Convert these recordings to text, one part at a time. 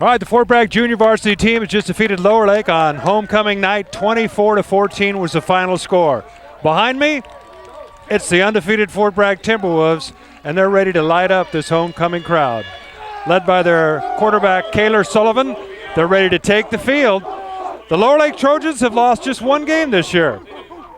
All right, the Fort Bragg junior varsity team has just defeated Lower Lake on homecoming night. 24-14 was the final score. Behind me, it's the undefeated Fort Bragg Timberwolves, and they're ready to light up this homecoming crowd. Led by their quarterback, Kaylor Sullivan, they're ready to take the field. The Lower Lake Trojans have lost just one game this year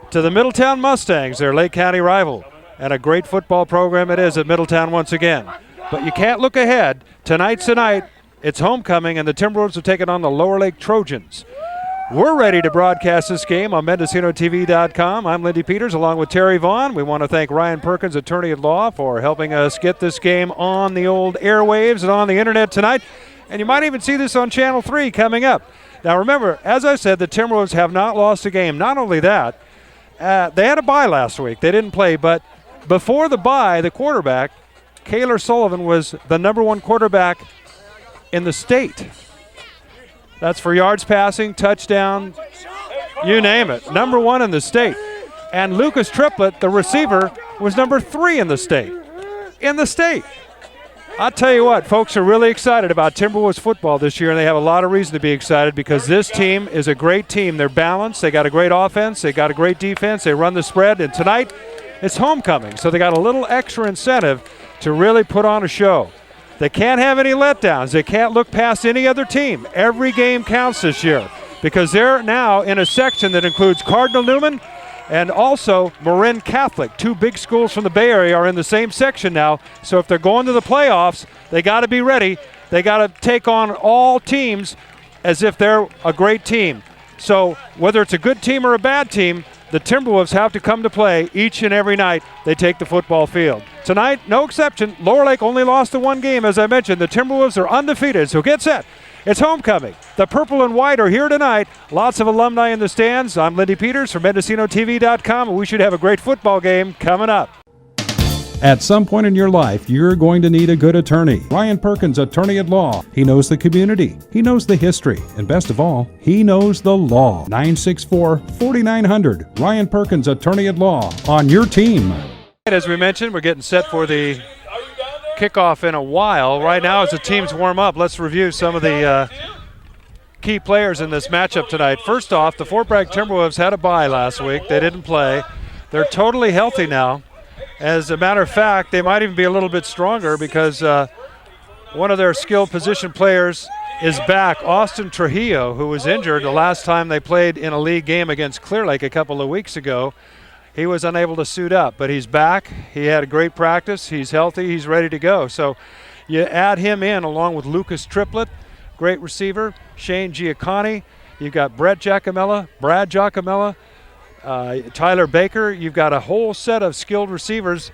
to the Middletown Mustangs, their Lake County rival. And a great football program it is at Middletown once again. But you can't look ahead. Tonight's the night. It's homecoming, and the Timberwolves have taken on the Lower Lake Trojans. We're ready to broadcast this game on MendocinoTV.com. I'm Lindy Peters along with Terry Vaughn. We want to thank Ryan Perkins, attorney at law, for helping us get this game on the old airwaves and on the internet tonight. And you might even see this on Channel 3 coming up. Now remember, as I said, the Timberwolves have not lost a game. Not only that, they had a bye last week. They didn't play, but before the bye, the quarterback, Kaylor Sullivan, was the number one quarterback in the state. That's for yards passing, touchdown, you name it. Number one in the state. And Lucas Triplett, the receiver, was number 3 in the state. In the state. I'll tell you what, folks are really excited about Timberwolves football this year, and they have a lot of reason to be excited because this team is a great team. They're balanced. They got a great offense. They got a great defense. They run the spread. And tonight, it's homecoming, so they got a little extra incentive to really put on a show. They can't have any letdowns. They can't look past any other team. Every game counts this year because they're now in a section that includes Cardinal Newman and also Marin Catholic. 2 big schools from the Bay Area are in the same section now. So if they're going to the playoffs, they got to be ready. They got to take on all teams as if they're a great team. So whether it's a good team or a bad team, the Timberwolves have to come to play each and every night they take the football field. Tonight, no exception. Lower Lake only lost the one game, as I mentioned. The Timberwolves are undefeated, so get set. It's homecoming. The purple and white are here tonight. Lots of alumni in the stands. I'm Lindy Peters from MendocinoTV.com, and we should have a great football game coming up. At some point in your life, you're going to need a good attorney. Ryan Perkins, attorney at law. He knows the community. He knows the history. And best of all, he knows the law. 964-4900. Ryan Perkins, attorney at law. On your team. As we mentioned, we're getting set for the kickoff in a while. Right now, as the teams warm up, let's review some of the key players in this matchup tonight. First off, the Fort Bragg Timberwolves had a bye last week. They didn't play. They're totally healthy now. As a matter of fact, they might even be a little bit stronger because one of their skilled position players is back, Austin Trujillo, who was injured the last time they played in a league game against Clear Lake a couple of weeks ago. He was unable to suit up, but he's back. He had a great practice. He's healthy. He's ready to go. So you add him in along with Lucas Triplett, great receiver, Shane Giacconi. You've got Brad Giacomella, Tyler Baker. You've got a whole set of skilled receivers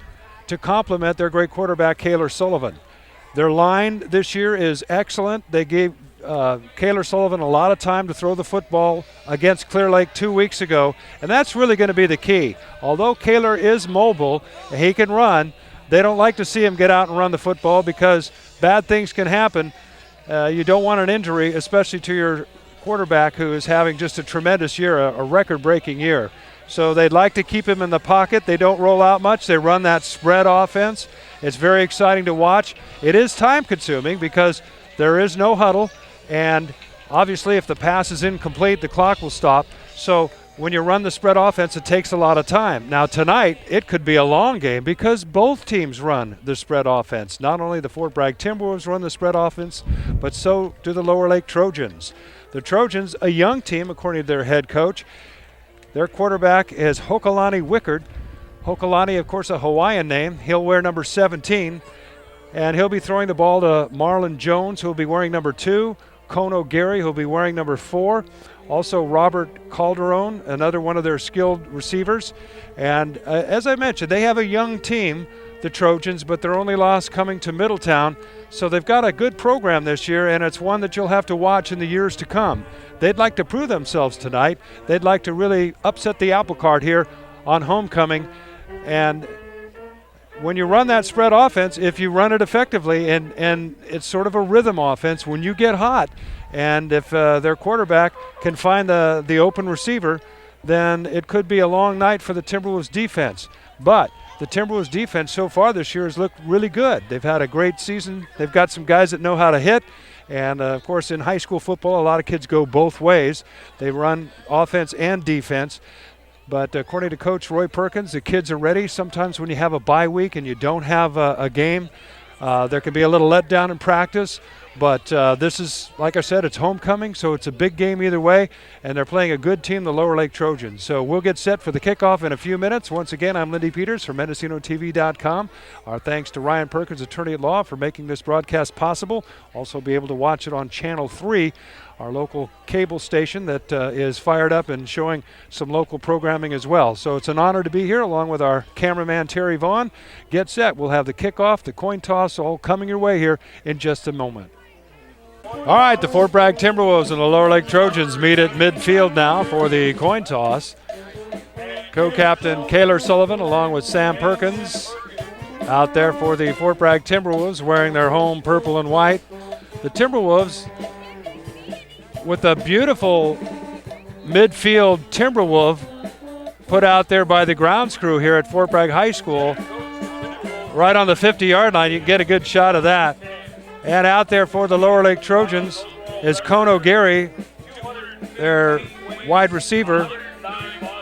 to complement their great quarterback, Kaylor Sullivan. Their line this year is excellent. They gave Kaylor Sullivan a lot of time to throw the football against Clear Lake 2 weeks ago, and that's really going to be the key. Although Kaylor is mobile and he can run, they don't like to see him get out and run the football because bad things can happen. You don't want an injury, especially to your quarterback who is having just a tremendous year, a record-breaking year. So they'd like to keep him in the pocket. They don't roll out much. They run that spread offense. It's very exciting to watch. It is time-consuming because there is no huddle, and obviously if the pass is incomplete, the clock will stop. So when you run the spread offense, it takes a lot of time. Now tonight, it could be a long game because both teams run the spread offense. Not only the Fort Bragg Timberwolves run the spread offense, but so do the Lower Lake Trojans. The Trojans, a young team, according to their head coach. Their quarterback is Hokalani Wickard. Hokalani, of course, a Hawaiian name. He'll wear number 17, and he'll be throwing the ball to Marlon Jones, who'll be wearing number 2, Kono Gary, who'll be wearing number 4, also Robert Calderon, another one of their skilled receivers. And as I mentioned, they have a young team, the Trojans, but their only loss coming to Middletown. So they've got a good program this year, and it's one that you'll have to watch in the years to come. They'd like to prove themselves tonight. They'd like to really upset the apple cart here on homecoming. And when you run that spread offense, if you run it effectively, and it's sort of a rhythm offense, when you get hot, and if their quarterback can find the open receiver, then it could be a long night for the Timberwolves defense. But the Timberwolves defense so far this year has looked really good. They've had a great season. They've got some guys that know how to hit. And, of course, in high school football, a lot of kids go both ways. They run offense and defense. But according to Coach Roy Perkins, the kids are ready. Sometimes when you have a bye week and you don't have a game, there can be a little letdown in practice. But this is, like I said, it's homecoming, so it's a big game either way. And they're playing a good team, the Lower Lake Trojans. So we'll get set for the kickoff in a few minutes. Once again, I'm Lindy Peters from MendocinoTV.com. Our thanks to Ryan Perkins, attorney at law, for making this broadcast possible. Also be able to watch it on Channel 3, our local cable station that is fired up and showing some local programming as well. So it's an honor to be here along with our cameraman Terry Vaughn. Get set. We'll have the kickoff, the coin toss, all coming your way here in just a moment. All right, the Fort Bragg Timberwolves and the Lower Lake Trojans meet at midfield now for the coin toss. Co-captain Kaylor Sullivan along with Sam Perkins out there for the Fort Bragg Timberwolves wearing their home purple and white. The Timberwolves with a beautiful midfield Timberwolf put out there by the grounds crew here at Fort Bragg High School. Right on the 50-yard line, you can get a good shot of that. And out there for the Lower Lake Trojans is Kono Gary, their wide receiver.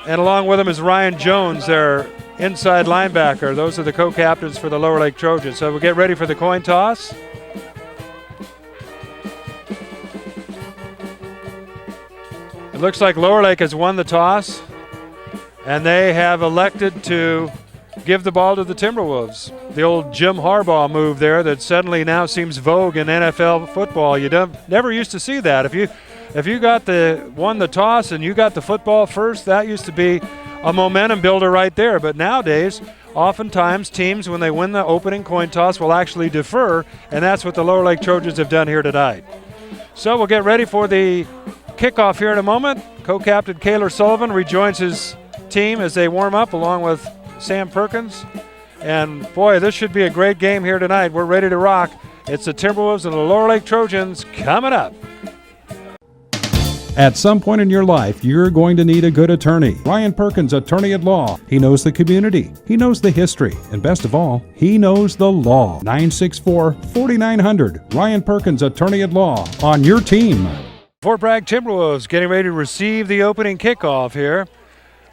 And along with him is Ryan Jones, their inside linebacker. Those are the co-captains for the Lower Lake Trojans. So we'll get ready for the coin toss. It looks like Lower Lake has won the toss, and they have elected to give the ball to the Timberwolves. The old Jim Harbaugh move there that suddenly now seems vogue in NFL football. You never used to see that. If you won the toss and you got the football first, that used to be a momentum builder right there. But nowadays, oftentimes teams, when they win the opening coin toss, will actually defer, and that's what the Lower Lake Trojans have done here tonight. So we'll get ready for the kickoff here in a moment. Co-captain Kaylor Sullivan rejoins his team as they warm up along with Sam Perkins. And boy, this should be a great game here tonight. We're ready to rock. It's the Timberwolves and the Lower Lake Trojans coming up. At some point in your life, you're going to need a good attorney. Ryan Perkins, attorney at law. He knows the community. He knows the history. And best of all, he knows the law. 964-4900. Ryan Perkins, attorney at law. On your team. Fort Bragg Timberwolves getting ready to receive the opening kickoff here.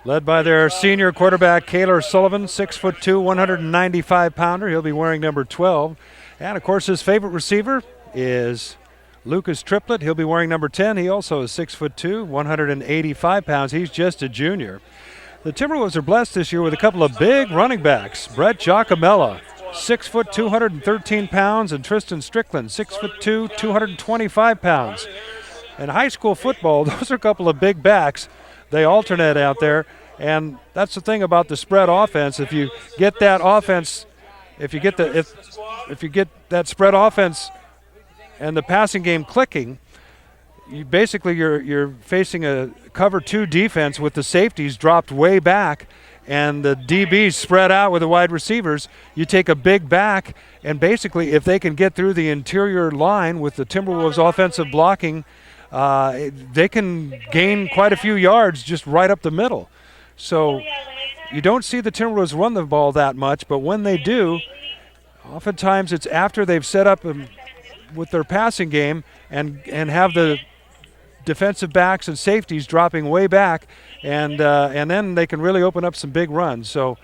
Led by their senior quarterback, Kaylor Sullivan, 6'2", 195-pounder. He'll be wearing number 12. And, of course, his favorite receiver is Lucas Triplett. He'll be wearing number 10. He also is 6'2", 185 pounds. He's just a junior. The Timberwolves are blessed this year with a couple of big running backs. Brett Giacomella, 6', 213 pounds, and Tristan Strickland, 6'2", 225 pounds. In high school football, those are a couple of big backs. They alternate out there, and that's the thing about the spread offense. If you get that offense, if you get that spread offense and the passing game clicking, you're facing a cover 2 defense with the safeties dropped way back and the DBs spread out with the wide receivers. You take a big back, and basically if they can get through the interior line with the Timberwolves offensive blocking, they can gain quite a few yards just right up the middle. So you don't see the Timberwolves run the ball that much, but when they do, oftentimes it's after they've set up with their passing game and have the defensive backs and safeties dropping way back, and then they can really open up some big runs. So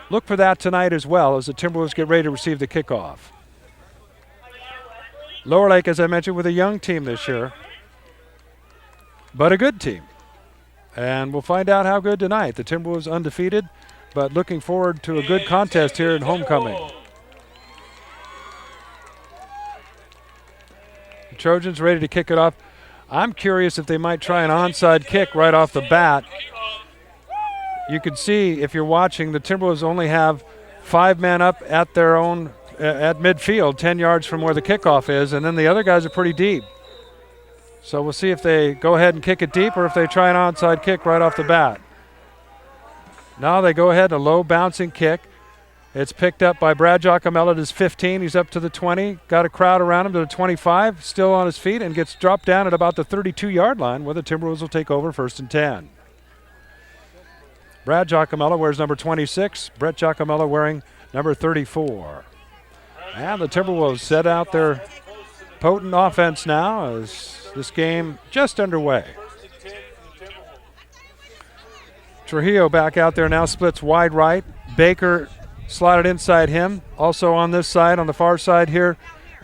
look for that tonight as well as the Timberwolves get ready to receive the kickoff. Lower Lake, as I mentioned, with a young team this year, but a good team. And we'll find out how good tonight. The Timberwolves undefeated, but looking forward to a good contest here in homecoming. The Trojans ready to kick it off. I'm curious if they might try an onside kick right off the bat. You can see, if you're watching, the Timberwolves only have 5 men up at their own at midfield, 10 yards from where the kickoff is, and then the other guys are pretty deep. So we'll see if they go ahead and kick it deep or if they try an onside kick right off the bat. Now they go ahead, a low bouncing kick. It's picked up by Brad Giacomella at his 15. He's up to the 20. Got a crowd around him to the 25. Still on his feet and gets dropped down at about the 32-yard line where the Timberwolves will take over 1st and 10. Brad Giacomello wears number 26. Brett Giacomello wearing number 34. And the Timberwolves set out their potent offense now as this game just underway. Trujillo back out there now, splits wide right. Baker slotted inside him. Also on this side, on the far side here,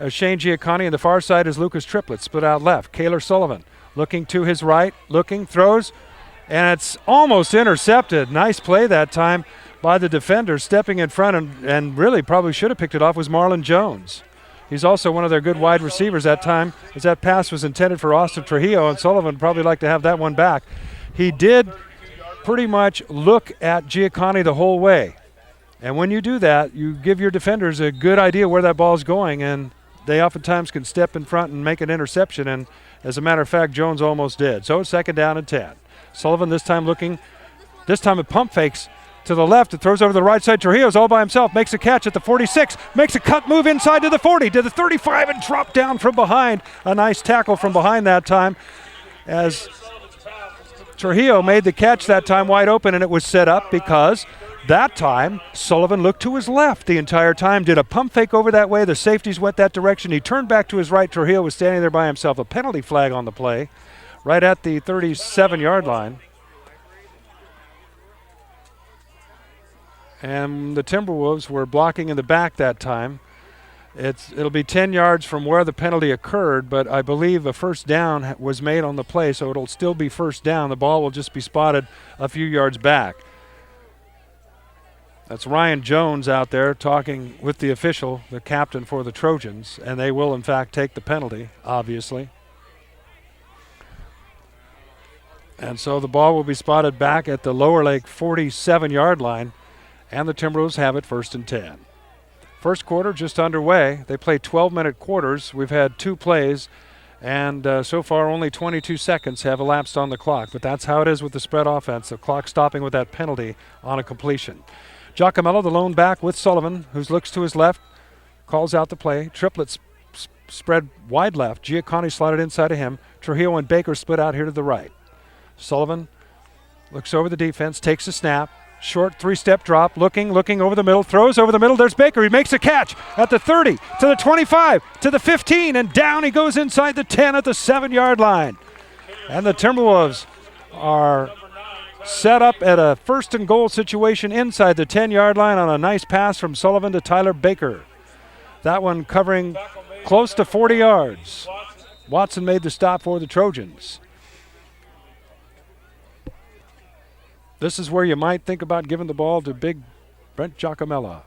Shane Giacconi, and the far side is Lucas Triplett, split out left. Kaylor Sullivan looking to his right, looking, throws, and it's almost intercepted. Nice play that time by the defender. Stepping in front and really probably should have picked it off was Marlon Jones. He's also one of their good wide receivers that time, as that pass was intended for Austin Trujillo, and Sullivan would probably like to have that one back. He did pretty much look at Giacconi the whole way. And when you do that, you give your defenders a good idea where that ball is going, and they oftentimes can step in front and make an interception, and as a matter of fact, Jones almost did. So it's 2nd down and 10. Sullivan this time looking, this time it pump fakes to the left. It throws over the right side. Trujillo's all by himself, makes a catch at the 46, makes a cut move inside to the 40, to the 35, and drop down from behind. A nice tackle from behind that time as Trujillo made the catch that time wide open, and it was set up because that time Sullivan looked to his left the entire time, did a pump fake over that way. The safeties went that direction. He turned back to his right. Trujillo was standing there by himself. A penalty flag on the play right at the 37-yard line. And the Timberwolves were blocking in the back that time. It'll be 10 yards from where the penalty occurred, but I believe a first down was made on the play, so it'll still be first down. The ball will just be spotted a few yards back. That's Ryan Jones out there talking with the official, the captain for the Trojans, and they will, in fact, take the penalty, obviously. And so the ball will be spotted back at the Lower Lake 47-yard line, and the Timberwolves have it 1st and 10. First quarter just underway. They play 12-minute quarters. We've had 2 plays, and so far only 22 seconds have elapsed on the clock. But that's how it is with the spread offense, the clock stopping with that penalty on a completion. Giacomello, the lone back with Sullivan, who looks to his left, calls out the play. Triplett spread wide left. Giacconi slotted inside of him. Trujillo and Baker split out here to the right. Sullivan looks over the defense, takes a snap. Short 3-step drop, looking over the middle, throws over the middle. There's Baker. He makes a catch at the 30, to the 25, to the 15, and down he goes inside the 10 at the 7-yard line. And the Timberwolves are set up at a 1st and goal situation inside the 10-yard line on a nice pass from Sullivan to Tyler Baker. That one covering close to 40 yards. Watson made the stop for the Trojans. This is where you might think about giving the ball to big Brent Giacomello.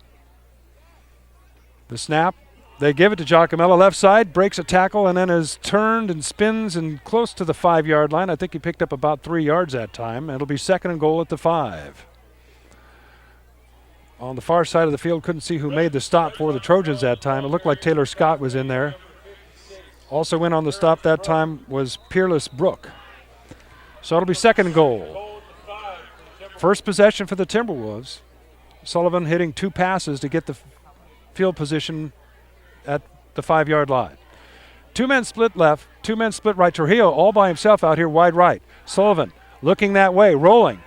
The snap, they give it to Giacomello left side, breaks a tackle, and then is turned and spins and close to the 5-yard line. I think he picked up about 3 yards that time. It'll be 2nd and goal at the 5. On the far side of the field, couldn't see who made the stop for the Trojans that time. It looked like Taylor Scott was in there. Also in on the stop that time was Peerless Brook. So it'll be 2nd and goal. First possession for the Timberwolves. Sullivan hitting 2 passes to get the field position at the 5-yard line. 2 men split left, 2 men split right. Trujillo all by himself out here wide right. Sullivan looking that way, rolling.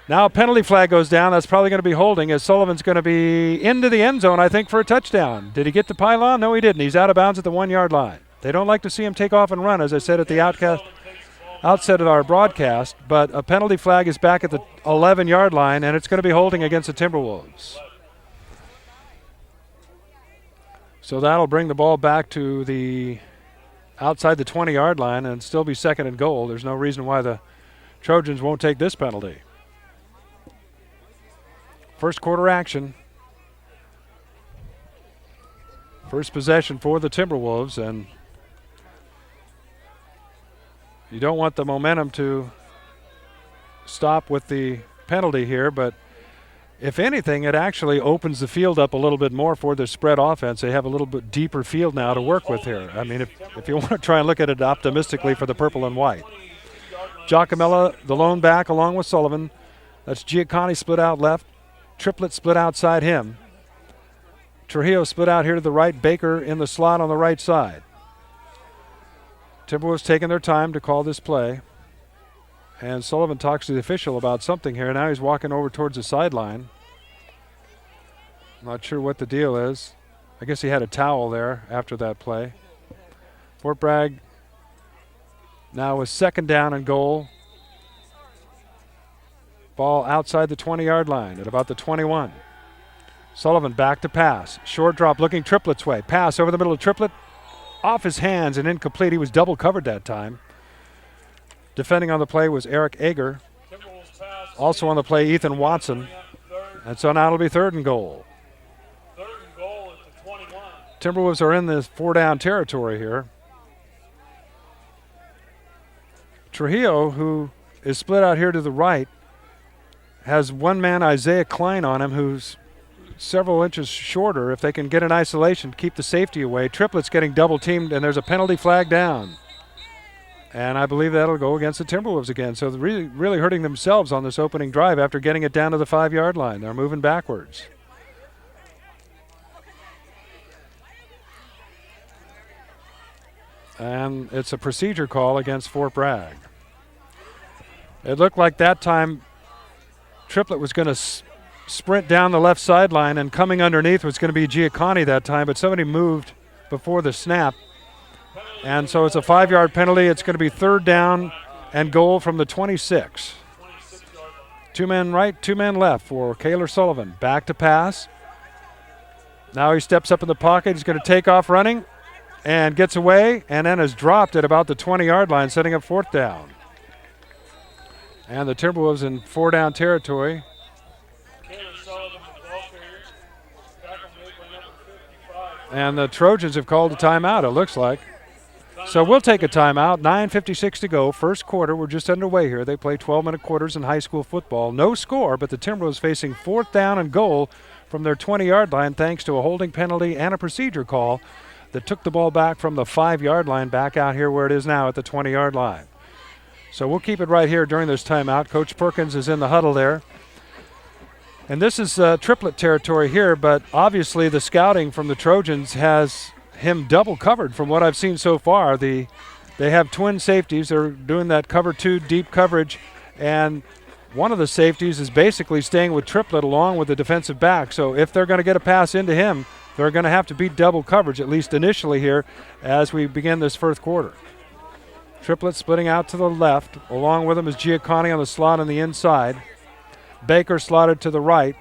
Now a penalty flag goes down. That's probably going to be holding, as Sullivan's going to be into the end zone, I think, for a touchdown. Did he get the pylon? No, he didn't. He's out of bounds at the 1-yard line. They don't like to see him take off and run, as I said at the outset of our broadcast, but a penalty flag is back at the 11-yard line, and it's going to be holding against the Timberwolves. So that'll bring the ball back to the outside the 20-yard line and still be 2nd and goal. There's no reason why the Trojans won't take this penalty. First quarter action. First possession for the Timberwolves, and you don't want the momentum to stop with the penalty here, but if anything, it actually opens the field up a little bit more for the spread offense. They have a little bit deeper field now to work with here. I mean, if you want to try and look at it optimistically for the purple and white. Giacomello, the lone back, along with Sullivan. That's Giacconi split out left. Triplett split outside him. Trujillo split out here to the right. Baker in the slot on the right side. Timberwolves taking their time to call this play. And Sullivan talks to the official about something here. Now he's walking over towards the sideline. Not sure what the deal is. I guess he had a towel there after that play. Fort Bragg now with 2nd down and goal. Ball outside the 20-yard line at about the 21. Sullivan back to pass. Short drop looking Triplett's way. Pass over the middle of Triplett. Off his hands and incomplete. He was double covered that time. Defending on the play was Eric Ager. Also on the play, Ethan Watson. And so now it'll be 3rd and goal. 3rd and goal at the 21. Timberwolves are in this 4-down territory here. Trujillo, who is split out here to the right, has one man, Isaiah Klein, on him, who's several inches shorter. If they can get an isolation, keep the safety away. Triplett's getting double teamed, and there's a penalty flag down. And I believe that'll go against the Timberwolves again. So they're really hurting themselves on this opening drive after getting it down to the 5-yard line. They're moving backwards. And it's a procedure call against Fort Bragg. It looked like that time Triplett was going to sprint down the left sideline, and coming underneath was going to be Giacconi that time, but somebody moved before the snap. And so it's a 5-yard penalty. It's going to be 3rd down and goal from the 26. 2 men right, 2 men left for Kaylor Sullivan. Back to pass. Now he steps up in the pocket. He's going to take off running and gets away, and then is dropped at about the 20-yard line, setting up 4th down. And the Timberwolves in 4-down territory. And the Trojans have called a timeout, it looks like. So we'll take a timeout. 9:56 to go. First quarter. We're just underway here. They play 12-minute quarters in high school football. No score, but the Timberwolves facing 4th down and goal from their 20-yard line thanks to a holding penalty and a procedure call that took the ball back from the 5-yard line back out here where it is now at the 20-yard line. So we'll keep it right here during this timeout. Coach Perkins is in the huddle there. And this is Triplet territory here, but obviously the scouting from the Trojans has him double covered from what I've seen so far. They have twin safeties. They're doing that cover 2 deep coverage, and one of the safeties is basically staying with Triplett along with the defensive back. So if they're going to get a pass into him, they're going to have to beat double coverage, at least initially here as we begin this first quarter. Triplett splitting out to the left. Along with him is Giacconi on the slot on the inside. Baker slotted to the right.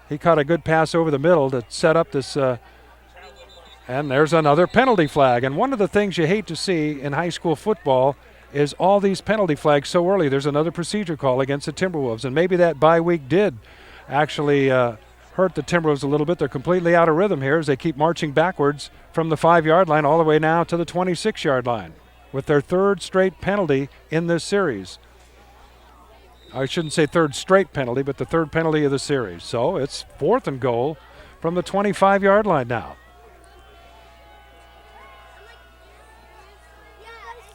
He caught a good pass over the middle to set up this. And there's another penalty flag. And one of the things you hate to see in high school football is all these penalty flags so early. There's another procedure call against the Timberwolves. And maybe that bye week did actually hurt the Timberwolves a little bit. They're completely out of rhythm here as they keep marching backwards from the 5-yard line all the way now to the 26-yard line with their 3rd straight penalty in this series. I shouldn't say 3rd straight penalty, but the 3rd penalty of the series. So it's 4th and goal from the 25-yard line now.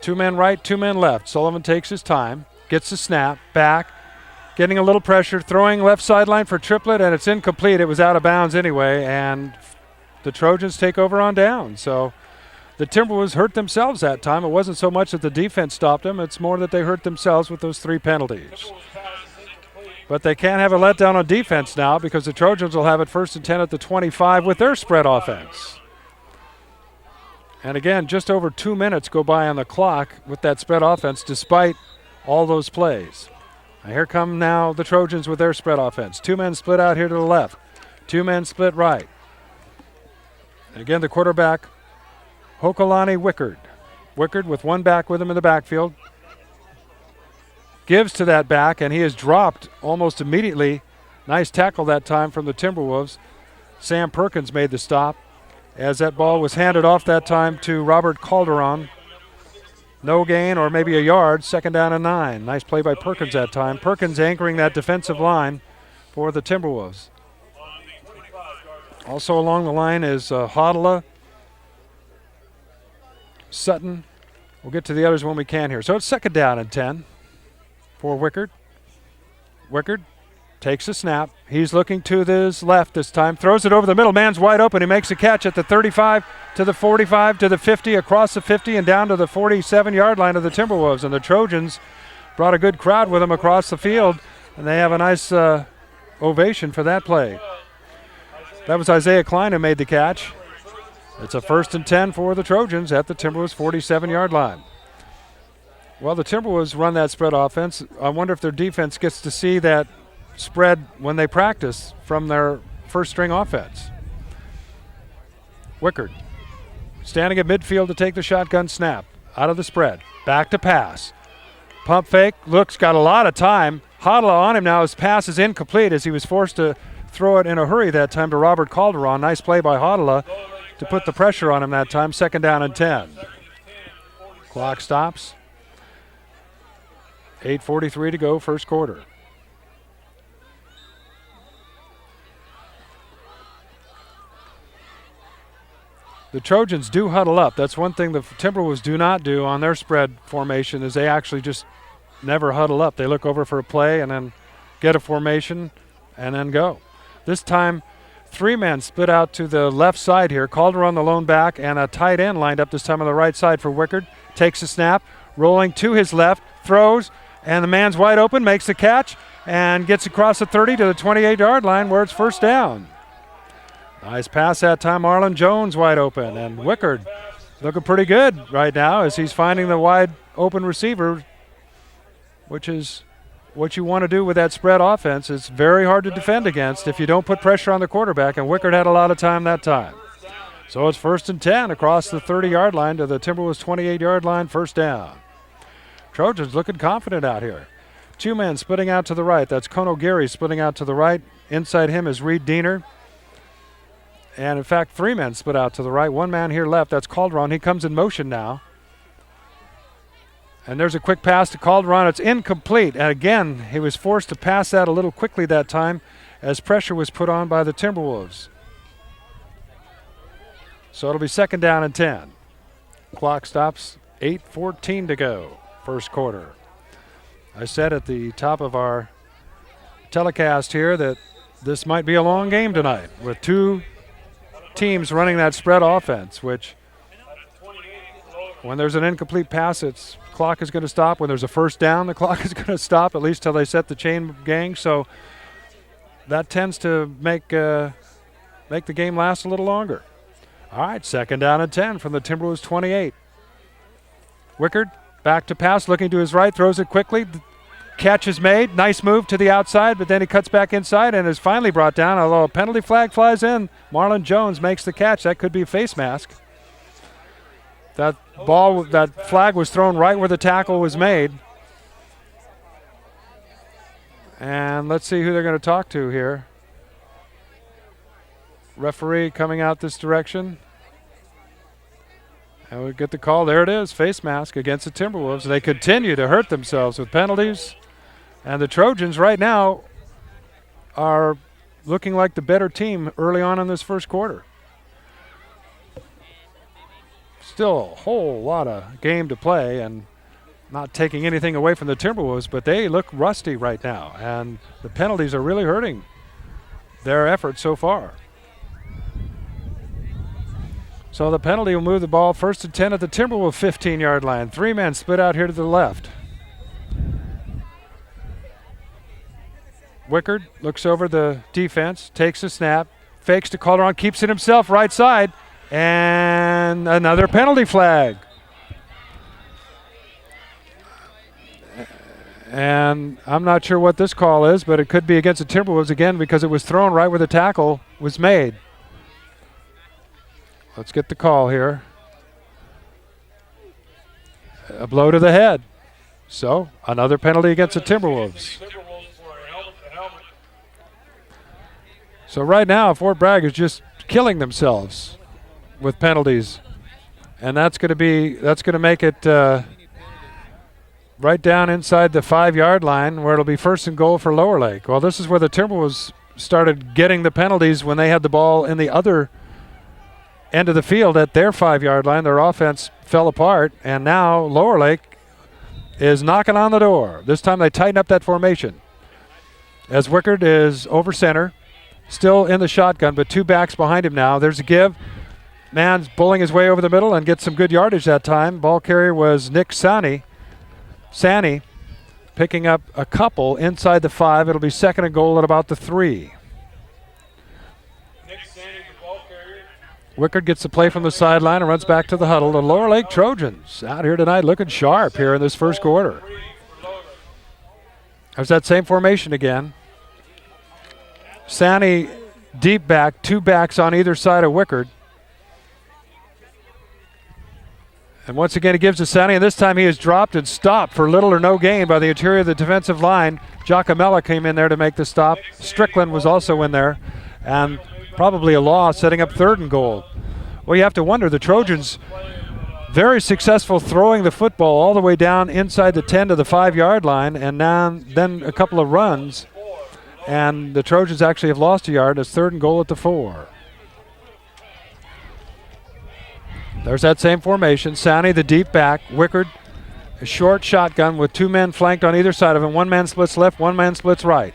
2 men right, 2 men left. Sullivan takes his time, gets the snap, back, getting a little pressure, throwing left sideline for Triplett, and it's incomplete. It was out of bounds anyway, and the Trojans take over on down. So the Timberwolves hurt themselves that time. It wasn't so much that the defense stopped them. It's more that they hurt themselves with those 3 penalties. But they can't have a letdown on defense now because the Trojans will have it 1st and 10 at the 25 with their spread offense. And again, just over 2 minutes go by on the clock with that spread offense despite all those plays. Now here come now the Trojans with their spread offense. 2 men split out here to the left. 2 men split right. And again, the quarterback, Hokolani Wickard. Wickard with 1 back with him in the backfield. Gives to that back, and he is dropped almost immediately. Nice tackle that time from the Timberwolves. Sam Perkins made the stop as that ball was handed off that time to Robert Calderon. No gain or maybe a yard, 2nd down and 9. Nice play by Perkins that time. Perkins anchoring that defensive line for the Timberwolves. Also along the line is Hodala, Sutton. We'll get to the others when we can here. So it's 2nd down and 10 for Wickard. Wickard takes a snap. He's looking to his left this time. Throws it over the middle. Man's wide open. He makes a catch at the 35 to the 45 to the 50, across the 50 and down to the 47-yard line of the Timberwolves. And the Trojans brought a good crowd with him across the field, and they have a nice ovation for that play. That was Isaiah Klein who made the catch. It's a 1st and 10 for the Trojans at the Timberwolves 47-yard line. Well, the Timberwolves run that spread offense. I wonder if their defense gets to see that spread when they practice from their first-string offense. Wickard standing at midfield to take the shotgun snap. Out of the spread. Back to pass. Pump fake. Looks got a lot of time. Hodla on him now. His pass is incomplete as he was forced to throw it in a hurry that time to Robert Calderon. Nice play by Hodla to put the pressure on him that time. 2nd down and 10. Clock stops. 8:43 to go, first quarter. The Trojans do huddle up. That's one thing the Timberwolves do not do on their spread formation is they actually just never huddle up. They look over for a play and then get a formation and then go. This time, 3 men split out to the left side here. Calderon the lone back and a tight end lined up this time on the right side for Wickard. Takes a snap, rolling to his left, throws, and the man's wide open, makes the catch, and gets across the 30 to the 28-yard line where it's 1st down. Nice pass that time. Marlon Jones wide open, and Wickard looking pretty good right now as he's finding the wide open receiver, which is what you want to do with that spread offense. It's very hard to defend against if you don't put pressure on the quarterback, and Wickard had a lot of time that time. So it's 1st and 10 across the 30-yard line to the Timberwolves 28-yard line, 1st down. Trojans looking confident out here. 2 men splitting out to the right. That's Kono Gary splitting out to the right. Inside him is Reed Diener. And, in fact, 3 men split out to the right. 1 man here left. That's Calderon. He comes in motion now. And there's a quick pass to Calderon. It's incomplete. And, again, he was forced to pass that a little quickly that time as pressure was put on by the Timberwolves. So it'll be 2nd down and 10. Clock stops. 8:14 to go. First quarter. I said at the top of our telecast here that this might be a long game tonight with 2 teams running that spread offense, which when there's an incomplete pass, its clock is going to stop. When there's a 1st down, the clock is going to stop, at least till they set the chain gang. So that tends to make the game last a little longer. All right, 2nd down and 10 from the Timberwolves 28. Wickard back to pass, looking to his right, throws it quickly. The catch is made. Nice move to the outside, but then he cuts back inside and is finally brought down. Although a penalty flag flies in, Marlon Jones makes the catch. That could be a face mask. That flag was thrown right where the tackle was made. And let's see who they're going to talk to here. Referee coming out this direction. And we get the call. There it is, face mask against the Timberwolves. They continue to hurt themselves with penalties. And the Trojans right now are looking like the better team early on in this first quarter. Still a whole lot of game to play and not taking anything away from the Timberwolves, but they look rusty right now. And the penalties are really hurting their efforts so far. So the penalty will move the ball 1st and 10 at the Timberwolves 15-yard line. 3 men split out here to the left. Wickard looks over the defense, takes a snap, fakes to Calderon, keeps it himself right side, and another penalty flag. And I'm not sure what this call is, but it could be against the Timberwolves again because it was thrown right where the tackle was made. Let's get the call here. A blow to the head. So, another penalty against the Timberwolves. So right now, Fort Bragg is just killing themselves with penalties. And that's going to make it right down inside the 5-yard line where it'll be 1st and goal for Lower Lake. Well, this is where the Timberwolves started getting the penalties when they had the ball in the other end of the field at their 5-yard line. Their offense fell apart, and now Lower Lake is knocking on the door. This time they tighten up that formation. As Wickard is over center, still in the shotgun, but 2 backs behind him now. There's a give. Man's bulling his way over the middle and gets some good yardage that time. Ball carrier was Nick Sani. picking up a couple inside the 5. It'll be second and goal at about the 3. Wickard gets the play from the sideline and runs back to the huddle. The Lower Lake Trojans out here tonight looking sharp here in this first quarter. There's that same formation again. Sani deep back, 2 backs on either side of Wickard. And once again, he gives to Sani, and this time he is dropped and stopped for little or no gain by the interior of the defensive line. Giacomella came in there to make the stop. Strickland was also in there, and probably a loss, setting up third and goal. Well, you have to wonder, the Trojans very successful throwing the football all the way down inside the 10 to the 5-yard line, and then a couple of runs, and the Trojans actually have lost a yard. It's third and goal at the 4. There's that same formation. Sani, the deep back. Wickard, a short shotgun with 2 men flanked on either side of him. 1 man splits left, 1 man splits right.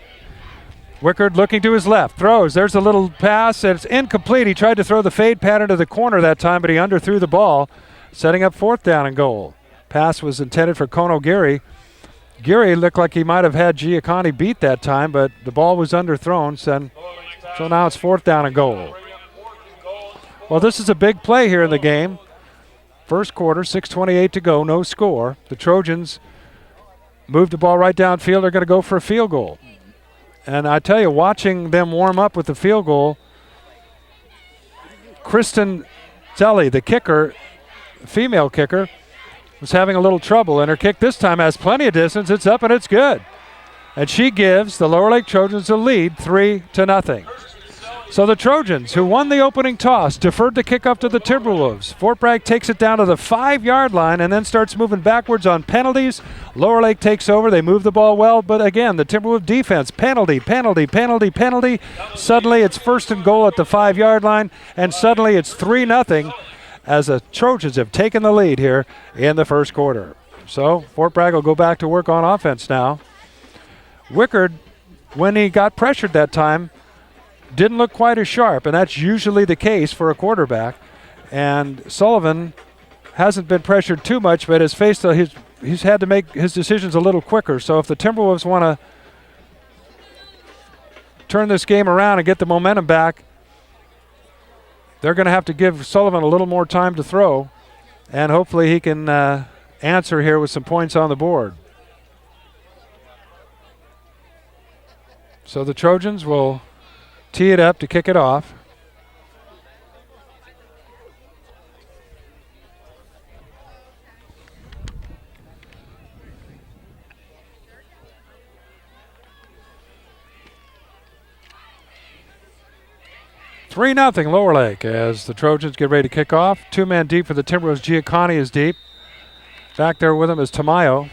Wickard looking to his left, throws. There's a little pass, and it's incomplete. He tried to throw the fade pattern to the corner that time, but he underthrew the ball, setting up 4th down and goal. Pass was intended for Kono Geary. Geary looked like he might have had Giacani beat that time, but the ball was underthrown, so now it's 4th down and goal. Well, this is a big play here in the game. First quarter, 6:28 to go, no score. The Trojans moved the ball right downfield. They're going to go for a field goal. And I tell you, watching them warm up with the field goal, Kristen Zelli, the kicker, female kicker, was having a little trouble. And her kick this time has plenty of distance. It's up and it's good. And she gives the Lower Lake Trojans a lead, 3-0. So the Trojans, who won the opening toss, deferred the kickoff to the Timberwolves. Fort Bragg takes it down to the 5-yard line and then starts moving backwards on penalties. Lower Lake takes over. They move the ball well, but again, the Timberwolves defense, penalty. Suddenly it's first and goal at the 5-yard line, and suddenly it's 3-0 as the Trojans have taken the lead here in the first quarter. So Fort Bragg will go back to work on offense now. Wickard, when he got pressured that time, didn't look quite as sharp, and that's usually the case for a quarterback. And Sullivan hasn't been pressured too much, but he's had to make his decisions a little quicker. So if the Timberwolves want to turn this game around and get the momentum back, they're going to have to give Sullivan a little more time to throw, and hopefully he can answer here with some points on the board. So the Trojans will tee it up to kick it off. Three 0 Lower Lake as the Trojans get ready to kick off. 2 men deep for the Timberwolves. Giacani is deep. Back there with him is Tamayo.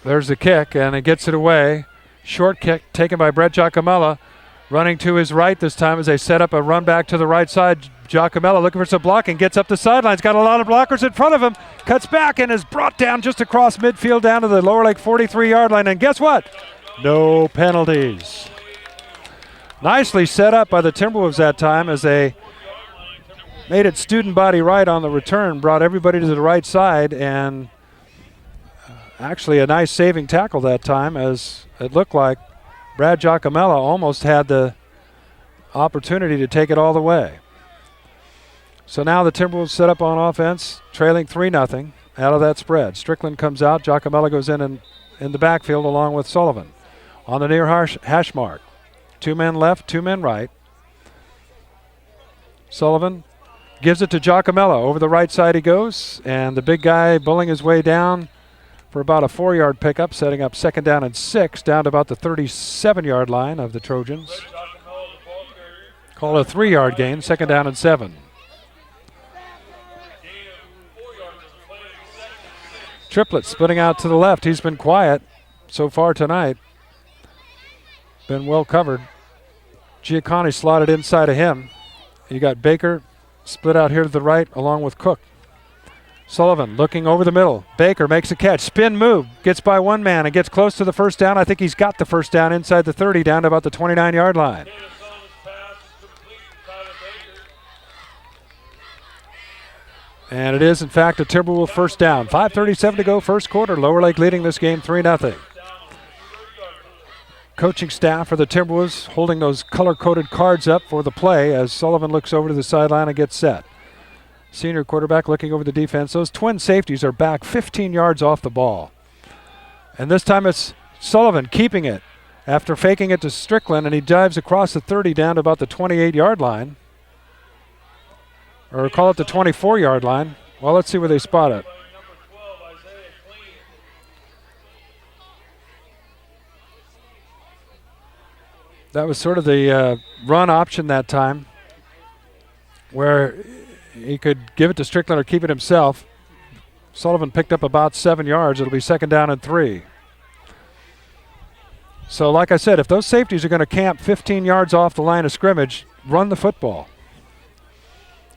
There's the kick, and it gets it away. Short kick taken by Brett Giacomella. Running to his right this time as they set up a run back to the right side. Giacomella looking for some blocking, gets up the sidelines, got a lot of blockers in front of him, cuts back and is brought down just across midfield down to the Lower Lake 43-yard line. And guess what? No penalties. Nicely set up by the Timberwolves that time as they made it student body right on the return, brought everybody to the right side, and actually a nice saving tackle that time as it looked like Brad Giacomella almost had the opportunity to take it all the way. So now the Timberwolves set up on offense, trailing 3-0 out of that spread. Strickland comes out. Giacomella goes in the backfield along with Sullivan. On the near hash mark. 2 men left, 2 men right. Sullivan gives it to Giacomella. Over the right side he goes, and the big guy bulling his way down for about a 4-yard pickup, setting up 2nd down and 6, down to about the 37-yard line of the Trojans. Call it a 3-yard gain, 2nd down and 7. Triplett splitting out to the left. He's been quiet so far tonight. Been well covered. Giacani slotted inside of him. You got Baker split out here to the right along with Cook. Sullivan looking over the middle. Baker makes a catch. Spin move. Gets by 1 man and gets close to the first down. I think he's got the first down inside the 30 down to about the 29-yard line. And it is, in fact, a Timberwolf first down. 5:37 to go, first quarter. Lower Lake leading this game 3-0. Coaching staff for the Timberwolves holding those color-coded cards up for the play as Sullivan looks over to the sideline and gets set. Senior quarterback looking over the defense. Those twin safeties are back 15 yards off the ball. And this time it's Sullivan keeping it after faking it to Strickland, and he dives across the 30 down to about the 28-yard line. Or call it the 24-yard line. Well, let's see where they spot it. That was sort of the run option that time, where he could give it to Strickland or keep it himself. Sullivan picked up about 7 yards. It'll be second down and 3. So like I said, if those safeties are going to camp 15 yards off the line of scrimmage, run the football.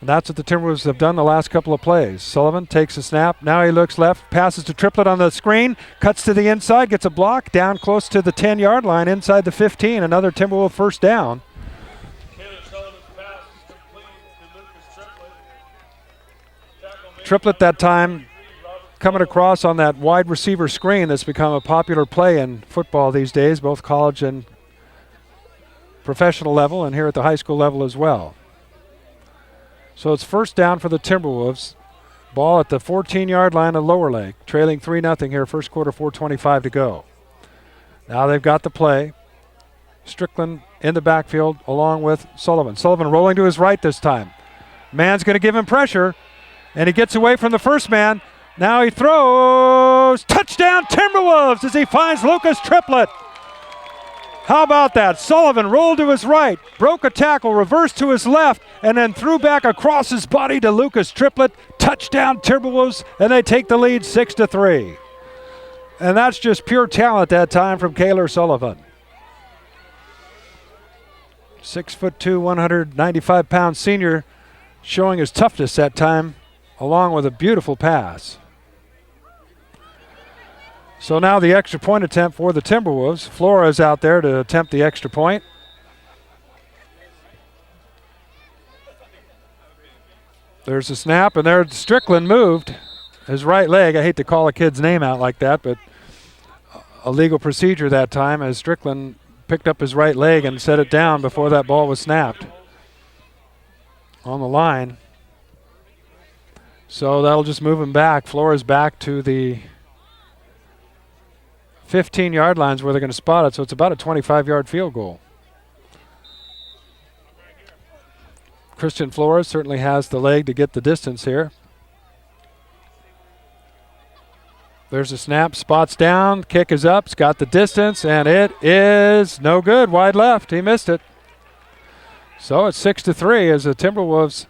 And that's what the Timberwolves have done the last couple of plays. Sullivan takes a snap. Now he looks left, passes to Triplett on the screen, cuts to the inside, gets a block, down close to the 10-yard line, inside the 15. Another Timberwolf first down. Triplett that time coming across on that wide receiver screen that's become a popular play in football these days, both college and professional level, and here at the high school level as well. So it's first down for the Timberwolves. Ball at the 14-yard line of Lower Lake, trailing 3-0 here, first quarter, 4:25 to go. Now they've got the play. Strickland in the backfield along with Sullivan. Sullivan rolling to his right this time. Man's going to give him pressure, and he gets away from the first man. Now he throws. Touchdown Timberwolves as he finds Lucas Triplett. How about that? Sullivan rolled to his right, broke a tackle, reversed to his left, and then threw back across his body to Lucas Triplett. Touchdown Timberwolves, and they take the lead 6-3. And that's just pure talent that time from Kaylor Sullivan. 6'2", 195-pound senior showing his toughness that time, along with a beautiful pass. So now the extra point attempt for the Timberwolves. Flores out there to attempt the extra point. There's a snap, and there Strickland moved his right leg. I hate to call a kid's name out like that, but a legal procedure that time as Strickland picked up his right leg and set it down before that ball was snapped on the line. So that'll just move him back. Flores back to the 15-yard lines where they're going to spot it, so it's about a 25-yard field goal. Christian Flores certainly has the leg to get the distance here. There's a snap, spots down, kick is up, it's got the distance, and it is no good, wide left. He missed it. So it's 6-3 as the Timberwolves,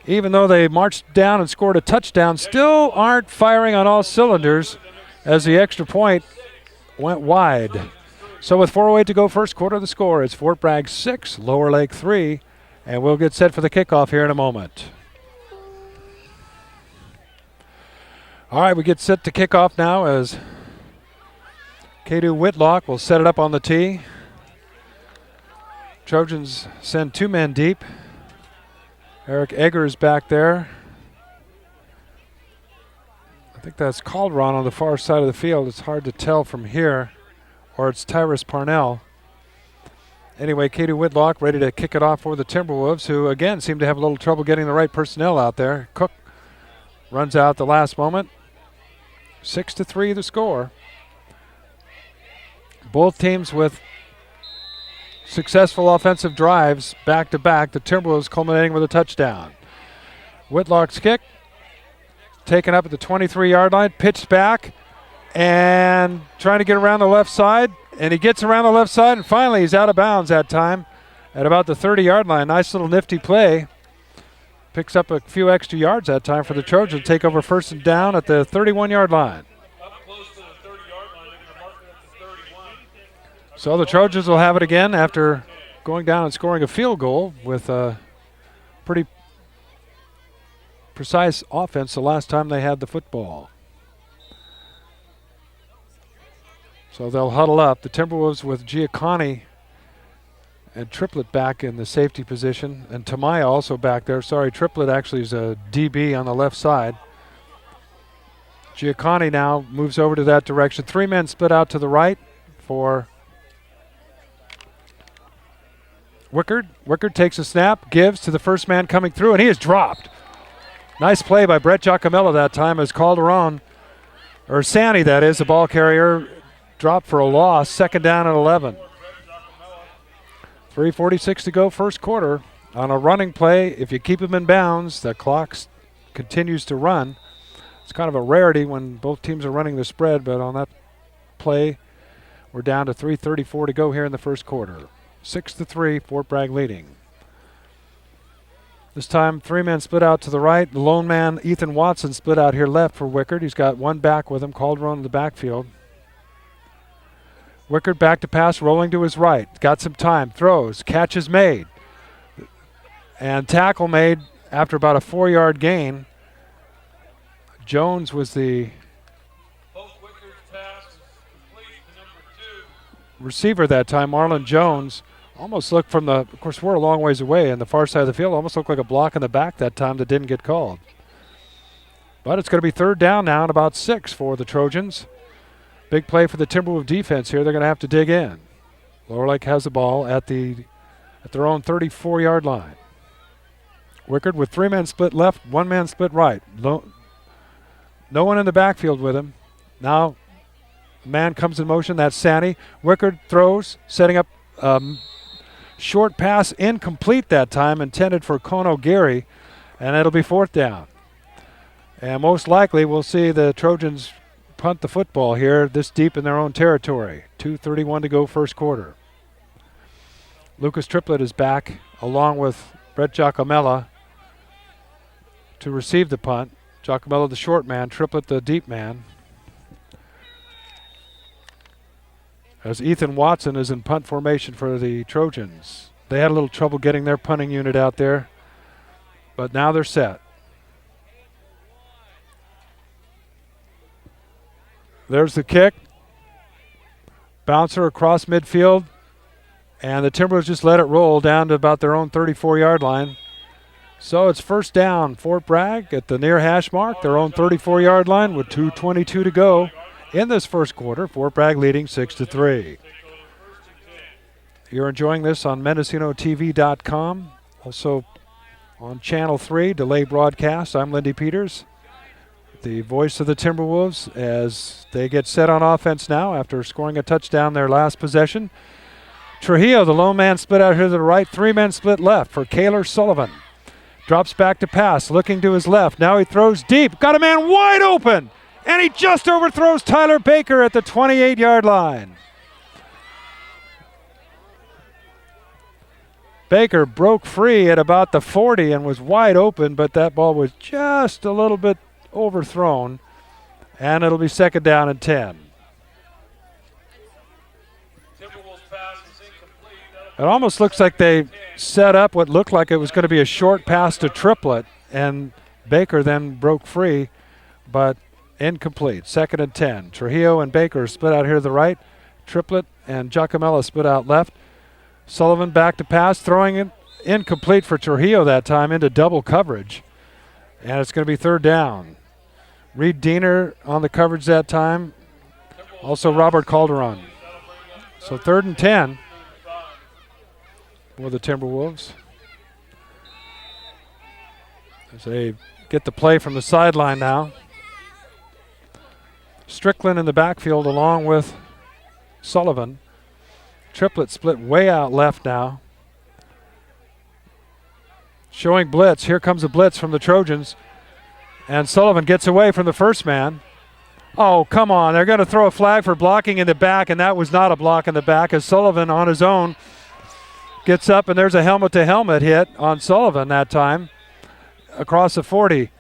even though they marched down and scored a touchdown, still aren't firing on all cylinders as the extra point went wide. So with 4:08 to go, first quarter, the score is Fort Bragg 6, Lower Lake 3, and we'll get set for the kickoff here in a moment. All right, we get set to kick off now as Kadu Whitlock will set it up on the tee. Trojans send 2 men deep. Eric Eggers back there. I think that's Calderon on the far side of the field. It's hard to tell from here, or it's Tyrus Parnell. Anyway, Kadu Whitlock ready to kick it off for the Timberwolves, who again seem to have a little trouble getting the right personnel out there. Cook runs out the last moment. 6-3 the score. Both teams with successful offensive drives back-to-back. The Timberwolves culminating with a touchdown. Whitlock's kick taken up at the 23-yard line, pitched back, and trying to get around the left side. And he gets around the left side, and finally he's out of bounds that time at about the 30-yard line. Nice little nifty play. Picks up a few extra yards that time for the Trojans. Take over first and down at the 31-yard line. Up close to the 30-yard line, they're going to mark it at the 31. So the Trojans will have it again after going down and scoring a field goal with a pretty precise offense the last time they had the football. So they'll huddle up. The Timberwolves with Giacconi And Triplett back in the safety position. And Tamaya also back there. Sorry, Triplett actually is a DB on the left side. Giacconi now moves over to that direction. 3 men split out to the right for Wickard. Wickard takes a snap, gives to the first man coming through, and he is dropped. Nice play by Brett Giacomello that time as Calderon, or Sandy that is, the ball carrier, dropped for a loss. 2nd down and 11. 3:46 to go first quarter. On a running play, if you keep him in bounds, the clock continues to run. It's kind of a rarity when both teams are running the spread, but on that play, we're down to 3:34 to go here in the first quarter. 6-3, Fort Bragg leading. This time, 3 men split out to the right. The lone man, Ethan Watson, split out here left for Wickard. He's got 1 back with him, Calderon in the backfield. Wickard back to pass, rolling to his right. Got some time, throws, catch is made. And tackle made after about a 4-yard gain. Jones was the receiver that time. Marlon Jones almost looked from the, of course we're a long ways away, on the far side of the field, almost looked like a block in the back that time that didn't get called. But it's going to be 3rd down now and about 6 for the Trojans. Big play for the Timberwolves defense here. They're going to have to dig in. Lower Lake has the ball at their own 34-yard line. Wickard with 3 men split left, 1 man split right. No one in the backfield with him. Now, man comes in motion. That's Sandy. Wickard throws, setting up short pass, incomplete that time, intended for Kono Gary, and it'll be 4th down. And most likely we'll see the Trojans punt the football here this deep in their own territory. 2:31 to go first quarter. Lucas Triplett is back along with Brett Giacomella to receive the punt. Giacomello the short man, Triplett the deep man. As Ethan Watson is in punt formation for the Trojans. They had a little trouble getting their punting unit out there, but now they're set. There's the kick. Bouncer across midfield, and the Timberwolves just let it roll down to about their own 34-yard line. So it's 1st down, Fort Bragg at the near hash mark, their own 34-yard line with 2:22 to go in this first quarter. Fort Bragg leading 6-3. You're enjoying this on MendocinoTV.com, also on Channel 3, delay broadcast. I'm Lindy Peters, the voice of the Timberwolves, as they get set on offense now after scoring a touchdown their last possession. Trujillo, the lone man, split out here to the right. 3 men split left for Kaylor Sullivan. Drops back to pass, looking to his left. Now he throws deep. Got a man wide open, and he just overthrows Tyler Baker at the 28-yard line. Baker broke free at about the 40 and was wide open, but that ball was just a little bit overthrown, and it'll be 2nd down and 10. It almost looks like they set up what looked like it was going to be a short pass to Triplett, and Baker then broke free, but incomplete. 2nd and 10. Trujillo and Baker split out here to the right. Triplett and Giacomella split out left. Sullivan back to pass, throwing it incomplete for Trujillo that time into double coverage, and it's going to be 3rd down. Reed Diener on the coverage that time, also Robert Calderon. So 3rd and 10 for the Timberwolves as they get the play from the sideline now. Strickland in the backfield along with Sullivan. Triplett split way out left now. Showing blitz. Here comes a blitz from the Trojans. And Sullivan gets away from the first man. Oh, come on. They're going to throw a flag for blocking in the back, and that was not a block in the back as Sullivan on his own gets up, and there's a helmet-to-helmet hit on Sullivan that time across the 40.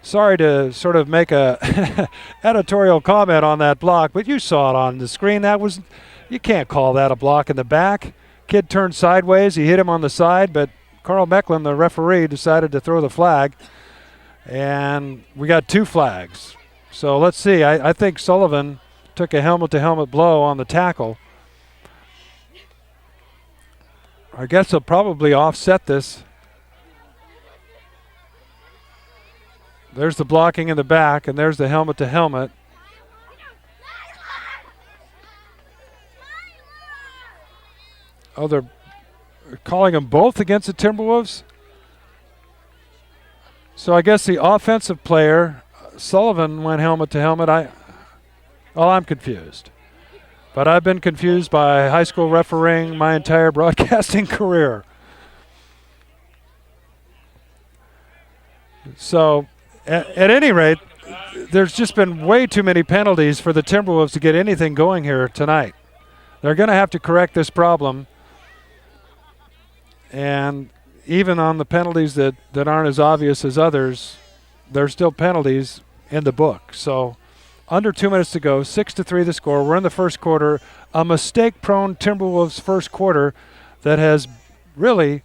Sorry to sort of make a editorial comment on that block, but you saw it on the screen. You can't call that a block in the back. Kid turned sideways. He hit him on the side, but Carl Mecklin, the referee, decided to throw the flag, and we got 2 flags. So let's see. I think Sullivan took a helmet-to-helmet blow on the tackle. I guess they'll probably offset this. There's the blocking in the back, and there's the helmet to helmet. Oh, they're calling them both against the Timberwolves. So I guess the offensive player, Sullivan, went helmet to helmet. I'm confused. But I've been confused by high school refereeing my entire broadcasting career. So at any rate, there's just been way too many penalties for the Timberwolves to get anything going here tonight. They're going to have to correct this problem. And even on the penalties that aren't as obvious as others, there's still penalties in the book. So under 2 minutes to go, 6-3 the score. We're in the first quarter. A mistake-prone Timberwolves first quarter that has really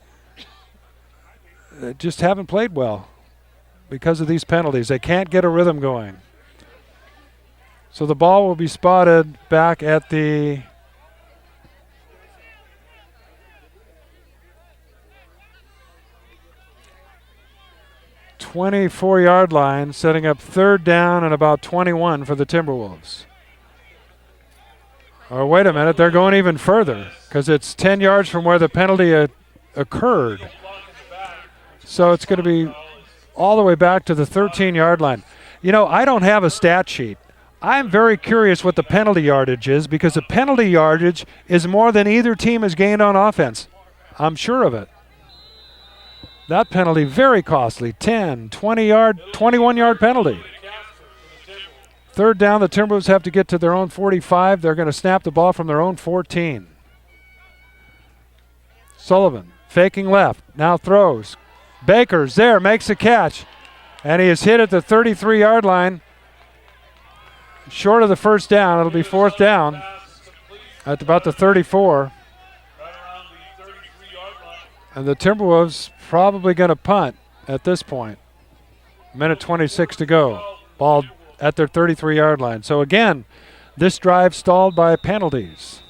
just haven't played well because of these penalties. They can't get a rhythm going. So the ball will be spotted back at the 24-yard line, setting up third down and about 21 for the Timberwolves. Or wait a minute, they're going even further because it's 10 yards from where the penalty occurred. So it's going to be all the way back to the 13-yard line. You know, I don't have a stat sheet. I'm very curious what the penalty yardage is because the penalty yardage is more than either team has gained on offense. I'm sure of it. That penalty very costly. 10, 20-yard, 21-yard penalty. Third down, the Timberwolves have to get to their own 45. They're going to snap the ball from their own 14. Sullivan faking left, now throws. Baker's there, makes the catch. And he is hit at the 33-yard line. Short of the first down. It'll be fourth down at about the 34. And the Timberwolves probably going to punt at this point. Minute 26 to go. Ball at their 33-yard line. So again, this drive stalled by penalties.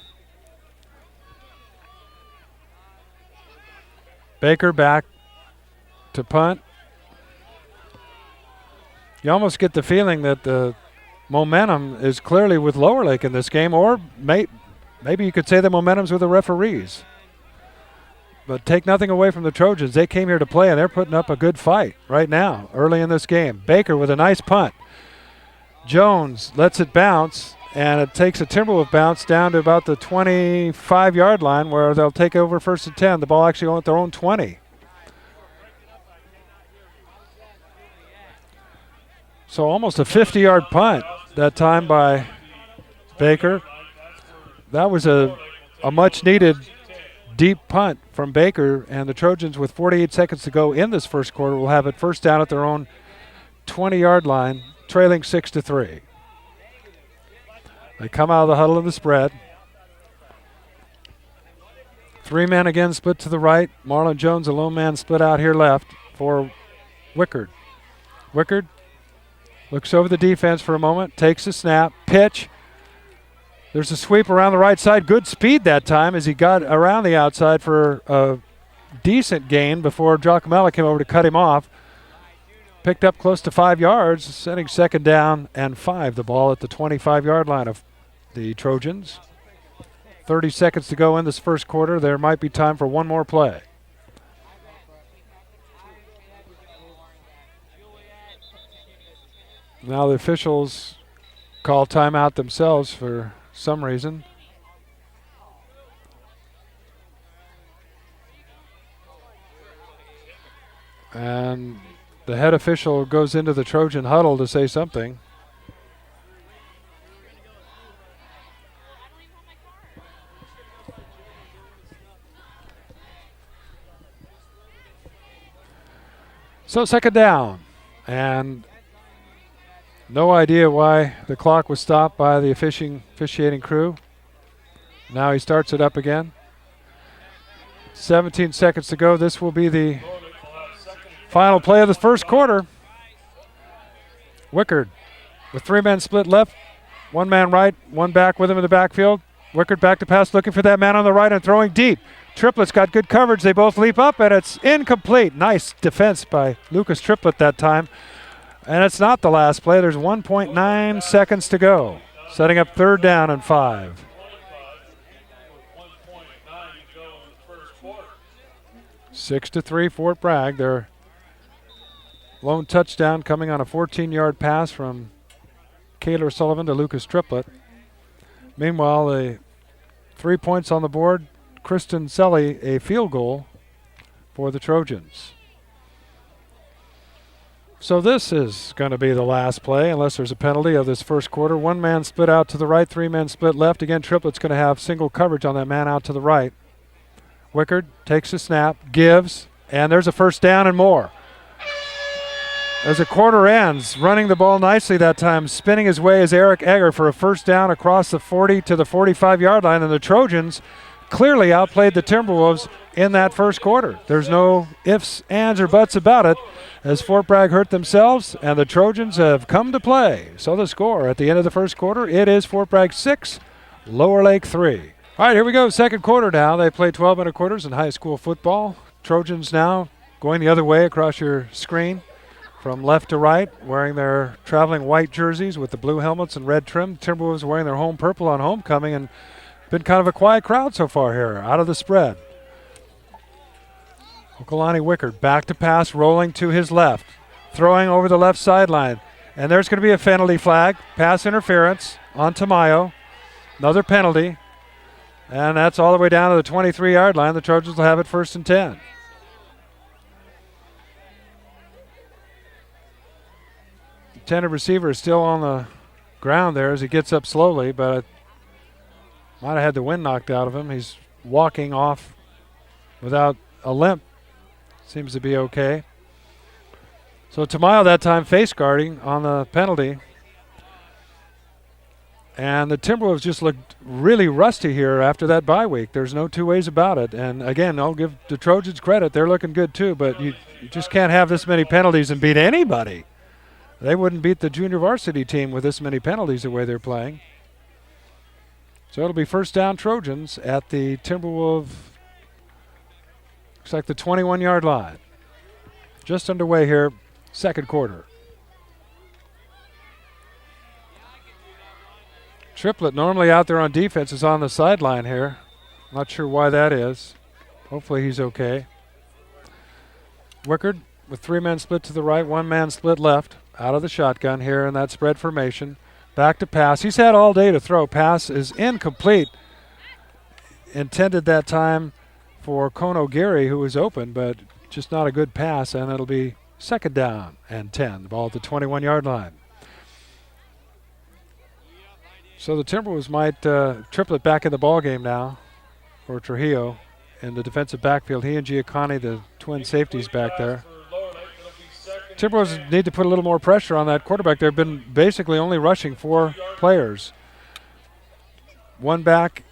Baker back to punt. You almost get the feeling that the momentum is clearly with Lower Lake in this game, or maybe you could say the momentum's with the referees. But take nothing away from the Trojans. They came here to play, and they're putting up a good fight right now, early in this game. Baker with a nice punt. Jones lets it bounce, and it takes a Timberwolf bounce down to about the 25-yard line where they'll take over first and 10. The ball actually going at their own 20. So almost a 50-yard punt that time by Baker. That was a much-needed deep punt from Baker, and the Trojans with 48 seconds to go in this first quarter will have it first down at their own 20-yard line, trailing 6-3. They come out of the huddle in the spread. Three men again split to the right. Marlon Jones, a lone man, split out here left for Wickard. Wickard looks over the defense for a moment, takes a snap, pitch. There's a sweep around the right side. Good speed that time as he got around the outside for a decent gain before Giacomello came over to cut him off. Picked up close to 5 yards, setting second down and 5. The ball at the 25-yard line of the Trojans. 30 seconds to go in this first quarter. There might be time for one more play. Now the officials call timeout themselves for some reason. And the head official goes into the Trojan huddle to say something. So second down, and no idea why the clock was stopped by the officiating crew. Now he starts it up again. 17 seconds to go. This will be the final play of the first quarter. Wickard with three men split left, one man right, one back with him in the backfield. Wickard back to pass, looking for that man on the right and throwing deep. Triplett's got good coverage. They both leap up, and it's incomplete. Nice defense by Lucas Triplett that time. And it's not the last play. There's 1.9 seconds to go. Setting up 3rd down and 5. 6-3 Fort Bragg. Their lone touchdown coming on a 14-yard pass from Kaylor Sullivan to Lucas Triplett. Meanwhile, the 3 points on the board. Kristen Selly, a field goal for the Trojans. So this is going to be the last play unless there's a penalty of this first quarter. 1 man split out to the right, 3 men split left. Again, Triplett's going to have single coverage on that man out to the right. Wickard takes the snap, gives, and there's a first down and more. As the quarter ends, running the ball nicely that time, spinning his way is Eric Egger for a first down across the 40 to the 45-yard line, and the Trojans clearly outplayed the Timberwolves in that first quarter. There's no ifs, ands, or buts about it, as Fort Bragg hurt themselves and the Trojans have come to play. So the score at the end of the first quarter, it is Fort Bragg 6, Lower Lake 3. All right, here we go, second quarter now. They play 12-minute quarters in high school football. Trojans now going the other way across your screen from left to right, wearing their traveling white jerseys with the blue helmets and red trim. Timberwolves wearing their home purple on homecoming, and been kind of a quiet crowd so far here, out of the spread. Okalani Wickard back to pass, rolling to his left, throwing over the left sideline. And there's going to be a penalty flag, pass interference on Tamayo. Another penalty. And that's all the way down to the 23-yard line. The Trojans will have it 1st and 10. The intended receiver is still on the ground there as he gets up slowly, but might have had the wind knocked out of him. He's walking off without a limp. Seems to be okay. So Tamayo that time face guarding on the penalty. And the Timberwolves just looked really rusty here after that bye week. There's no two ways about it. And again, I'll give the Trojans credit. They're looking good too, but you just can't have this many penalties and beat anybody. They wouldn't beat the junior varsity team with this many penalties the way they're playing. So it'll be first down Trojans at the Timberwolves, looks like the 21-yard line. Just underway here, second quarter. Triplett, normally out there on defense, is on the sideline here. Not sure why that is. Hopefully he's okay. Wickard with 3 men split to the right, 1 man split left, out of the shotgun here in that spread formation. Back to pass. He's had all day to throw. Pass is incomplete. Intended that time for Kono Gary, who was open, but just not a good pass, and it'll be second down and 10. The ball at the 21-yard line. So the Timberwolves might Triplett back in the ball game now for Trujillo in the defensive backfield. He and Giacconi, the twin safeties back there. Timberwolves need to put a little more pressure on that quarterback. They've been basically only rushing 4 players. 1 back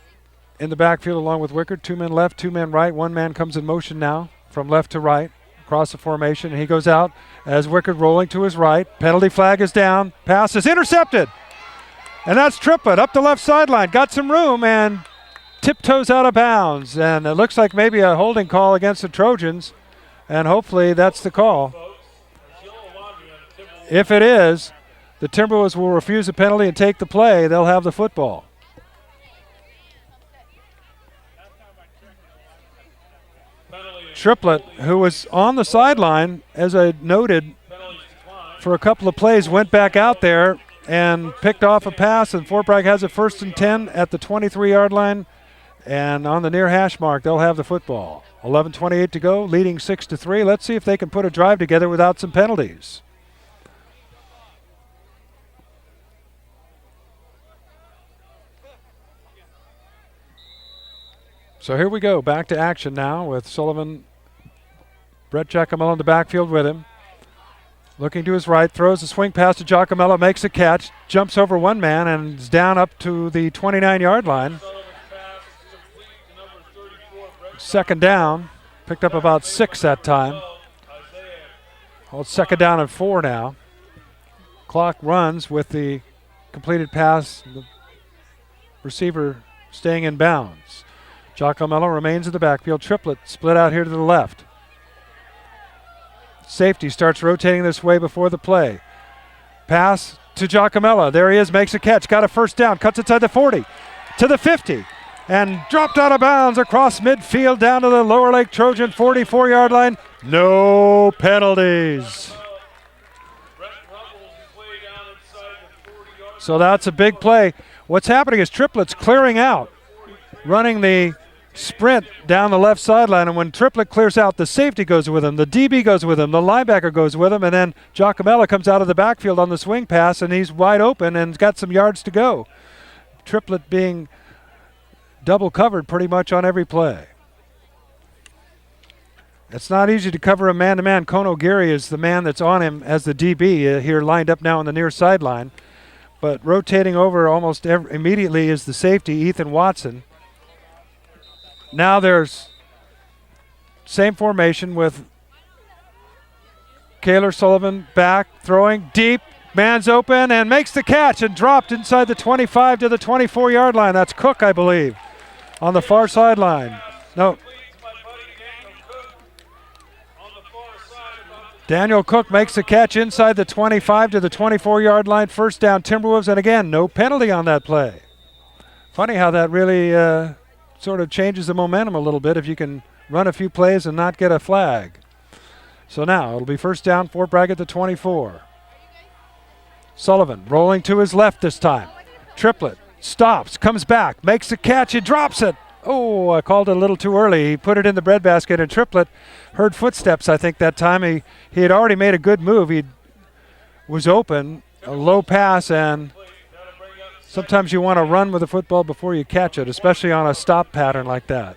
in the backfield along with Wickard. 2 men left, 2 men right. 1 man comes in motion now from left to right across the formation. And he goes out as Wickard rolling to his right. Penalty flag is down. Pass is intercepted. And that's Triplett up the left sideline. Got some room and tiptoes out of bounds. And it looks like maybe a holding call against the Trojans. And hopefully that's the call. If it is, the Timberwolves will refuse the penalty and take the play. They'll have the football. Triplett, who was on the sideline, as I noted, for a couple of plays, went back out there and picked off a pass, and Fort Bragg has it 1st and 10 at the 23-yard line. And on the near hash mark, they'll have the football. 11:28 to go, leading 6-3. Let's see if they can put a drive together without some penalties. So here we go, back to action now with Sullivan, Brett Giacomello in the backfield with him. Looking to his right, throws a swing pass to Giacomello, makes a catch, jumps over 1 man, and is down up to the 29-yard line. Second down, picked up about 6 that time. Well, it's second down and 4 now. Clock runs with the completed pass. The receiver staying in bounds. Giacomello remains in the backfield. Triplett split out here to the left. Safety starts rotating this way before the play. Pass to Giacomello. There he is, makes a catch, got a first down, cuts inside the 40 to the 50, and dropped out of bounds across midfield down to the Lower Lake Trojan 44-yard line. No penalties. So that's a big play. What's happening is Triplett's clearing out, running the sprint down the left sideline, and when Triplett clears out, the safety goes with him, the DB goes with him, the linebacker goes with him, and then Giacomello comes out of the backfield on the swing pass, and he's wide open and got some yards to go. Triplett being double covered pretty much on every play. It's not easy to cover a man-to-man. Kono Gary is the man that's on him as the DB here, lined up now on the near sideline. But rotating over almost immediately is the safety, Ethan Watson. Now there's same formation with Kaylor Sullivan back, throwing deep, man's open, and makes the catch and dropped inside the 25 to the 24-yard line. That's Cook, I believe, on the far sideline. No. Daniel Cook makes the catch inside the 25 to the 24-yard line. First down, Timberwolves, and again, no penalty on that play. Funny how that really sort of changes the momentum a little bit if you can run a few plays and not get a flag. So now it'll be first down for Bragg at the 24. Sullivan rolling to his left this time. Triplett stops, comes back, makes the catch, he drops it. Oh, I called it a little too early. He put it in the breadbasket, and Triplett heard footsteps, I think, that time. He had already made a good move. He was open, a low pass, and sometimes you want to run with the football before you catch it, especially on a stop pattern like that.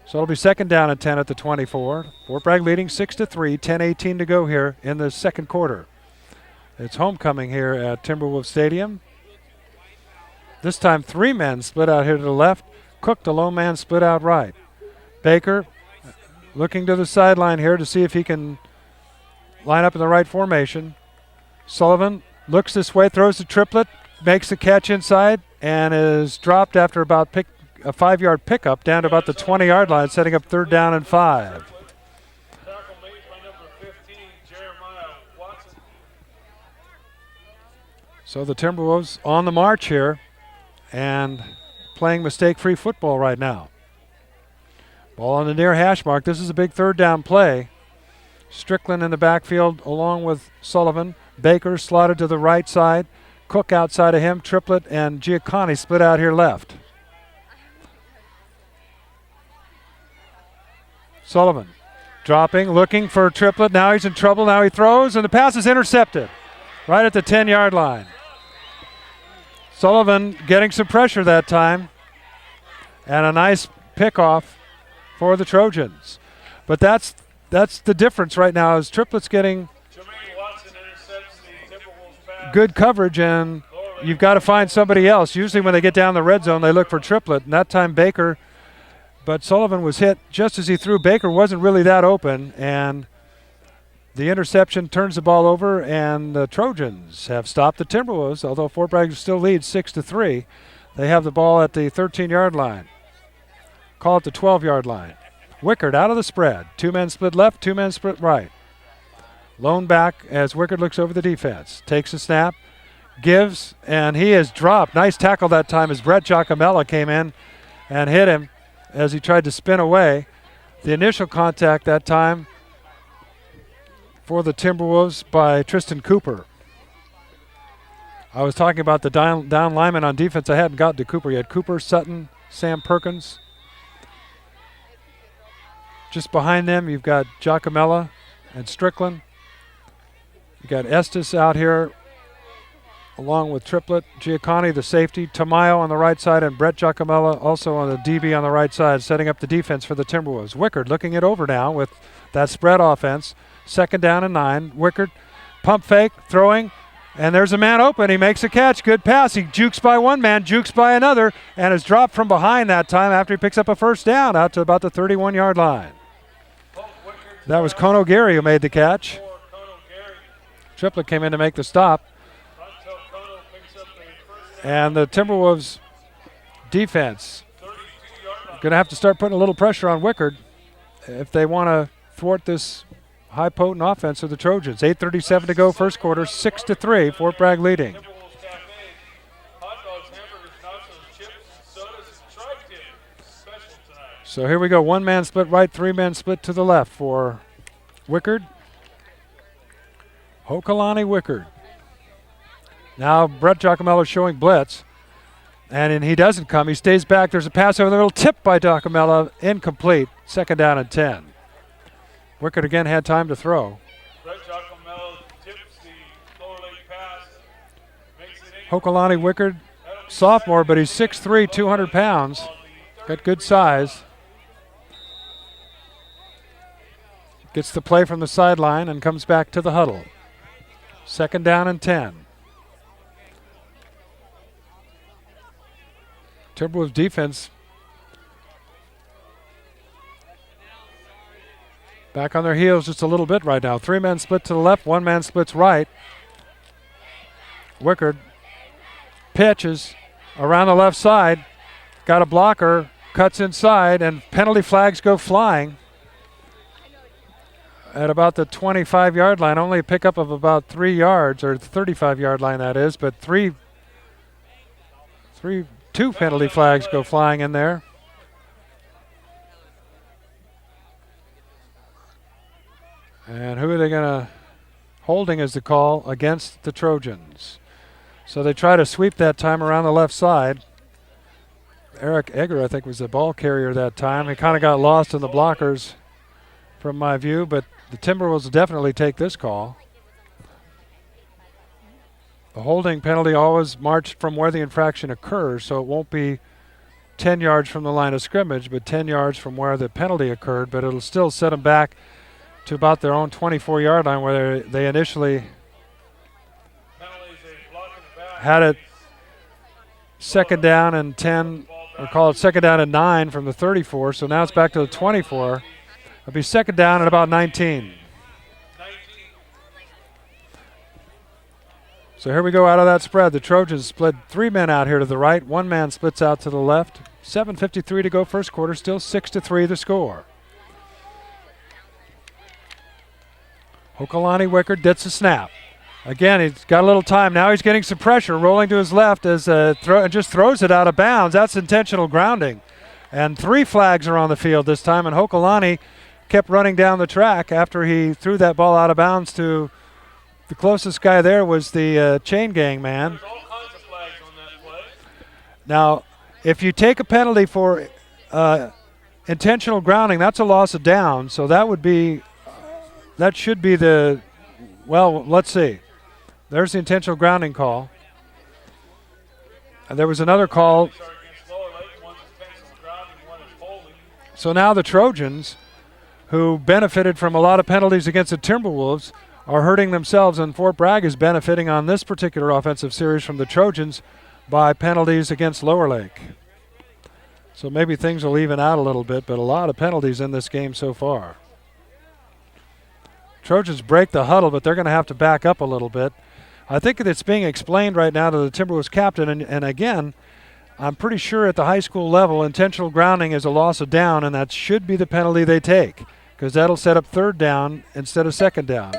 So it'll be second down and 10 at the 24. Fort Bragg leading 6-3, 10:18 to go here in the second quarter. It's homecoming here at Timberwolves Stadium. This time 3 men split out here to the left. Cook, the lone man, split out right. Baker looking to the sideline here to see if he can line up in the right formation. Sullivan looks this way, throws the Triplett, makes the catch inside, and is dropped after about a 5-yard pickup down to about the 20-yard line, setting up third down and 5. So the Timberwolves on the march here and playing mistake-free football right now. Ball on the near hash mark. This is a big third down play. Strickland in the backfield along with Sullivan. Baker slotted to the right side. Cook outside of him. Triplett and Giacconi split out here left. Sullivan dropping, looking for Triplett. Now he's in trouble. Now he throws, and the pass is intercepted right at the 10-yard line. Sullivan getting some pressure that time, and a nice pickoff for the Trojans. But that's the difference right now is Triplett's getting good coverage, and you've got to find somebody else. Usually when they get down the red zone, they look for Triplett, and that time Baker, but Sullivan was hit just as he threw. Baker wasn't really that open, and the interception turns the ball over, and the Trojans have stopped the Timberwolves, although Fort Bragg still leads 6-3. They have the ball at the 13-yard line. Call it the 12-yard line. Wickard out of the spread. 2 men split left, 2 men split right. Lone back as Wickard looks over the defense. Takes a snap, gives, and he is dropped. Nice tackle that time as Brett Giacomello came in and hit him as he tried to spin away. The initial contact that time for the Timberwolves by Tristan Cooper. I was talking about the down lineman on defense. I hadn't gotten to Cooper yet. Cooper, Sutton, Sam Perkins. Just behind them, you've got Giacomello and Strickland. You've got Estes out here along with Triplett, Giacconi, the safety, Tamayo on the right side, and Brett Giacomello also on the DB on the right side, setting up the defense for the Timberwolves. Wickard looking it over now with that spread offense. Second down and 9. Wickard, pump fake, throwing, and there's a man open. He makes a catch. Good pass. He jukes by one man, jukes by another, and is dropped from behind that time after he picks up a first down out to about the 31-yard line. That was Kono Gary who made the catch. Triplett came in to make the stop. And the Timberwolves defense. Going to have to start putting a little pressure on Wickard if they want to thwart this high potent offense of the Trojans. 8:37 to go, first quarter, 6-3, Fort Bragg leading. So here we go, one man split right, three men split to the left for Wickard. Hokalani Wickard. Now Brett Giacomello showing blitz. And he doesn't come. He stays back. There's a pass over the middle. Tip by Giacomello. Incomplete. Second down and 10. Wickard again had time to throw. Brett Giacomello tips the lower leg pass. Makes it Hokalani Wickard, sophomore, but he's 6'3", 200 pounds. Got good size. Gets the play from the sideline and comes back to the huddle. Second down and 10. Timberwolves defense back on their heels just a little bit right now. Three men split to the left, one man splits right. Wickard pitches around the left side, got a blocker, cuts inside, and penalty flags go flying at about the 25-yard line. Only a pickup of about 3 yards, or the 35-yard line that is, but two penalty flags go flying in there. And who are they going to? Holding is the call against the Trojans. So they try to sweep that time around the left side. Eric Egger, I think, was the ball carrier that time. He kind of got lost in the blockers from my view, but the Timberwolves will definitely take this call. The holding penalty always marched from where the infraction occurs, so it won't be 10 yards from the line of scrimmage, but 10 yards from where the penalty occurred, but it'll still set them back to about their own 24-yard line where they initially had it second down and 10, or call it second down and 9 from the 34, so now it's back to the 24. It'll be second down at about 19. So here we go out of that spread. The Trojans split three men out here to the right. One man splits out to the left. 7:53 to go first quarter. Still 6-3 the score. Hokalani Wickard gets a snap. Again, he's got a little time. Now he's getting some pressure. Rolling to his left as and just throws it out of bounds. That's intentional grounding. And 3 flags are on the field this time. And Hokalani kept running down the track after he threw that ball out of bounds to the closest guy there was the chain gang man. There's all kinds of flags on that play. Now, if you take a penalty for intentional grounding, that's a loss of down. So that would be, that should be the, well, let's see. There's the intentional grounding call. And there was another call. So now the Trojans, who benefited from a lot of penalties against the Timberwolves, are hurting themselves, and Fort Bragg is benefiting on this particular offensive series from the Trojans by penalties against Lower Lake. So maybe things will even out a little bit, but a lot of penalties in this game so far. Trojans break the huddle, but they're going to have to back up a little bit. I think it's being explained right now to the Timberwolves captain, and again, I'm pretty sure at the high school level, intentional grounding is a loss of down, and that should be the penalty they take, because that'll set up third down instead of second down.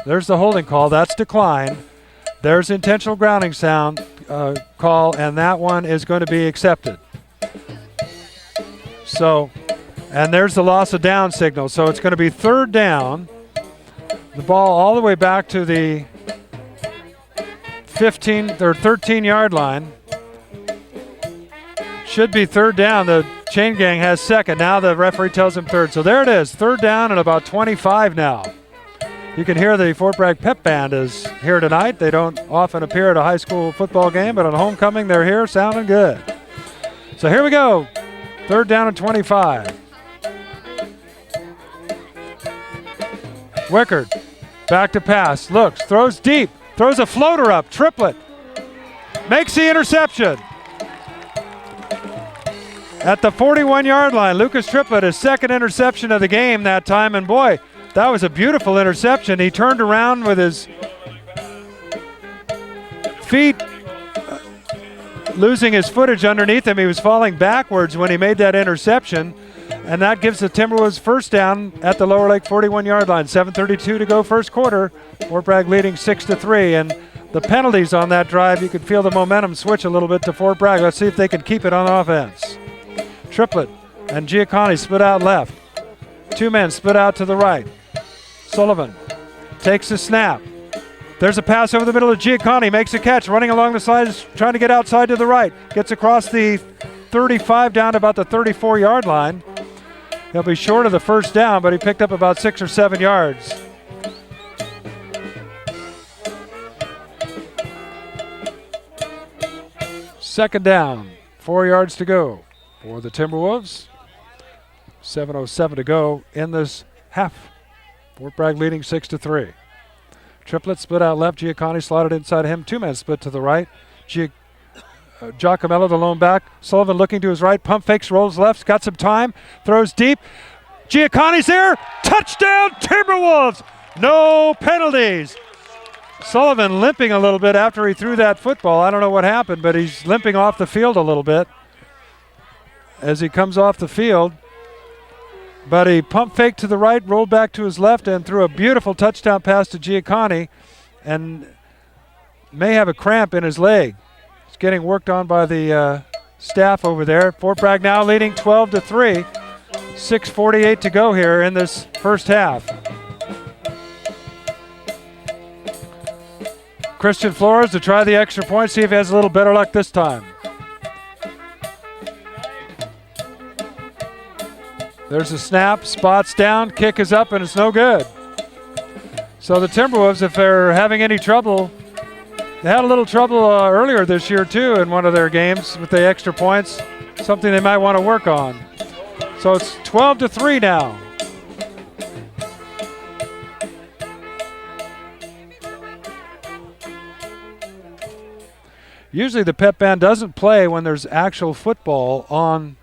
There's the holding call. That's declined. There's intentional grounding sound call, and that one is going to be accepted. So, and there's the loss of down signal. So it's going to be third down. The ball all the way back to the 15 or 13-yard line. Should be third down. The chain gang has second. Now the referee tells him third. So there it is, third down and about 25 now. You can hear the Fort Bragg Pep Band is here tonight. They don't often appear at a high school football game, but on homecoming they're here sounding good. So here we go. Third down and 25. Wickard back to pass. Looks, throws deep, throws a floater up, triplet. Makes the interception. At the 41-yard line, Lucas Triplett, his second interception of the game that time, and boy, that was a beautiful interception. He turned around with his feet losing his footage underneath him. He was falling backwards when he made that interception, and that gives the Timberwolves first down at the Lower Lake 41-yard line. 7:32 to go first quarter. Fort Bragg leading 6-3, and the penalties on that drive, you could feel the momentum switch a little bit to Fort Bragg. Let's see if they can keep it on offense. Triplett and Giacconi split out left. Two men split out to the right. Sullivan takes the snap. There's a pass over the middle of Giacconi, makes a catch, running along the sides, trying to get outside to the right. Gets across the 35 down to about the 34-yard line. He'll be short of the first down, but he picked up about 6 or 7 yards. Second down, 4 yards to go for the Timberwolves. 7:07 to go in this half. Fort Bragg leading 6-3. Triplett split out left. Giacconi slotted inside him. Two men split to the right. Giacomello, the lone back. Sullivan looking to his right. Pump fakes, rolls left. Got some time. Throws deep. Giacconi's there. Touchdown Timberwolves. No penalties. Sullivan limping a little bit after he threw that football. I don't know what happened, but he's limping off the field a little bit as he comes off the field. But he pump faked to the right, rolled back to his left, and threw a beautiful touchdown pass to Giacconi, and may have a cramp in his leg. He's getting worked on by the staff over there. Fort Bragg now leading 12-3. 6:48 to go here in this first half. Christian Flores to try the extra point, see if he has a little better luck this time. There's a snap, spots down, kick is up, and it's no good. So the Timberwolves, if they're having any trouble, they had a little trouble earlier this year too in one of their games with the extra points, something they might want to work on. So it's 12-3 now. Usually the pep band doesn't play when there's actual football on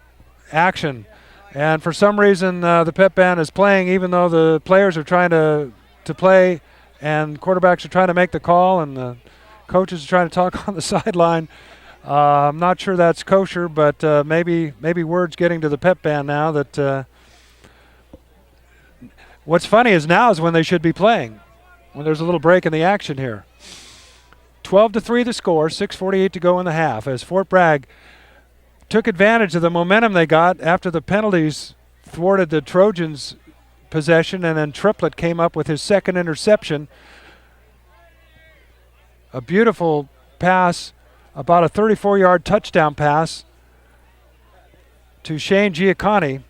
action. And for some reason, the pep band is playing even though the players are trying to play and quarterbacks are trying to make the call and the coaches are trying to talk on the sideline. I'm not sure that's kosher, but maybe word's getting to the pep band now that what's funny is now is when they should be playing, when there's a little break in the action here. 12-3 the score, 6:48 to go in the half as Fort Bragg took advantage of the momentum they got after the penalties thwarted the Trojans' possession, and then Triplett came up with his second interception. A beautiful pass, about a 34-yard touchdown pass to Shane Giacconi,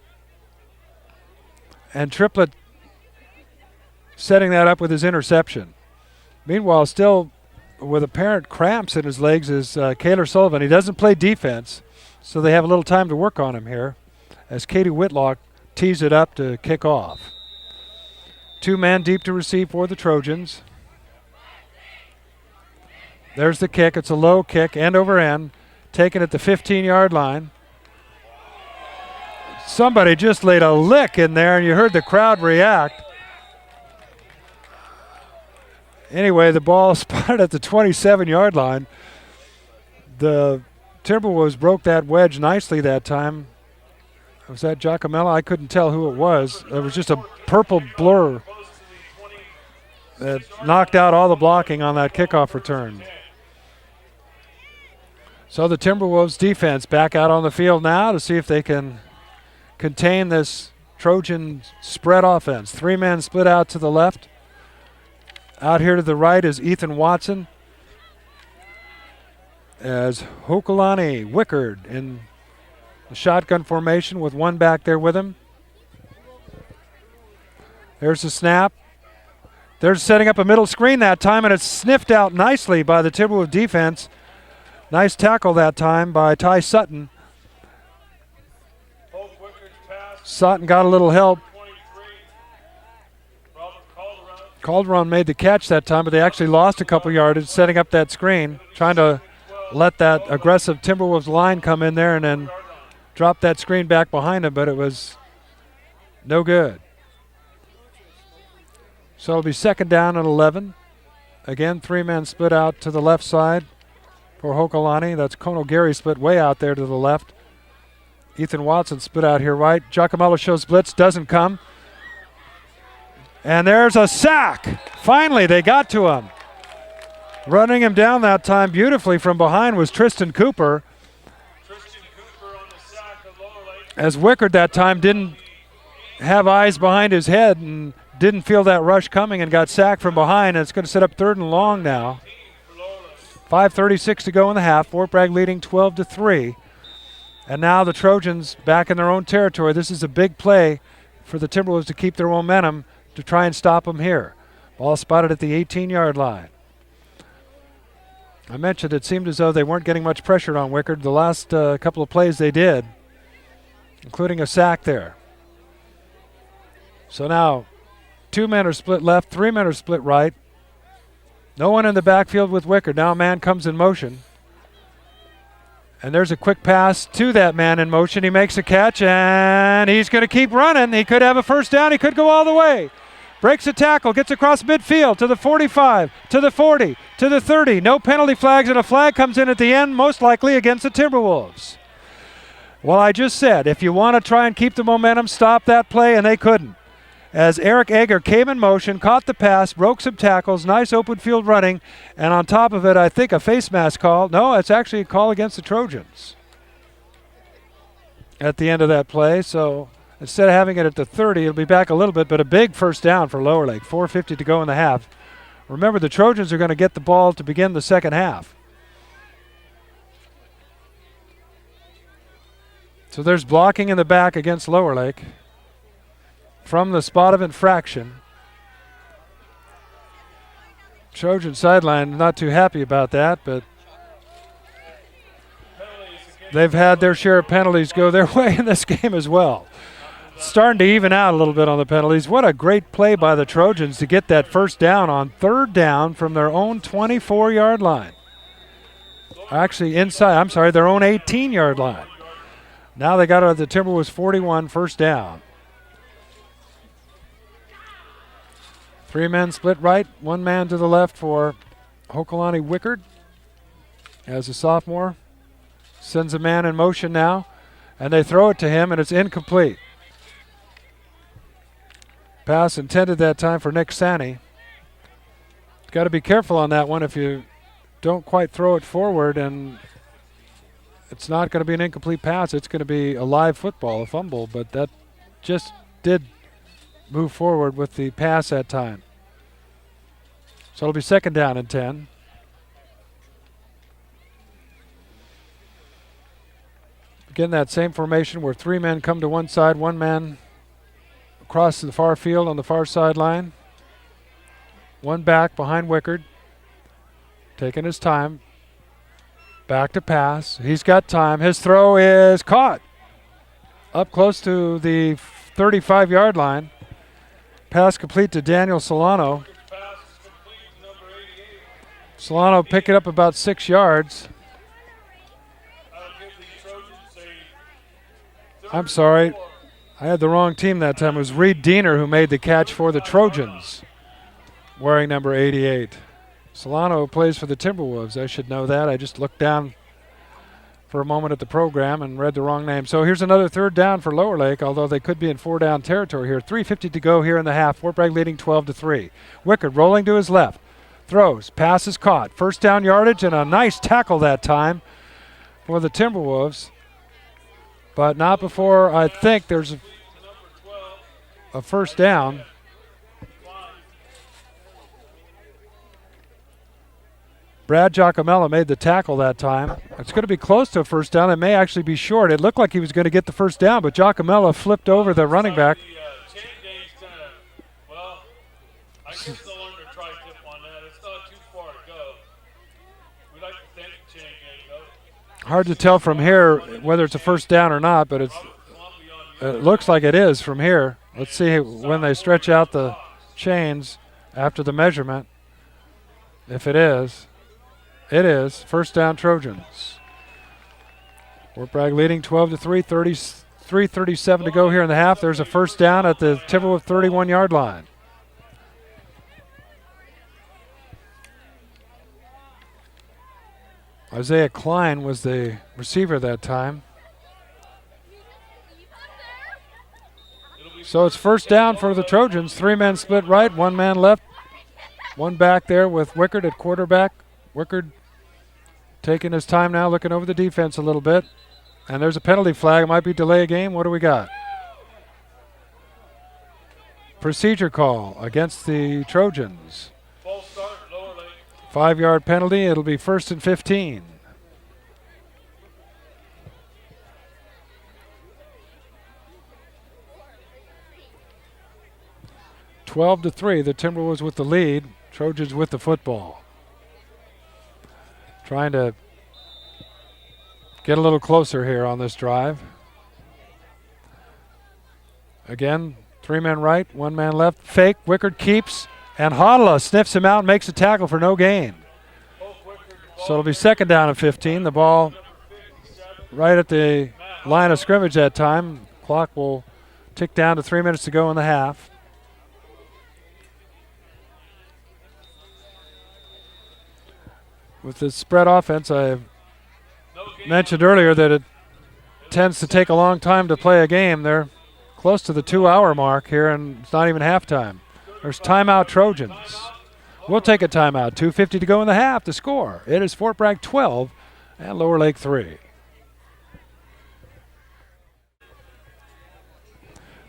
and Triplett setting that up with his interception. Meanwhile, still with apparent cramps in his legs is Kaylor Sullivan. He doesn't play defense, so they have a little time to work on him here as Katie Whitlock tees it up to kick off. Two man deep to receive for the Trojans. There's the kick. It's a low kick, end over end, taken at the 15-yard line. Somebody just laid a lick in there, and you heard the crowd react. Anyway, the ball spotted at the 27-yard line. The Timberwolves broke that wedge nicely that time. Was that Giacomello? I couldn't tell who it was. It was just a purple blur that knocked out all the blocking on that kickoff return. So the Timberwolves defense back out on the field now to see if they can contain this Trojan spread offense. Three men split out to the left. Out here to the right is Ethan Watson, as Hokulani Wickard in the shotgun formation with one back there with him. There's the snap. They're setting up a middle screen that time, and it's sniffed out nicely by the Timberwolves defense. Nice tackle that time by Ty Sutton. Sutton got a little help. Calderon made the catch that time, but they actually lost a couple yardage setting up that screen, trying to let that aggressive Timberwolves line come in there and then drop that screen back behind him, but it was no good. So it'll be second down and 11. Again, three men split out to the left side. for Hokolani. That's Kono Gary split way out there to the left. Ethan Watson split out here right. Giacomello shows blitz, doesn't come. And there's a sack. Finally, they got to him. Running him down that time beautifully from behind was Tristan Cooper. Tristan Cooper on the sack of Lower Lake. As Wickard that time didn't have eyes behind his head and didn't feel that rush coming and got sacked from behind. And it's going to set up 3rd and long now. 5:36 to go in the half. Fort Bragg leading 12-3. And now the Trojans back in their own territory. This is a big play for the Timberwolves to keep their momentum to try and stop them here. Ball spotted at the 18-yard line. I mentioned it seemed as though they weren't getting much pressure on Wickard. The last couple of plays they did, including a sack there. So now 2 men are split left, 3 men are split right. No one in the backfield with Wickard. Now a man comes in motion. And there's a quick pass to that man in motion. He makes a catch, and he's going to keep running. He could have a first down. He could go all the way. Breaks a tackle, gets across midfield to the 45, to the 40, to the 30. No penalty flags, and a flag comes in at the end, most likely against the Timberwolves. Well, I just said, if you want to try and keep the momentum, stop that play, and they couldn't. As Eric Egger came in motion, caught the pass, broke some tackles, nice open field running, and on top of it, I think a face mask call. No, it's actually a call against the Trojans at the end of that play. So instead of having it at the 30, it'll be back a little bit, but a big first down for Lower Lake. 4:50 to go in the half. Remember, the Trojans are going to get the ball to begin the second half. So there's blocking in the back against Lower Lake from the spot of infraction. Trojan sideline not too happy about that, but they've had their share of penalties go their way in this game as well. Starting to even out a little bit on the penalties. What a great play by the Trojans to get that first down on 3rd down from their own 24-yard line. Actually inside, their own 18-yard line. Now they got it at the Timberwolves 41, first down. 3 men split right, 1 man to the left for Hokolani Wickard as a sophomore. Sends a man in motion now, and they throw it to him, and it's incomplete. Pass intended that time for Nick Sani. Got to be careful on that one if you don't quite throw it forward, and it's not going to be an incomplete pass. It's going to be a live football, a fumble, but that just did move forward with the pass that time. So it'll be 2nd down and 10. Again, that same formation where 3 men come to one side, 1 man across the far field on the far sideline. 1 back behind Wickard, taking his time. Back to pass. He's got time. His throw is caught up close to the 35-yard line. Pass complete to Daniel Solano. Solano picked it up about 6 yards. I'm sorry. I had the wrong team that time. It was Reed Diener who made the catch for the Trojans, wearing number 88. Solano plays for the Timberwolves. I should know that. I just looked down for a moment at the program and read the wrong name. So here's another 3rd down for Lower Lake, although they could be in 4-down territory here. 3:50 to go here in the half. Fort Bragg leading 12-3. Wickard rolling to his left. Throws. Pass is caught. First down yardage and a nice tackle that time for the Timberwolves. But not before I think there's a first down. Brad Giacomello made the tackle that time. It's going to be close to a first down. It may actually be short. It looked like he was going to get the first down, but Giacomello flipped over the running back. I guess they'll learn to try tip on that. It's not too far to go. We like to think chain gang, though. Hard to tell from here whether it's a first down or not, but it looks like it is from here. Let's see when they stretch out the chains after the measurement. If it is. It is. First down Trojans. Fort Bragg leading 12-3, 3:37 to go here in the half. There's a first down at the Timberwolves 31-yard line. Isaiah Klein was the receiver that time. So it's first down for the Trojans. 3 men split right, 1 man left. 1 back there with Wickard at quarterback. Wickard taking his time now, looking over the defense a little bit. And there's a penalty flag. It might be delay a game. What do we got? Procedure call against the Trojans. 5-yard penalty. It'll be 1st and 15. (12-3). The Timberwolves with the lead. Trojans with the football. Trying to get a little closer here on this drive. Again, 3 men right, 1 man left. Fake. Wickard keeps. And Hodla sniffs him out and makes a tackle for no gain. So it'll be 2nd down and 15. The ball right at the line of scrimmage that time. Clock will tick down to 3 minutes to go in the half. With this spread offense, I mentioned earlier that it tends to take a long time to play a game. They're close to the 2-hour mark here, and it's not even halftime. There's timeout Trojans. We'll take a timeout. 2:50 to go in the half. The score, it is Fort Bragg 12 and Lower Lake 3.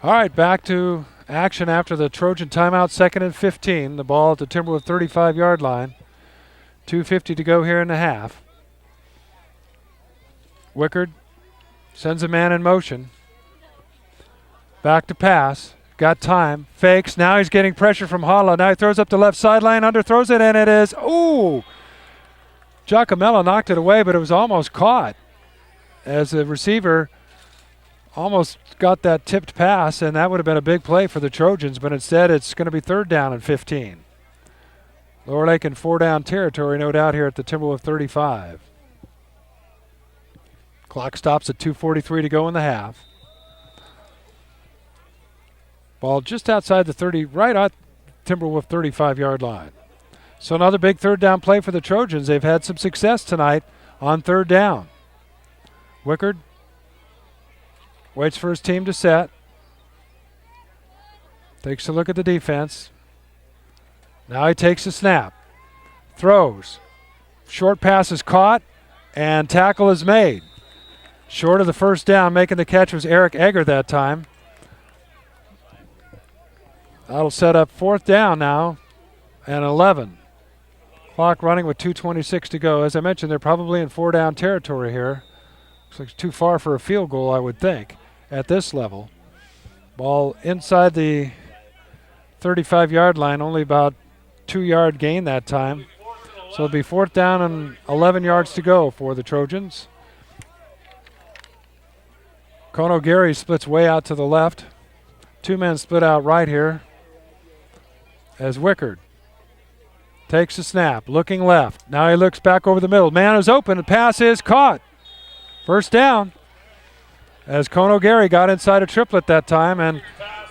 All right, back to action after the Trojan timeout. 2nd and 15. The ball at the Timberwolves 35-yard line. 2:50 to go here in the half. Wickard sends a man in motion. Back to pass. Got time. Fakes. Now he's getting pressure from Hala. Now he throws up the left sideline. Underthrows it, and it is, ooh! Giacomello knocked it away, but it was almost caught as the receiver almost got that tipped pass, and that would have been a big play for the Trojans, but instead it's going to be 3rd down and 15. Lower Lake in 4-down territory, no doubt, here at the Timberwolves 35. Clock stops at 2:43 to go in the half. Ball just outside the 30, right at Timberwolves 35-yard line. So another big 3rd down play for the Trojans. They've had some success tonight on 3rd down. Wickard waits for his team to set. Takes a look at the defense. Now he takes a snap. Throws. Short pass is caught, and tackle is made. Short of the 1st down, making the catch was Eric Egger that time. That'll set up 4th down now and 11. Clock running with 2:26 to go. As I mentioned, they're probably in 4-down territory here. Looks like it's too far for a field goal, I would think, at this level. Ball inside the 35-yard line, only about 2-yard gain that time. So it'll be 4th down and 11 yards to go for the Trojans. Kono Gary splits way out to the left. 2 men split out right here as Wickard takes a snap, looking left. Now he looks back over the middle. Man is open. The pass is caught. 1st down as Kono Gary got inside a triplet that time. And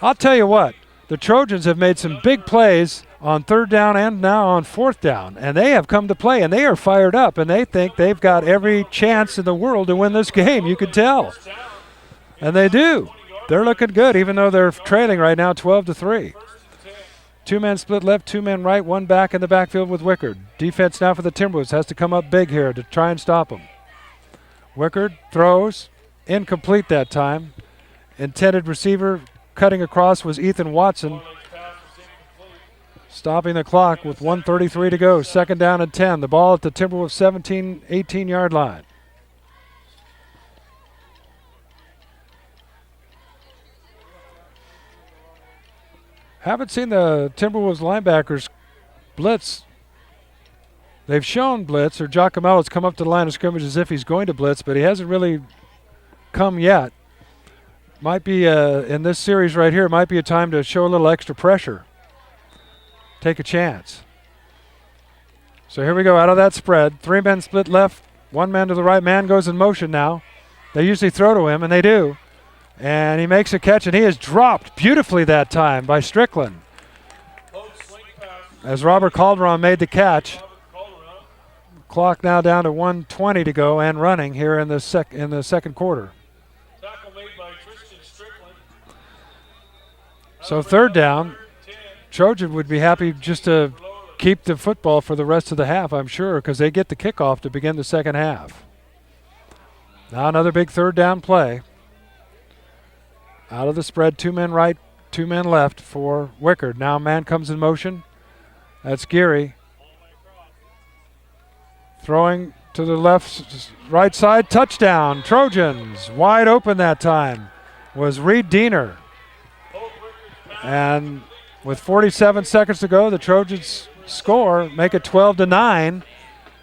I'll tell you what, the Trojans have made some big plays on 3rd down and now on 4th down. And they have come to play, and they are fired up, and they think they've got every chance in the world to win this game. You can tell. And they do. They're looking good, even though they're trailing right now 12-3. 2 men split left, 2 men right, 1 back in the backfield with Wickard. Defense now for the Timberwolves has to come up big here to try and stop them. Wickard throws, incomplete that time. Intended receiver cutting across was Ethan Watson. Stopping the clock with 1:33 to go. 2nd down and 10. The ball at the Timberwolves 17, 18-yard line. Haven't seen the Timberwolves linebackers blitz. They've shown blitz, or Giacomello's come up to the line of scrimmage as if he's going to blitz, but he hasn't really come yet. Might be, in this series right here, might be a time to show a little extra pressure. Take a chance. So here we go, out of that spread. 3 men split left, 1 man to the right. Man goes in motion now. They usually throw to him, and they do. And he makes a catch, and he is dropped beautifully that time by Strickland. As Robert Calderon made the catch. Clock now down to 1:20 to go and running here in the second quarter. Tackle made by Tristan Strickland. So third down. Trojan would be happy just to keep the football for the rest of the half, I'm sure, because they get the kickoff to begin the second half. Now another big third down play. Out of the spread, 2 men right, 2 men left for Wickard. Now man comes in motion. That's Geary. Throwing to the right side, touchdown. Trojans wide open that time was Reed Diener. And with 47 seconds to go, the Trojans score, make it 12-9.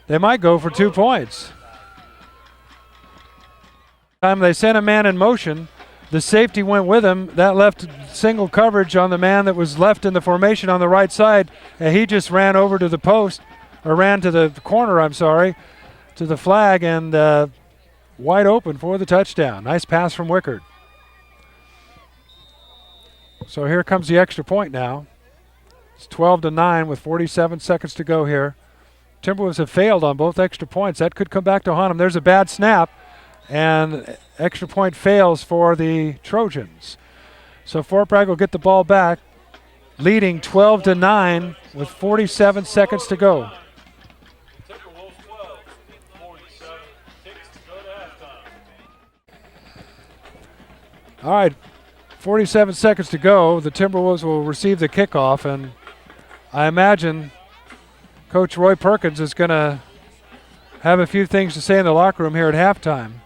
They might go for 2 points. Time they sent a man in motion, the safety went with him. That left single coverage on the man that was left in the formation on the right side, and he just ran over to the post, or ran to the corner, I'm sorry, to the flag, and wide open for the touchdown. Nice pass from Wickard. So here comes the extra point now. It's 12-9 with 47 seconds to go here. Timberwolves have failed on both extra points. That could come back to haunt them. There's a bad snap, and extra point fails for the Trojans. So Fort Bragg will get the ball back, leading 12-9 with 47 seconds to go. Timberwolves 12, 47 ticks to go to halftime. All right, 47 seconds to go. The Timberwolves will receive the kickoff, and I imagine Coach Roy Perkins is going to have a few things to say in the locker room here at halftime.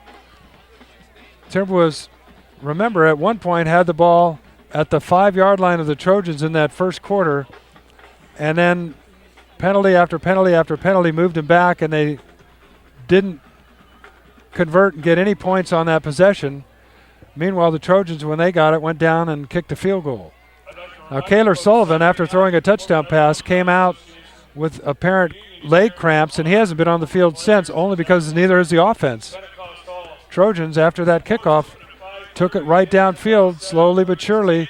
Timberwolves, remember, at one point had the ball at the 5-yard line of the Trojans in that first quarter, and then penalty after penalty after penalty moved them back, and they didn't convert and get any points on that possession. Meanwhile, the Trojans, when they got it, went down and kicked a field goal. Now, Kaylor Sullivan, after throwing a touchdown pass, came out with apparent leg cramps, and he hasn't been on the field since, only because neither is the offense. Trojans, after that kickoff, took it right downfield, slowly but surely,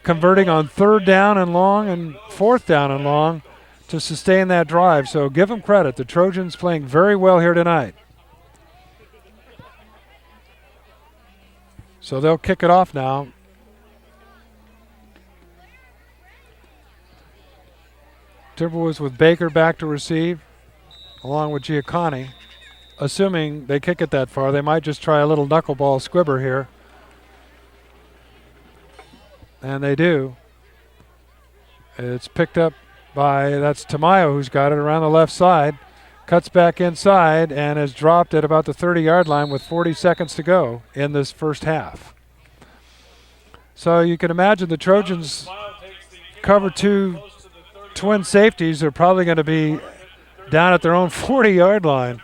converting on 3rd down and long and 4th down and long to sustain that drive. So give them credit. The Trojans playing very well here tonight. So they'll kick it off now. Timberwolves with Baker back to receive, along with Giacconi. Assuming they kick it that far, they might just try a little knuckleball squibber here. And they do. It's picked up by, that's Tamayo who's got it around the left side. Cuts back inside and is dropped at about the 30-yard line with 40 seconds to go in this first half. So you can imagine the Trojans cover 2 twin safeties are probably going to be down at their own 40-yard line.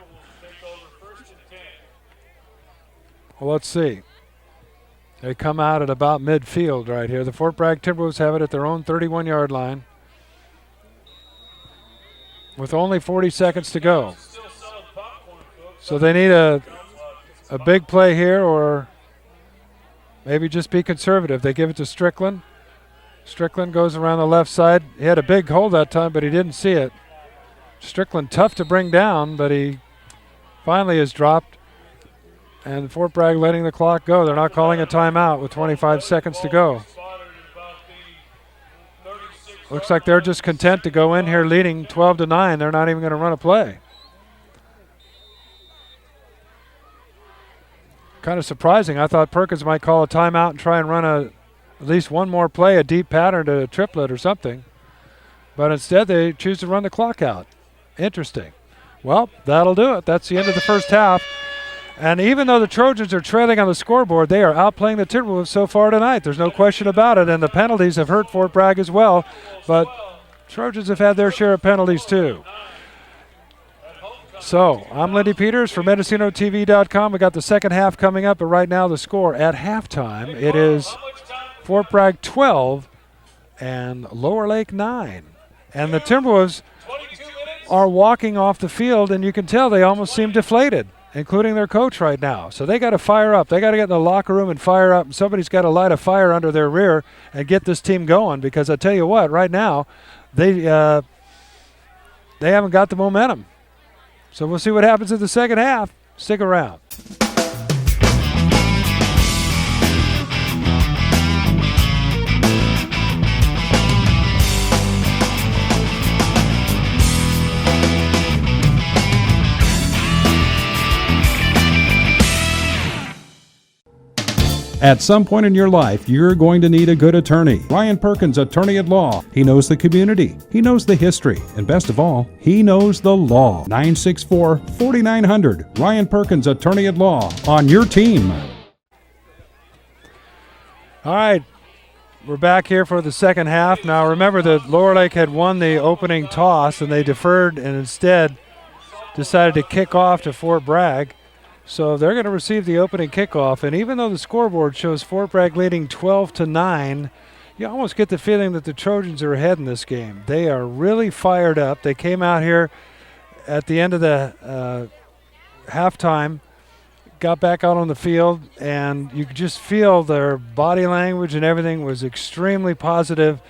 Well, let's see. They come out at about midfield right here. The Fort Bragg Timberwolves have it at their own 31-yard line with only 40 seconds to go. So they need a big play here, or maybe just be conservative. They give it to Strickland. Strickland goes around the left side. He had a big hole that time, but he didn't see it. Strickland tough to bring down, but he finally is dropped. And Fort Bragg letting the clock go. They're not calling a timeout with 25 seconds to go. Looks like they're just content to go in here leading 12-9. They're not even going to run a play. Kind of surprising. I thought Perkins might call a timeout and try and run at least one more play, a deep pattern to a triplet or something. But instead they choose to run the clock out. Interesting. Well, that'll do it. That's the end of the first half. And even though the Trojans are trailing on the scoreboard, they are outplaying the Timberwolves so far tonight. There's no question about it. And the penalties have hurt Fort Bragg as well. But Trojans have had their share of penalties too. So I'm Lindy Peters for MendocinoTV.com. We got the second half coming up, but right now the score at halftime, it is Fort Bragg 12 and Lower Lake 9. And the Timberwolves are walking off the field, and you can tell they almost seem deflated, including their coach right now. So they got to fire up. They got to get in the locker room and fire up. Somebody's got to light a fire under their rear and get this team going, because I tell you what, right now they haven't got the momentum. So we'll see what happens in the second half. Stick around. At some point in your life, you're going to need a good attorney. Ryan Perkins, attorney at law. He knows the community. He knows the history. And best of all, he knows the law. 964-4900. Ryan Perkins, attorney at law. On your team. All right. We're back here for the second half. Now remember that Lower Lake had won the opening toss and they deferred and instead decided to kick off to Fort Bragg. So they're going to receive the opening kickoff, and even though the scoreboard shows Fort Bragg leading 12-9, you almost get the feeling that the Trojans are ahead in this game. They are really fired up. They came out here at the end of the halftime, got back out on the field, and you could just feel their body language and everything was extremely positive.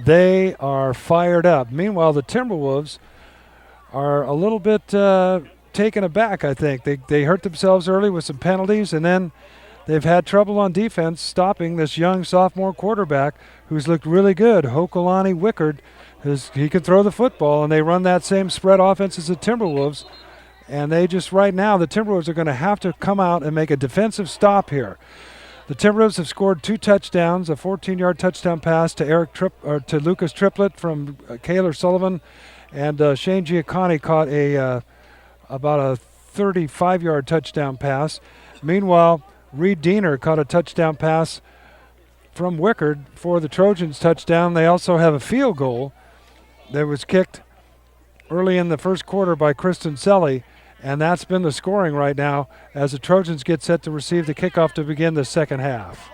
They are fired up. Meanwhile, the Timberwolves are a little bit taken aback, I think. They hurt themselves early with some penalties, and then they've had trouble on defense stopping this young sophomore quarterback who's looked really good. Hokulani Wickard, he can throw the football, and they run that same spread offense as the Timberwolves. And they just right now, the Timberwolves are going to have to come out and make a defensive stop here. The Timberwolves have scored 2 touchdowns, a 14-yard touchdown pass to to Lucas Triplett from Kaylor Sullivan, and Shane Giacconi caught about a 35-yard touchdown pass. Meanwhile, Reed Diener caught a touchdown pass from Wickard for the Trojans touchdown. They also have a field goal that was kicked early in the first quarter by Kristen Selly, and that's been the scoring right now as the Trojans get set to receive the kickoff to begin the second half.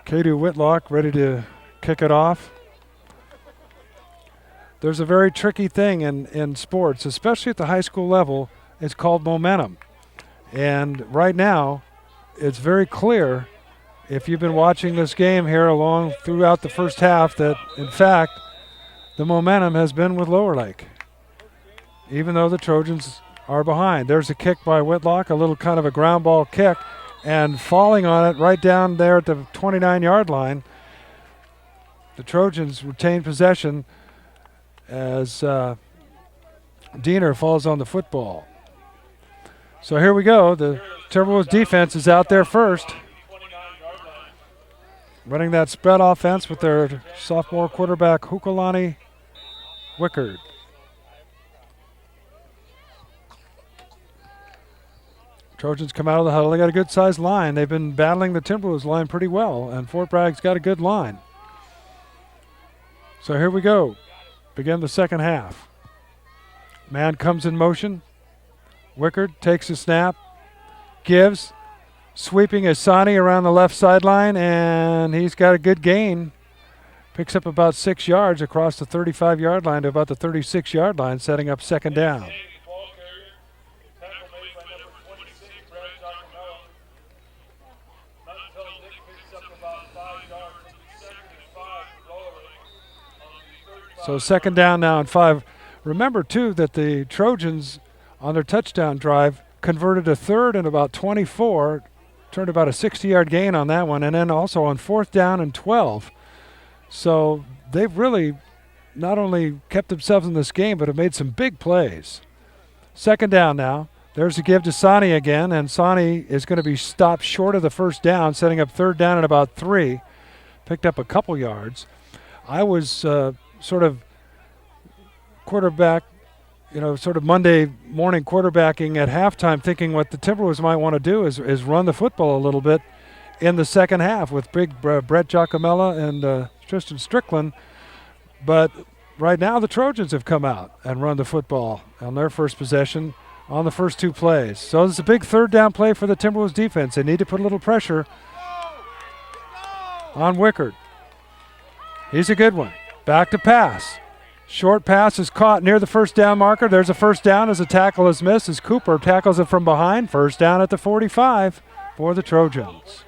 Katie Whitlock ready to kick it off. There's a very tricky thing in sports, especially at the high school level. It's called momentum. And right now, it's very clear, if you've been watching this game here along throughout the first half, that, in fact, the momentum has been with Lower Lake, even though the Trojans are behind. There's a kick by Whitlock, a little kind of a ground ball kick, and falling on it right down there at the 29-yard line, the Trojans retain possession as Diener falls on the football. So here we go. The Timberwolves defense is out there first, running that spread offense with their sophomore quarterback, Hokulani Wickard. Trojans come out of the huddle. They got a good-sized line. They've been battling the Timberwolves line pretty well, and Fort Bragg's got a good line. So here we go. Begin the second half. Man comes in motion. Wickard takes a snap, gives, sweeping Asani around the left sideline, and he's got a good gain. Picks up about 6 yards across the 35-yard line to about the 36-yard line, setting up second down. So second down now and 5. Remember, too, that the Trojans on their touchdown drive converted a third and about 24, turned about a 60-yard gain on that one, and then also on 4th down and 12. So they've really not only kept themselves in this game, but have made some big plays. Second down now. There's a give to Sani again, and Sani is going to be stopped short of the first down, setting up 3rd down at about 3. Picked up a couple yards. I was sort of quarterback, sort of Monday morning quarterbacking at halftime, thinking what the Timberwolves might want to do is run the football a little bit in the second half with big Brett Giacomella and Tristan Strickland. But right now the Trojans have come out and run the football on their first possession on the first 2 plays. So this is a big 3rd down play for the Timberwolves defense. They need to put a little pressure on Wickard. He's a good one. Back to pass. Short pass is caught near the first down marker. There's a first down as a tackle is missed as Cooper tackles it from behind. First down at the 45 for the Trojans.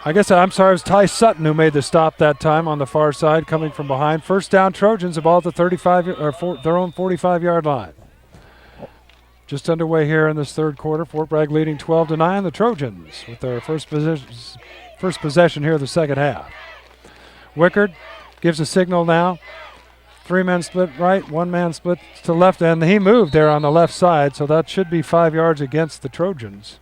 I guess I'm sorry, it was Ty Sutton who made the stop that time on the far side, coming from behind. First down, Trojans, the ball at the 35 or their own 45-yard line. Just underway here in this third quarter. Fort Bragg leading 12-9. The Trojans with their first possession here of the second half. Wickard gives a signal now. 3-man split right, 1-man split to left, and he moved there on the left side, so that should be 5 yards against the Trojans.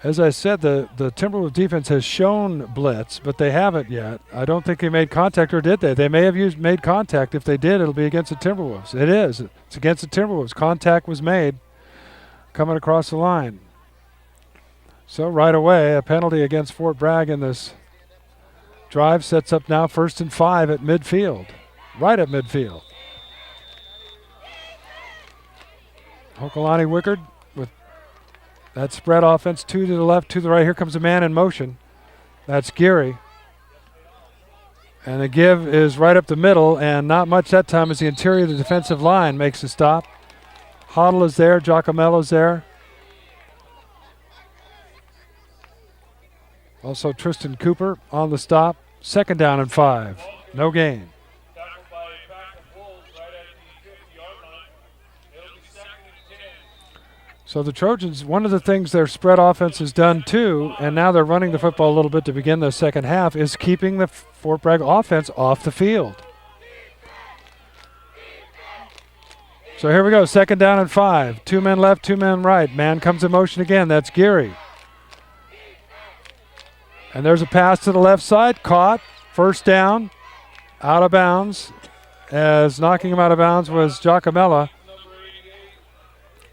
As I said, the Timberwolves defense has shown blitz, but they haven't yet. I don't think they made contact, or did they? They may have made contact. If they did, it'll be against the Timberwolves. It is. It's against the Timberwolves. Contact was made coming across the line. So right away, a penalty against Fort Bragg in this drive sets up now 1st and 5 at midfield. Right at midfield. Hokalani Wickard with that spread offense, 2 to the left, 2 to the right. Here comes a man in motion. That's Geary. And the give is right up the middle, and not much that time as the interior of the defensive line makes a stop. Hoddle is there, Giacomello's there. Also Tristan Cooper on the stop. 2nd down and 5. No gain. Tackled by a pack of Wolves right at the 50-yard line. It'll be 2nd and 10. So the Trojans, one of the things their spread offense has done too, and now they're running the football a little bit to begin the second half, is keeping the Fort Bragg offense off the field. So here we go, 2nd down and 5. 2 men left, 2 men right. Man comes in motion again. That's Geary. And there's a pass to the left side, caught, 1st down, out of bounds. As knocking him out of bounds was Giacomella.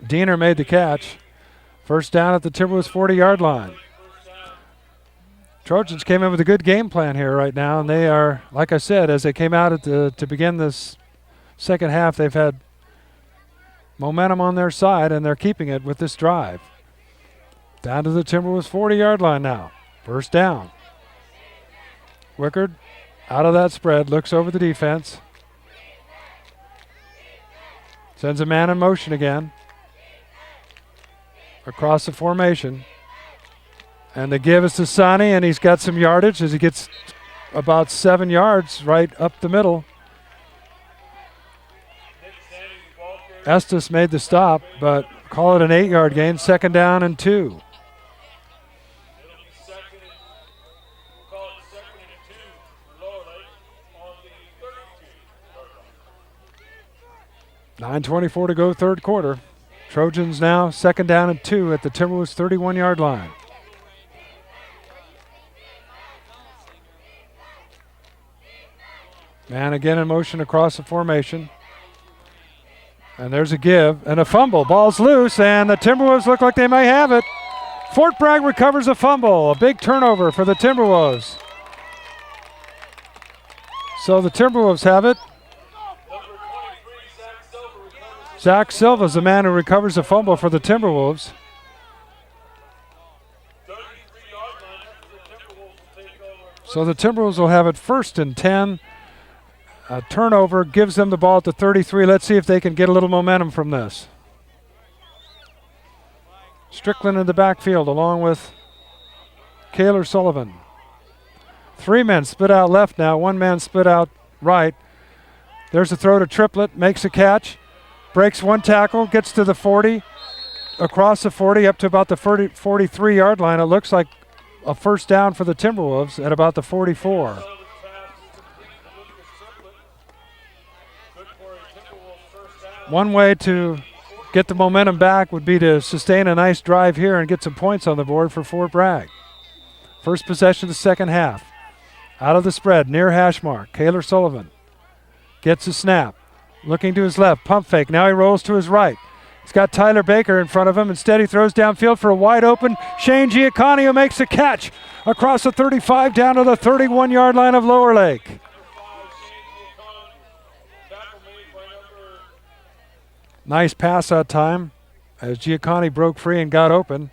Diener made the catch. 1st down at the Timberwolves 40-yard line. Trojans came in with a good game plan here right now, and they are, like I said, as they came out to begin this second half, they've had momentum on their side, and they're keeping it with this drive. Down to the Timberwolves 40-yard line now. 1st down. Wickard out of that spread, looks over the defense. Sends a man in motion again. Across the formation. And the give is to Sonny, and he's got some yardage as he gets about 7 yards right up the middle. Estes made the stop, but call it an 8-yard gain. 2nd down and 2. 9:24 to go, third quarter. Trojans now 2nd down and 2 at the Timberwolves 31-yard line. Man again in motion across the formation. And there's a give and a fumble. Ball's loose, and the Timberwolves look like they may have it. Fort Bragg recovers a fumble. A big turnover for the Timberwolves. So the Timberwolves have it. Zach Silva's the man who recovers the fumble for the Timberwolves. So the Timberwolves will have it 1st and 10. A turnover gives them the ball at the 33. Let's see if they can get a little momentum from this. Strickland in the backfield along with Kaylor Sullivan. 3 men split out left now. 1 man split out right. There's a throw to Triplett. Makes a catch. Breaks 1 tackle, gets to the 40, across the 40, up to about the 43-yard line. It looks like a 1st down for the Timberwolves at about the 44. One way to get the momentum back would be to sustain a nice drive here and get some points on the board for Fort Bragg. First possession of the second half. Out of the spread, near hash mark. Kaylor Sullivan gets a snap. Looking to his left, pump fake. Now he rolls to his right. He's got Tyler Baker in front of him. Instead, he throws downfield for a wide open Shane Giacconi, who makes a catch across the 35 down to the 31-yard line of Lower Lake. Nice pass that time as Giacconi broke free and got open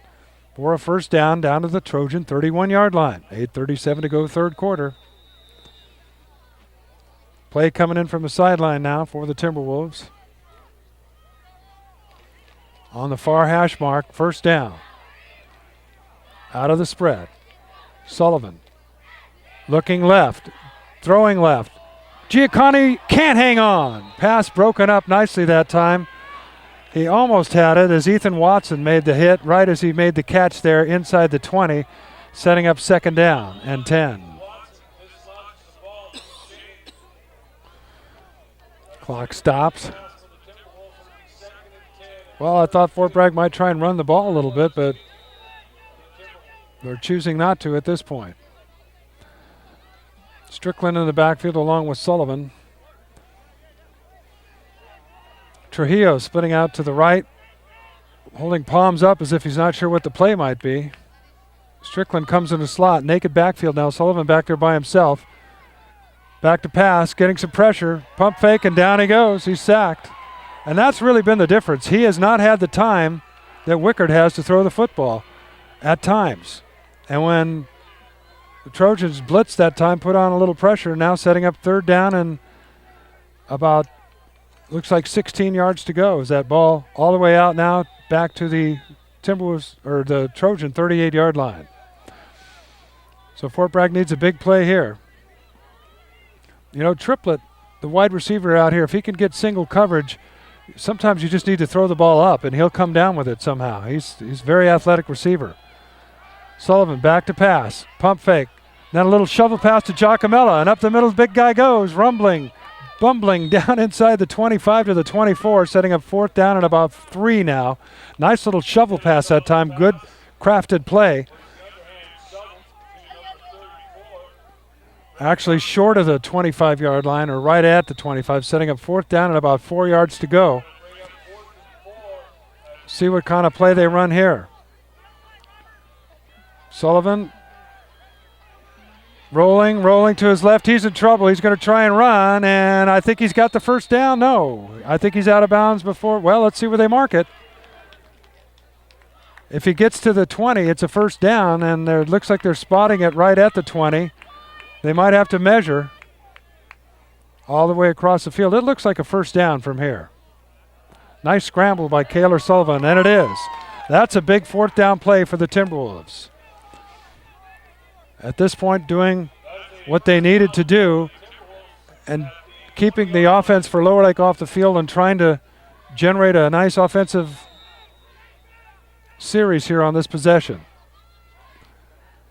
for a 1st down to the Trojan 31-yard line. 8:37 to go, third quarter. Play coming in from the sideline now for the Timberwolves. On the far hash mark, 1st down. Out of the spread. Sullivan looking left, throwing left. Giacconi can't hang on. Pass broken up nicely that time. He almost had it as Ethan Watson made the hit right as he made the catch there inside the 20, setting up second down and 10. Clock stops. Well, I thought Fort Bragg might try and run the ball a little bit, but they're choosing not to at this point. Strickland in the backfield along with Sullivan. Trujillo splitting out to the right, holding palms up as if he's not sure what the play might be. Strickland comes in the slot, naked backfield now. Sullivan back there by himself. Back to pass, getting some pressure. Pump fake, and down he goes. He's sacked. And that's really been the difference. He has not had the time that Wickard has to throw the football at times. And when the Trojans blitzed that time, put on a little pressure, now setting up third down and about, looks like 16 yards to go. Is that ball all the way out now back to the Timberwolves, or the Trojan 38-yard line. So Fort Bragg needs a big play here. You know, Triplett, the wide receiver out here, if he can get single coverage, sometimes you just need to throw the ball up and he'll come down with it somehow. He's a very athletic receiver. Sullivan back to pass, pump fake, then a little shovel pass to Giacomella, and up the middle the big guy goes, bumbling down inside the 25 to the 24, setting up fourth down and about 3 now. Nice little shovel pass that time, good crafted play. Actually short of the 25-yard line, or right at the 25, setting up fourth down and about 4 yards to go. See what kind of play they run here. Sullivan rolling to his left. He's in trouble. He's going to try and run, and I think he's got the first down. No, I think he's out of bounds before. Well, let's see where they mark it. If he gets to the 20, it's a first down, and it looks like they're spotting it right at the 20. They might have to measure all the way across the field. It looks like a first down from here. Nice scramble by Kaylor Sullivan, and it is. That's a big fourth down play for the Timberwolves. At this point, doing what they needed to do and keeping the offense for Lower Lake off the field and trying to generate a nice offensive series here on this possession.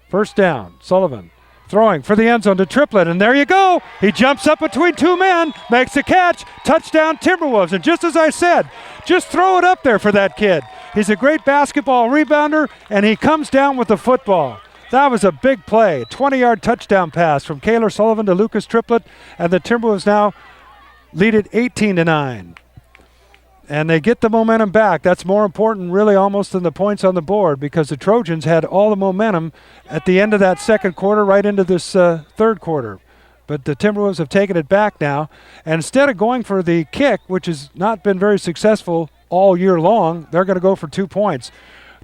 First down, Sullivan throwing for the end zone to Triplett, and there you go. He jumps up between two men, makes the catch, touchdown Timberwolves. And just as I said, just throw it up there for that kid. He's a great basketball rebounder, and he comes down with the football. That was a big play. 20-yard touchdown pass from Kaylor Sullivan to Lucas Triplett, and the Timberwolves now lead it 18-9. And they get the momentum back. That's more important really almost than the points on the board, because the Trojans had all the momentum at the end of that second quarter right into this third quarter. But the Timberwolves have taken it back now. And instead of going for the kick, which has not been very successful all year long, they're going to go for 2 points.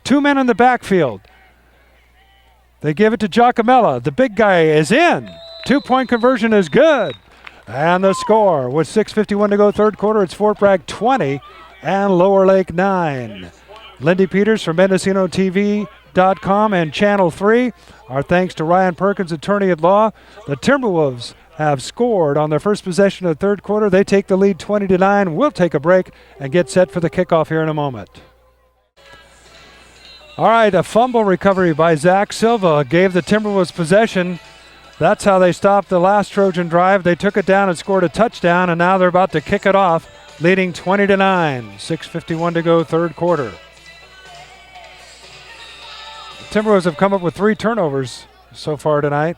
2 men in the backfield. They give it to Giacomella. The big guy is in. 2-point conversion is good. And the score, with 6:51 to go third quarter, it's Fort Bragg 20 and Lower Lake 9. Lindy Peters from MendocinoTV.com and Channel 3. Our thanks to Ryan Perkins, attorney at law. The Timberwolves have scored on their first possession of the third quarter. They take the lead 20-9. We'll take a break and get set for the kickoff here in a moment. All right, a fumble recovery by Zach Silva gave the Timberwolves possession. That's how they stopped the last Trojan drive. They took it down and scored a touchdown, and now they're about to kick it off, leading 20-9. 6:51 to go third quarter. The Timberwolves have come up with 3 turnovers so far tonight.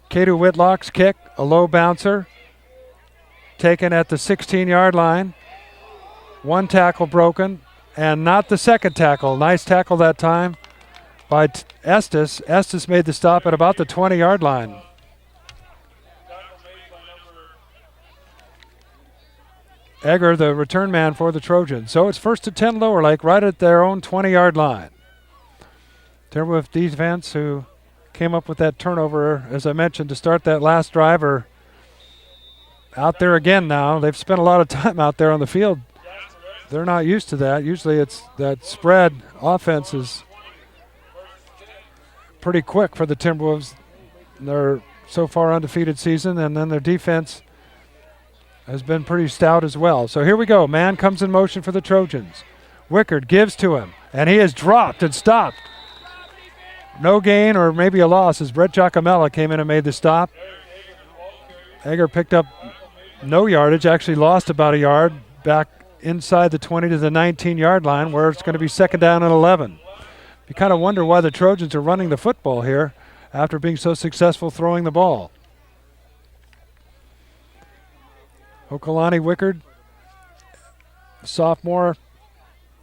Kadu Whitlock's kick, a low bouncer, taken at the 16-yard line. 1 tackle broken, and not the second tackle. Nice tackle that time by Estes. Estes made the stop at about the 20-yard line. Egger, the return man for the Trojans. So it's 1st and 10 Lower Lake right at their own 20-yard line. Timberwolves defense, who came up with that turnover, as I mentioned, to start that last drive, are out there again now. They've spent a lot of time out there on the field. They're not used to that. Usually it's that spread offense is pretty quick for the Timberwolves. They're so far undefeated season, and then their defense has been pretty stout as well. So here we go. Man comes in motion for the Trojans. Wickard gives to him, and he is dropped and stopped. No gain or maybe a loss as Brett Giacomella came in and made the stop. Egger picked up no yardage, actually lost about a yard back inside the 20 to the 19-yard line where it's going to be second down and 11. You kind of wonder why the Trojans are running the football here after being so successful throwing the ball. Hokalani Wickard, sophomore,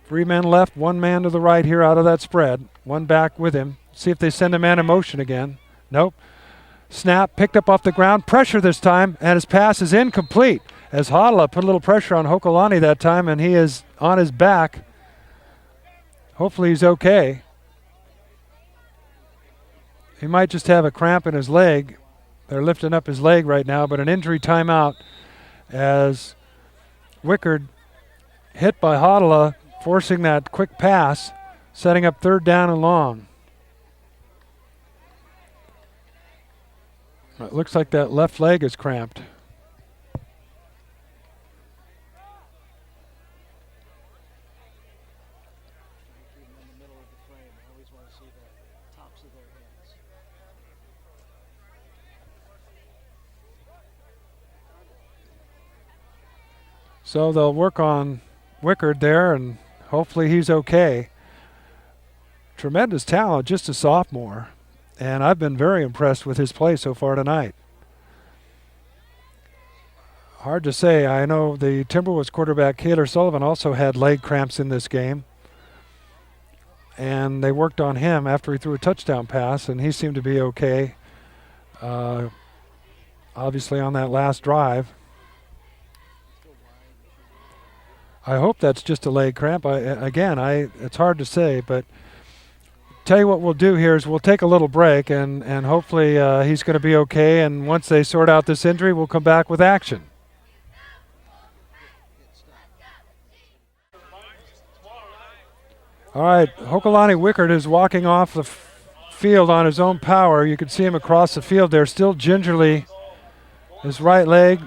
3 men left, 1 man to the right here out of that spread, 1 back with him. See if they send a man in motion again. Nope. Snap, picked up off the ground, pressure this time, and his pass is incomplete as Hadala put a little pressure on Hokalani that time, and he is on his back. Hopefully he's okay. He might just have a cramp in his leg. They're lifting up his leg right now, but an injury timeout as Wickard hit by Hadala, forcing that quick pass, setting up 3rd down and long. It looks like that left leg is cramped. So they'll work on Wickard there, and hopefully he's okay. Tremendous talent, just a sophomore. And I've been very impressed with his play so far tonight. Hard to say. I know the Timberwolves quarterback, Kaylor Sullivan, also had leg cramps in this game. And they worked on him after he threw a touchdown pass, and he seemed to be okay. Obviously on that last drive. I hope that's just a leg cramp. It's hard to say, but tell you what we'll do here is we'll take a little break, and hopefully he's going to be okay. And once they sort out this injury, we'll come back with action. All right, Hokalani Wickard is walking off the field on his own power. You can see him across the field there, still gingerly. His right leg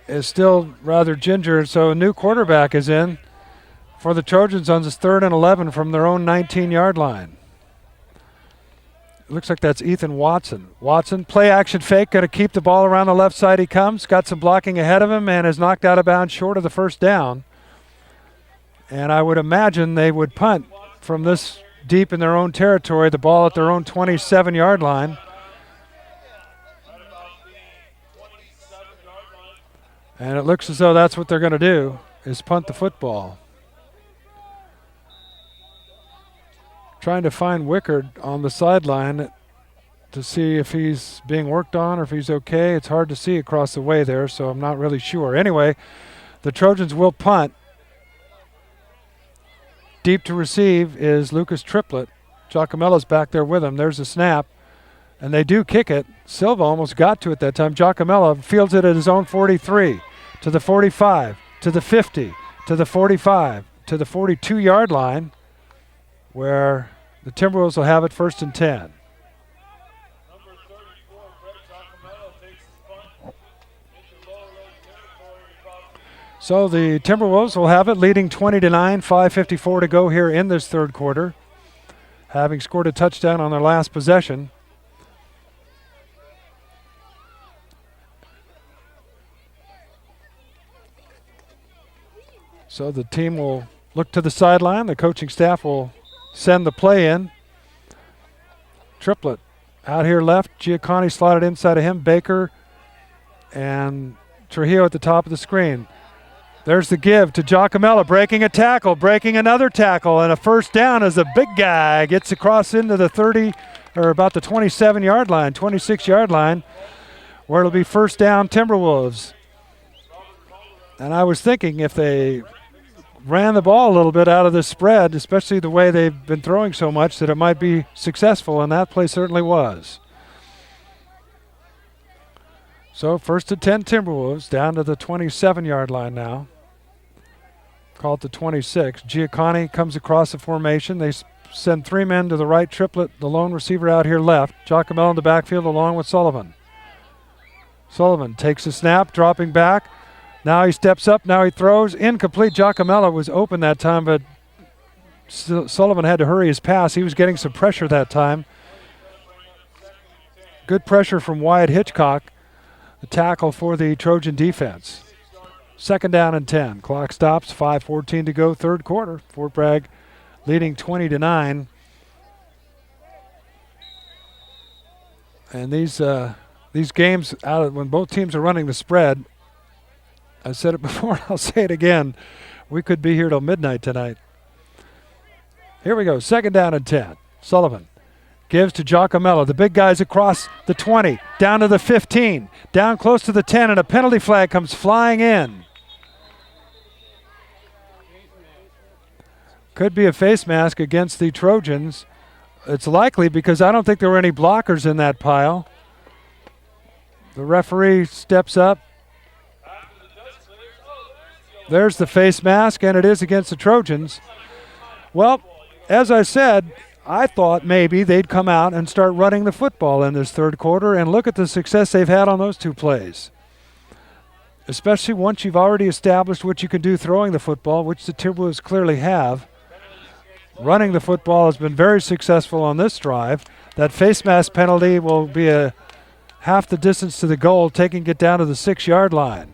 is still rather ginger, so a new quarterback is in for the Trojans on this 3rd and 11 from their own 19-yard line. It looks like that's Ethan Watson. Watson, play action fake, going to keep the ball around the left side. He comes, got some blocking ahead of him, and is knocked out of bounds short of the 1st down. And I would imagine they would punt from this deep in their own territory, the ball at their own 27-yard line. And it looks as though that's what they're going to do, is punt the football. Trying to find Wickard on the sideline to see if he's being worked on or if he's okay. It's hard to see across the way there, so I'm not really sure. Anyway, the Trojans will punt. Deep to receive is Lucas Triplett. Giacomella's back there with him. There's a snap. And they do kick it. Silva almost got to it that time. Giacomella fields it at his own 43, to the 45, to the 50, to the 45, to the 42-yard line, where the Timberwolves will have it 1st and 10. Number 34, Brett Giacomella takes his punt into lower leg territory across the So the Timberwolves will have it, leading 20-9, 5:54 to go here in this 3rd quarter, having scored a touchdown on their last possession. So the team will look to the sideline. The coaching staff will send the play in. Triplett out here left. Giacani slotted inside of him. Baker and Trujillo at the top of the screen. There's the give to Giacomella, breaking a tackle, breaking another tackle, and a 1st down as the big guy gets across into the 30, or about the 27-yard line, 26-yard line, where it'll be 1st down Timberwolves. And I was thinking if they ran the ball a little bit out of this spread, especially the way they've been throwing so much, that it might be successful, and that play certainly was. So 1st and 10 Timberwolves, down to the 27-yard line now. Called to 26. Giacani comes across the formation. They send 3 men to the right, Triplet, the lone receiver out here left. Giacomello in the backfield along with Sullivan. Sullivan takes a snap, dropping back. Now he steps up, now he throws. Incomplete. Giacomello was open that time, but Sullivan had to hurry his pass. He was getting some pressure that time. Good pressure from Wyatt Hitchcock, the tackle for the Trojan defense. 2nd down and 10. Clock stops, 5:14 to go, 3rd quarter. Fort Bragg leading 20-9. And these games, when both teams are running the spread, I said it before, I'll say it again, we could be here till midnight tonight. Here we go, 2nd down and 10. Sullivan gives to Giacomello. The big guy's across the 20, down to the 15, down close to the 10, and a penalty flag comes flying in. Could be a face mask against the Trojans. It's likely because I don't think there were any blockers in that pile. The referee steps up. There's the face mask, and it is against the Trojans. Well, as I said, I thought maybe they'd come out and start running the football in this 3rd quarter, and look at the success they've had on those 2 plays. Especially once you've already established what you can do throwing the football, which the Timberwolves clearly have. Running the football has been very successful on this drive. That face mask penalty will be a half the distance to the goal, taking it down to the 6-yard line.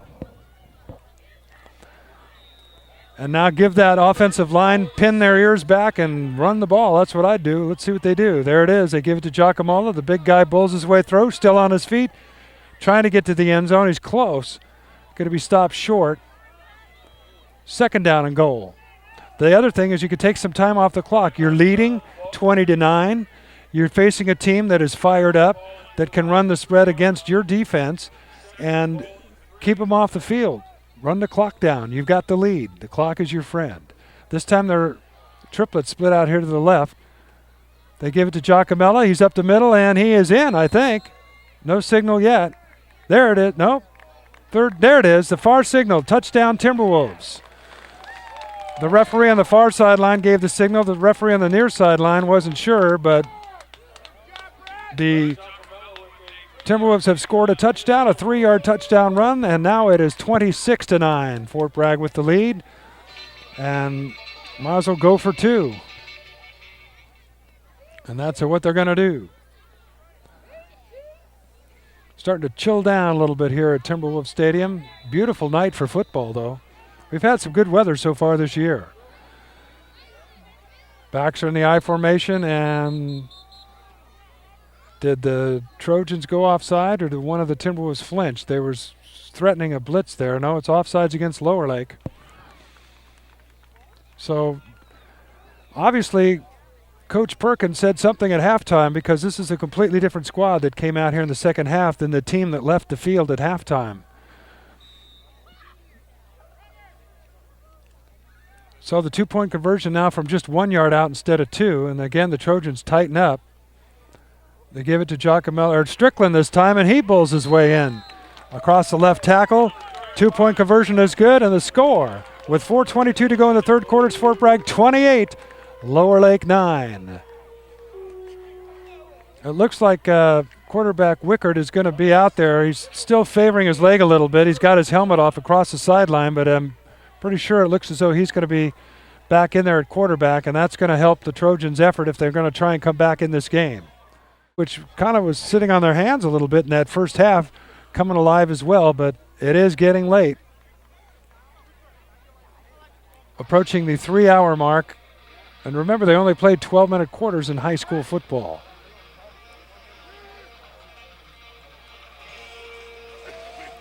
And now give that offensive line, pin their ears back and run the ball. That's what I'd do. Let's see what they do. There it is. They give it to Giacomello. The big guy bulls his way through, still on his feet, trying to get to the end zone. He's close. Going to be stopped short. 2nd down and goal. The other thing is you could take some time off the clock. You're leading 20-9. You're facing a team that is fired up, that can run the spread against your defense and keep them off the field. Run the clock down. You've got the lead. The clock is your friend. This time they're triplets split out here to the left. They give it to Giacomello. He's up the middle, and he is in, I think. No signal yet. There it is. Nope. There it is. The far signal. Touchdown Timberwolves. The referee on the far sideline gave the signal. The referee on the near sideline wasn't sure, but the Timberwolves have scored a touchdown, a 3-yard touchdown run, and now it is 26-9. Fort Bragg with the lead, and might as well go for 2. And that's what they're going to do. Starting to chill down a little bit here at Timberwolves Stadium. Beautiful night for football, though. We've had some good weather so far this year. Backs are in the I formation, and did the Trojans go offside, or did one of the Timberwolves flinch? They were threatening a blitz there. No, it's offsides against Lower Lake. So obviously Coach Perkins said something at halftime, because this is a completely different squad that came out here in the second half than the team that left the field at halftime. So the 2-point conversion now from just 1 yard out instead of 2. And again, the Trojans tighten up. They give it to Giacomello, or Strickland this time, and he bulls his way in. Across the left tackle. 2-point conversion is good, and the score. With 4:22 to go in the 3rd quarter, it's Fort Bragg 28, Lower Lake 9. It looks like quarterback Wickard is going to be out there. He's still favoring his leg a little bit. He's got his helmet off across the sideline, but pretty sure it looks as though he's going to be back in there at quarterback, and that's going to help the Trojans' effort if they're going to try and come back in this game, which kind of was sitting on their hands a little bit in that first half, coming alive as well, but it is getting late. Approaching the 3-hour mark, and remember, they only played 12-minute quarters in high school football.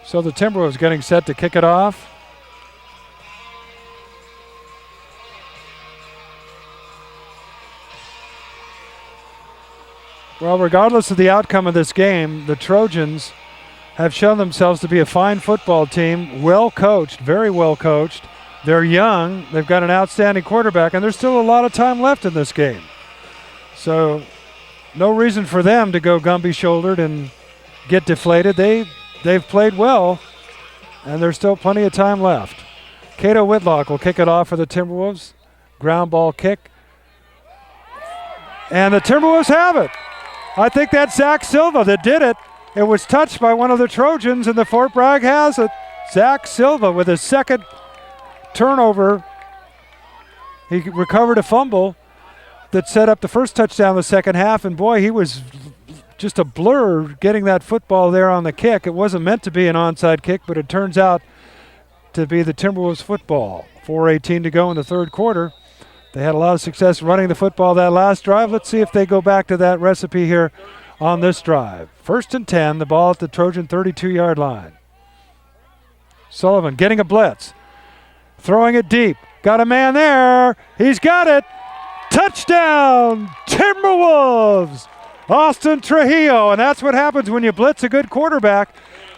So the Timberwolves getting set to kick it off. Well, regardless of the outcome of this game, the Trojans have shown themselves to be a fine football team, well coached, very well coached. They're young, they've got an outstanding quarterback, and there's still a lot of time left in this game. So no reason for them to go Gumby-shouldered and get deflated. They've played well, and there's still plenty of time left. Cato Whitlock will kick it off for the Timberwolves. Ground ball kick. And the Timberwolves have it. I think that's Zach Silva that did it. It was touched by one of the Trojans, and the Fort Bragg has it. Zach Silva with his second turnover. He recovered a fumble that set up the first touchdown in the second half, and boy, he was just a blur getting that football there on the kick. It wasn't meant to be an onside kick, but it turns out to be the Timberwolves football. 4:18 to go in the third quarter. They had a lot of success running the football that last drive. Let's see if they go back to that recipe here on this drive. 1st and 10, the ball at the Trojan 32-yard line. Sullivan getting a blitz, throwing it deep. Got a man there. He's got it. Touchdown, Timberwolves! Austin Trujillo, and that's what happens when you blitz a good quarterback.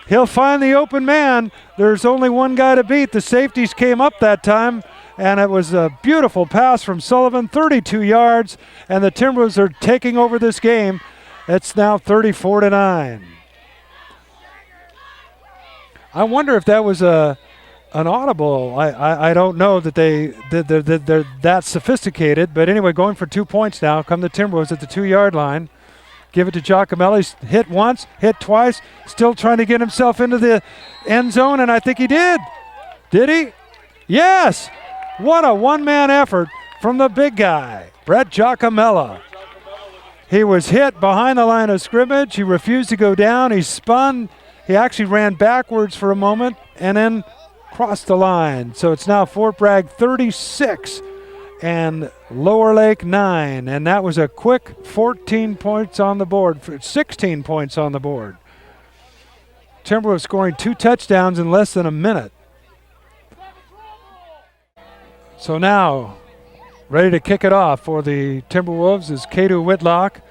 He'll find the open man. There's only one guy to beat. The safeties came up that time, and it was a beautiful pass from Sullivan, 32 yards, and the Timberwolves are taking over this game. It's now 34-9. I wonder if that was an audible. I don't know that they're that sophisticated, but anyway, going for 2 points now. Come the Timberwolves at the 2-yard line. Give it to Giacomelli. Hit once, hit twice, still trying to get himself into the end zone, and I think he did. Did he? Yes! What a one-man effort from the big guy, Brett Giacomella. He was hit behind the line of scrimmage. He refused to go down. He spun. He actually ran backwards for a moment and then crossed the line. So it's now Fort Bragg 36 and Lower Lake 9. And that was a quick 14 points on the board, 16 points on the board. Timberwolves scoring 2 touchdowns in less than a minute. So now, ready to kick it off for the Timberwolves is Kadu Whitlock.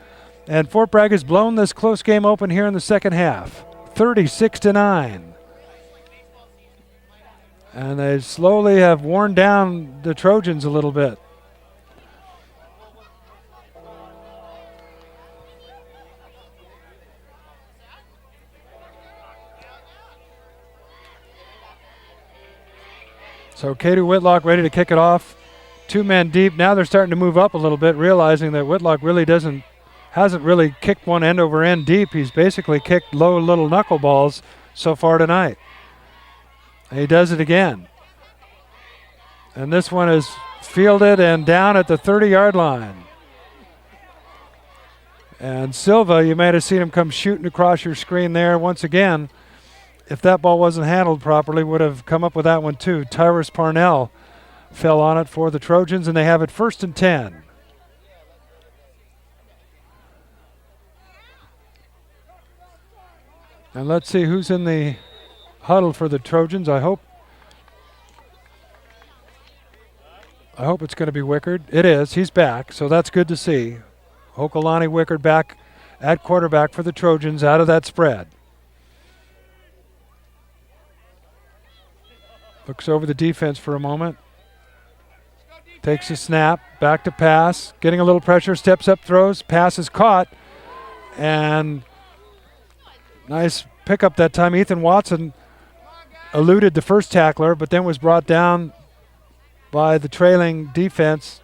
And Fort Bragg has blown this close game open here in the second half, 36-9. And they slowly have worn down the Trojans a little bit. So Kadu Whitlock ready to kick it off. 2 men deep. Now they're starting to move up a little bit, realizing that Whitlock really hasn't really kicked one end over end deep. He's basically kicked low little knuckleballs so far tonight. He does it again. And this one is fielded and down at the 30-yard line. And Silva, you might have seen him come shooting across your screen there once again. If that ball wasn't handled properly, would have come up with that one too. Tyrus Parnell fell on it for the Trojans, and they have it 1st and 10. And let's see who's in the huddle for the Trojans. I hope it's going to be Wickard. It is. He's back, so that's good to see. Hokalani Wickard back at quarterback for the Trojans out of that spread. Looks over the defense for a moment. Takes a snap, back to pass, getting a little pressure, steps up, throws, pass is caught, and nice pickup that time. Ethan Watson eluded the first tackler, but then was brought down by the trailing defense.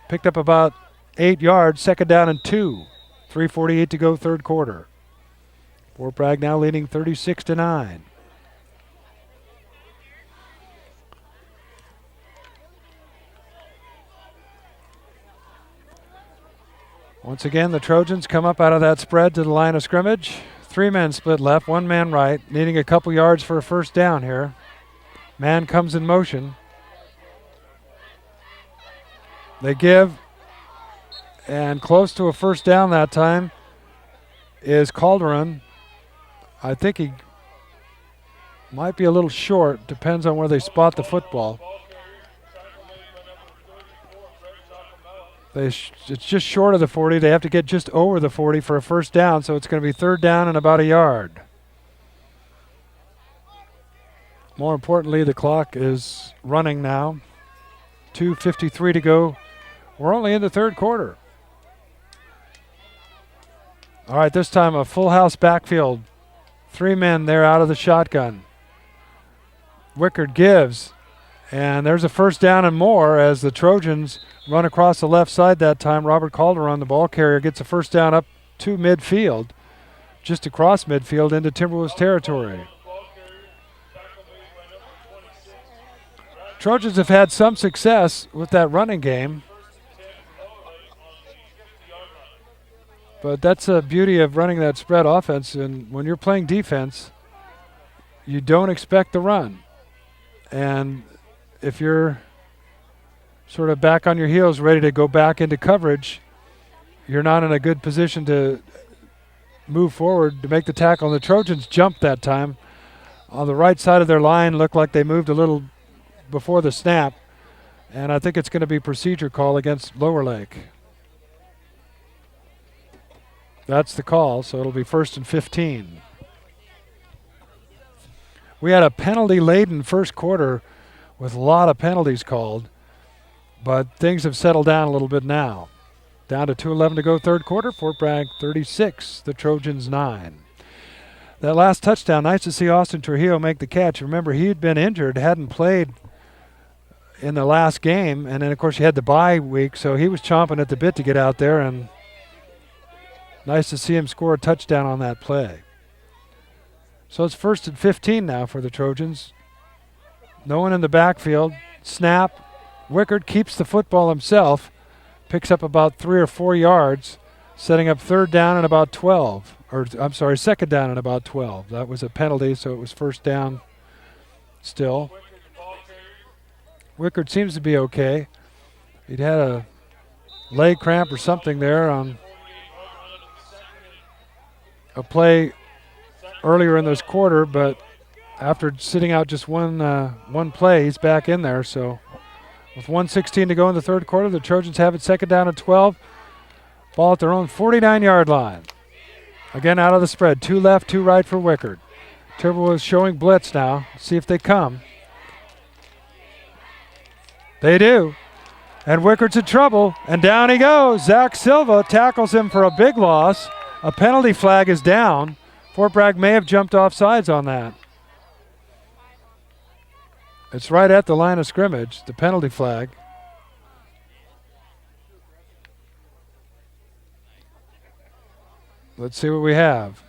Picked up about 8 yards, 2nd down and 2. 3:48 to go, third quarter. Fort Bragg now leading 36-9. Once again, the Trojans come up out of that spread to the line of scrimmage. 3 men split left, 1 man right, needing a couple yards for a first down here. Man comes in motion. They give, and close to a first down that time is Calderon. I think he might be a little short, depends on where they spot the football. It's just short of the 40. They have to get just over the 40 for a first down, so it's going to be 3rd down and about a yard. More importantly, the clock is running now. 2:53 to go. We're only in the third quarter. All right, this time a full house backfield. 3 men there out of the shotgun. Wickard gives, And there's a first down and more as the Trojans run across the left side that time. Robert Calderon, the ball carrier, gets a first down up to midfield, just across midfield into Timberwolves territory. Trojans have had some success with that running game, but that's the beauty of running that spread offense. And when you're playing defense, you don't expect the run. And if you're sort of back on your heels, ready to go back into coverage, you're not in a good position to move forward to make the tackle. And the Trojans jumped that time. On the right side of their line, looked like they moved a little before the snap. And I think it's going to be procedure call against Lower Lake. That's the call, so it'll be 1st and 15. We had a penalty-laden first quarter with a lot of penalties called, but things have settled down a little bit now. Down to 2:11 to go third quarter. Fort Bragg 36, the Trojans 9. That last touchdown, nice to see Austin Trujillo make the catch. Remember, he had been injured, hadn't played in the last game, and then, of course, he had the bye week, so he was chomping at the bit to get out there, and nice to see him score a touchdown on that play. So it's 1st and 15 now for the Trojans. No one in the backfield. Snap. Wickard keeps the football himself, picks up about 3 or 4 yards, setting up 3rd down and about 12. Or, I'm sorry, 2nd down and about 12. That was a penalty, so it was 1st down still. Wickard seems to be okay. He'd had a leg cramp or something there on a play earlier in this quarter, but after sitting out just one play, he's back in there. So with 1:16 to go in the third quarter, the Trojans have it 2nd down and 12. Ball at their own 49-yard line. Again, out of the spread. 2 left, 2 right for Wickard. Timberwolves showing blitz now. See if they come. They do. And Wickard's in trouble, and down he goes. Zach Silva tackles him for a big loss. A penalty flag is down. Fort Bragg may have jumped off sides on that. It's right at the line of scrimmage, the penalty flag. Let's see what we have.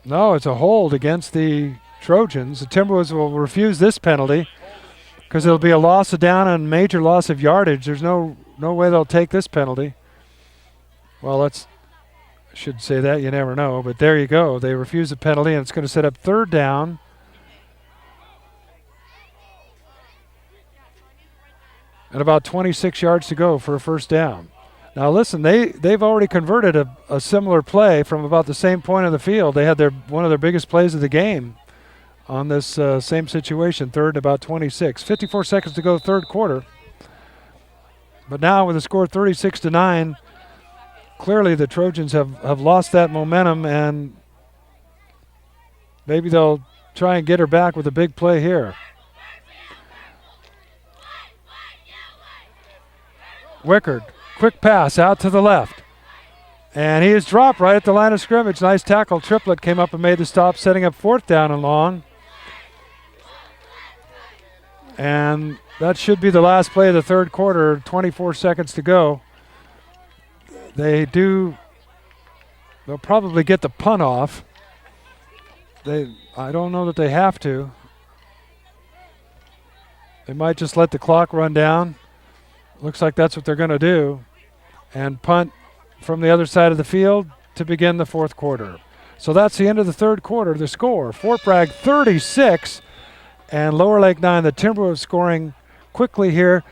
No, it's a hold against the Trojans. The Timberwolves will refuse this penalty because it'll be a loss of down and major loss of yardage. There's no way they'll take this penalty. Well, I should say that. You never know. But there you go. They refuse the penalty, and it's going to set up 3rd down. And about 26 yards to go for a 1st down. Now, listen, they've already converted a similar play from about the same point in the field. They had one of their biggest plays of the game on this same situation, 3rd and about 26. 54 seconds to go, third quarter. But now with the score 36-9, clearly the Trojans have lost that momentum, and maybe they'll try and get her back with a big play here. Wickard, quick pass out to the left. And he is dropped right at the line of scrimmage. Nice tackle. Triplett came up and made the stop, setting up 4th down and long. And that should be the last play of the third quarter, 24 seconds to go. They'll probably get the punt off. I don't know that they have to. They might just let the clock run down. Looks like that's what they're going to do. And punt from the other side of the field to begin the fourth quarter. So that's the end of the third quarter. The score, Fort Bragg 36 and Lower Lake 9. The Timberwolves scoring quickly here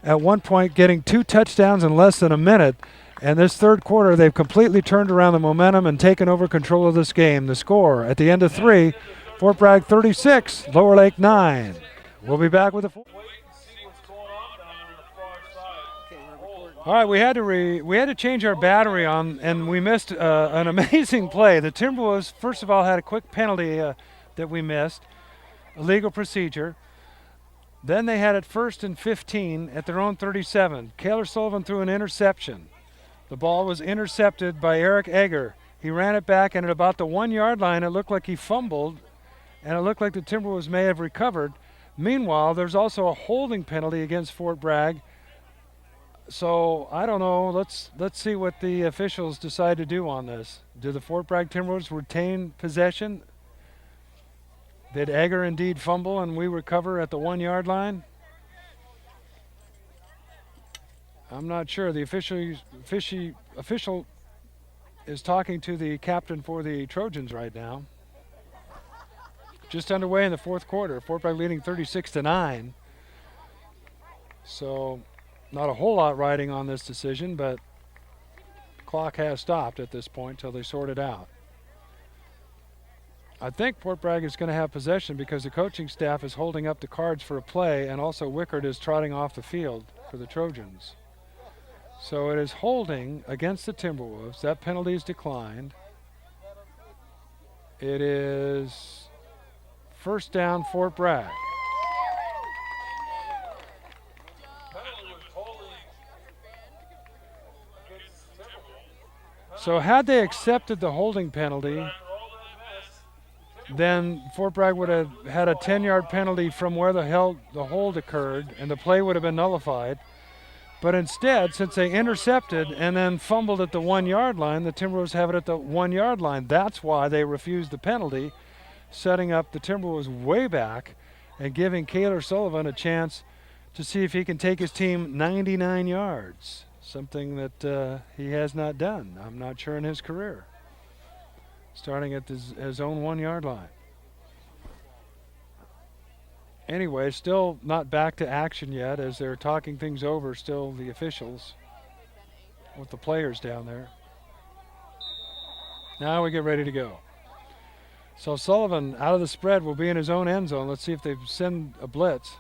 at one point, getting 2 touchdowns in less than a minute. And this third quarter, they've completely turned around the momentum and taken over control of this game. The score at the end of 3, Fort Bragg 36, Lower Lake 9. We'll be back with the All right, we had to change our battery on, and we missed an amazing play. The Timberwolves, first of all, had a quick penalty that we missed, a legal procedure. Then they had it 1st and 15 at their own 37. Kaylor Sullivan threw an interception. The ball was intercepted by Eric Egger. He ran it back, and at about the 1 yard line, it looked like he fumbled, and it looked like the Timberwolves may have recovered. Meanwhile, there's also a holding penalty against Fort Bragg. So I don't know. Let's see what the officials decide to do on this. Do the Fort Bragg Timberwolves retain possession? Did Egger indeed fumble and we recover at the 1 yard line? I'm not sure. The official is talking to the captain for the Trojans right now. Just underway in the fourth quarter. Fort Bragg leading 36-9. So not a whole lot riding on this decision, but the clock has stopped at this point until they sort it out. I think Fort Bragg is going to have possession because the coaching staff is holding up the cards for a play, and also Wickard is trotting off the field for the Trojans. So it is holding against the Timberwolves. That penalty is declined. It is first down, Fort Bragg. So had they accepted the holding penalty, then Fort Bragg would have had a 10-yard penalty from where the hold occurred, and the play would have been nullified. But instead, since they intercepted and then fumbled at the 1 yard line, the Timberwolves have it at the 1 yard line. That's why they refused the penalty, setting up the Timberwolves way back and giving Kaylor Sullivan a chance to see if he can take his team 99 yards, something that he has not done, I'm not sure, in his career, starting at his own 1 yard line. Anyway, still not back to action yet as they're talking things over, still the officials with the players down there. Now we get ready to go. So Sullivan out of the spread will be in his own end zone. Let's see if they send a blitz.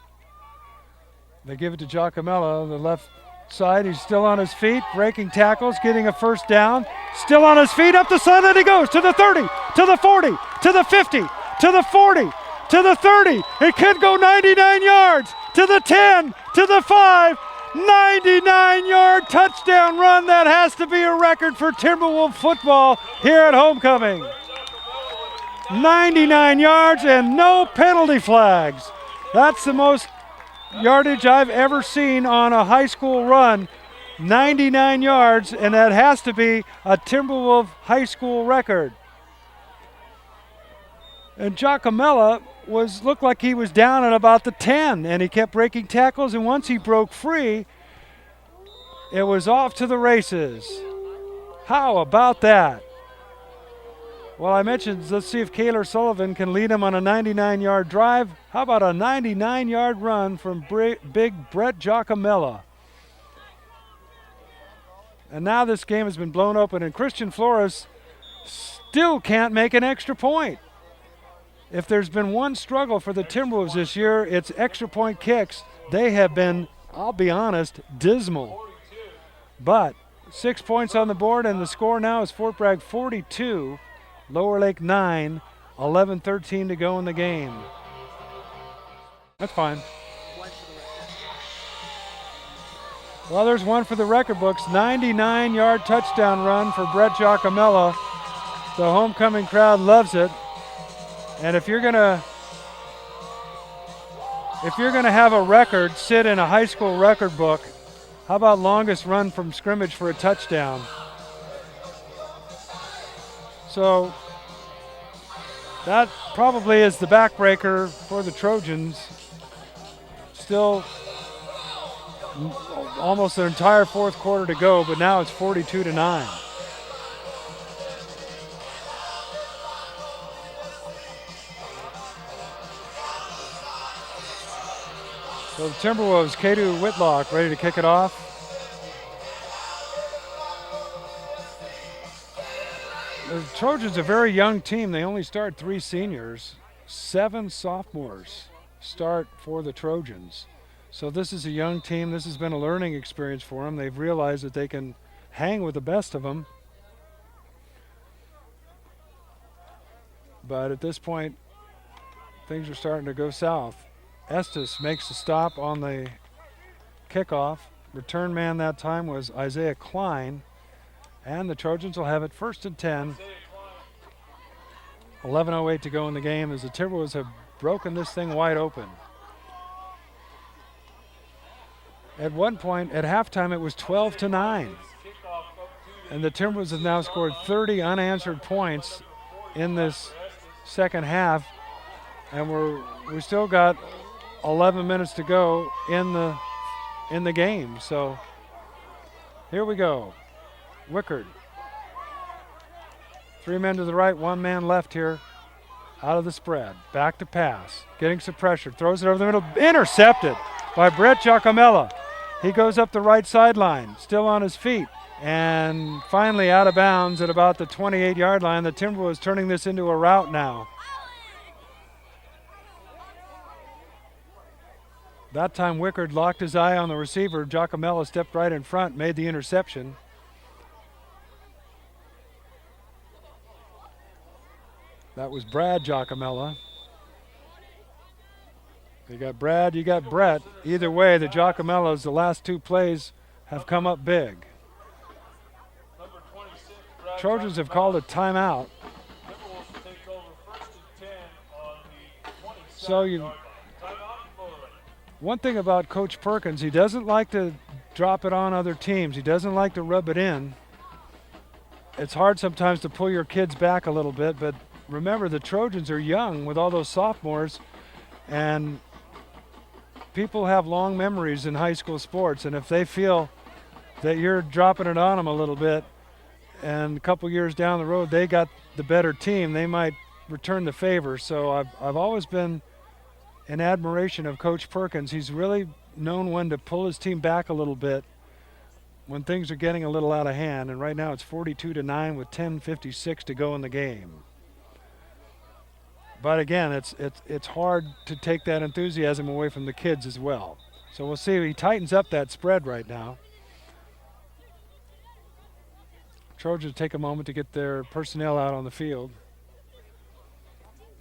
They give it to Giacomello on the left side. He's still on his feet, breaking tackles, getting a first down. Still on his feet, up the sideline he goes, to the 30, to the 40, to the 50, to the 40, to the 30. It could go 99 yards, to the 10, to the 5. 99-yard touchdown run. That has to be a record for Timberwolf football here at homecoming. 99 yards and no penalty flags. That's the most yardage I've ever seen on a high school run. 99 yards, and that has to be a Timberwolf high school record. And Giacomello looked like he was down at about the 10, and he kept breaking tackles, and once he broke free, it was off to the races. How about that? Well, I mentioned, let's see if Kaylor Sullivan can lead him on a 99-yard drive. How about a 99-yard run from big Brett Giacomello? And now this game has been blown open, and Christian Flores still can't make an extra point. If there's been one struggle for the Timberwolves this year, it's extra point kicks. They have been, I'll be honest, dismal. But 6 points on the board, and the score now is Fort Bragg 42, Lower Lake 9, 11-13 to go in the game. That's fine. Well, there's one for the record books. 99-yard touchdown run for Brett Giacomello. The homecoming crowd loves it. And if you're gonna have a record sit in a high school record book, how about longest run from scrimmage for a touchdown? So that probably is the backbreaker for the Trojans. Still almost an entire fourth quarter to go, but now it's 42-9. So the Timberwolves, Kadu Whitlock ready to kick it off. The Trojans are a very young team. They only start 3 seniors. 7 sophomores start for the Trojans. So this is a young team. This has been a learning experience for them. They've realized that they can hang with the best of them. But at this point, things are starting to go south. Estes makes a stop on the kickoff. Return man that time was Isaiah Klein. And the Trojans will have it 1st and 10 11:08 to go in the game as the Timberwolves have broken this thing wide open. At one point, at halftime, it was 12-9. And the Timberwolves have now scored 30 unanswered points in this second half. And we still got 11 minutes to go in the game. So here we go. Wickard. 3 men to the right, 1 man left here out of the spread. Back to pass. Getting some pressure. Throws it over the middle. Intercepted by Brett Giacomella. He goes up the right sideline, still on his feet. And finally out of bounds at about the 28-yard line. The Timberwolves turning this into a rout now. That time Wickard locked his eye on the receiver. Giacomella stepped right in front, made the interception. That was Brad Giacomella. You got Brad, you got Brett. Either way, the Giacomellas, the last 2 plays have come up big. Trojans have called a timeout. So one thing about Coach Perkins, he doesn't like to drop it on other teams. He doesn't like to rub it in. It's hard sometimes to pull your kids back a little bit, but remember the Trojans are young with all those sophomores, and people have long memories in high school sports, and if they feel that you're dropping it on them a little bit and a couple years down the road they got the better team, they might return the favor. So I've always been in admiration of Coach Perkins. He's really known when to pull his team back a little bit when things are getting a little out of hand, and right now it's 42-9 with 10:56 to go in the game. But again, it's hard to take that enthusiasm away from the kids as well. So we'll see. He tightens up that spread right now. Trojans take a moment to get their personnel out on the field.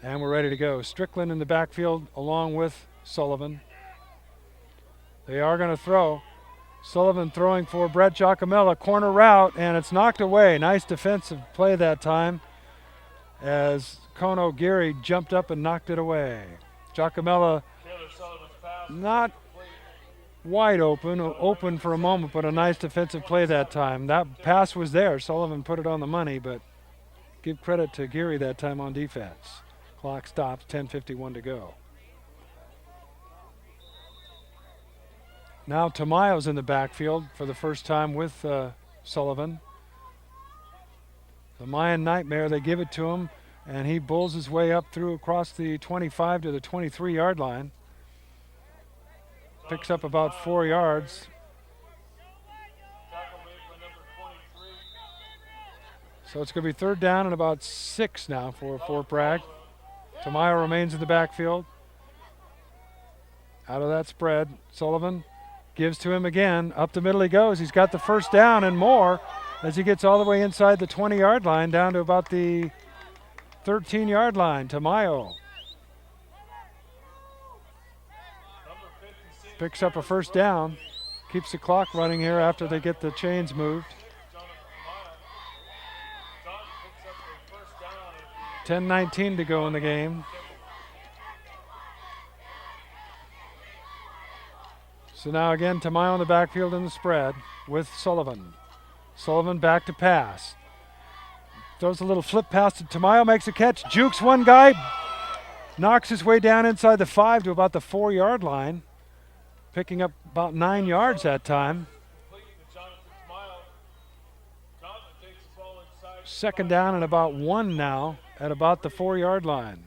And we're ready to go. Strickland in the backfield along with Sullivan. They are going to throw. Sullivan throwing for Brett Giacomella. Corner route, and it's knocked away. Nice defensive play that time as Kono Geary jumped up and knocked it away. Giacomella not wide open for a moment, but a nice defensive play that time. That pass was there. Sullivan put it on the money, but give credit to Geary that time on defense. Clock stops, 10:51 to go. Now Tamayo's in the backfield for the first time with Sullivan. The Mayan Nightmare, they give it to him, and he bulls his way up through across the 25 to the 23-yard line. Picks up about 4 yards. So it's going to be 3rd down and about 6 now for Fort Bragg. Tamayo remains in the backfield. Out of that spread, Sullivan gives to him again. Up the middle he goes. He's got the first down and more as he gets all the way inside the 20-yard line down to about the 13-yard line. Tamayo picks up a first down, keeps the clock running here after they get the chains moved. 10:19 to go in the game. So now again, Tamayo in the backfield in the spread with Sullivan. Sullivan back to pass. Throws a little flip pass to Tamayo, makes a catch, jukes one guy, knocks his way down inside the 5 to about the 4-yard line, picking up about 9 yards that time. 2nd down and about 1 now at about the 4-yard line.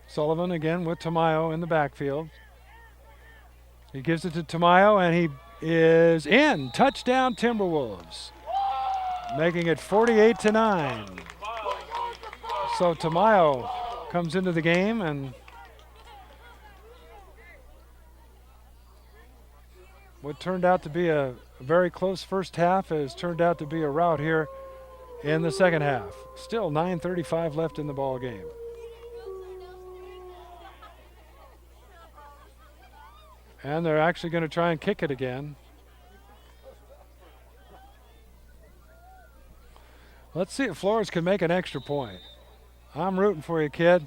Sullivan again with Tamayo in the backfield. He gives it to Tamayo, and he is in. Touchdown Timberwolves, making it 48-9. So Tamayo comes into the game, and what turned out to be a very close first half has turned out to be a rout here in the second half. Still 9:35 left in the ball game. And they're actually going to try and kick it again. Let's see if Flores can make an extra point. I'm rooting for you, kid.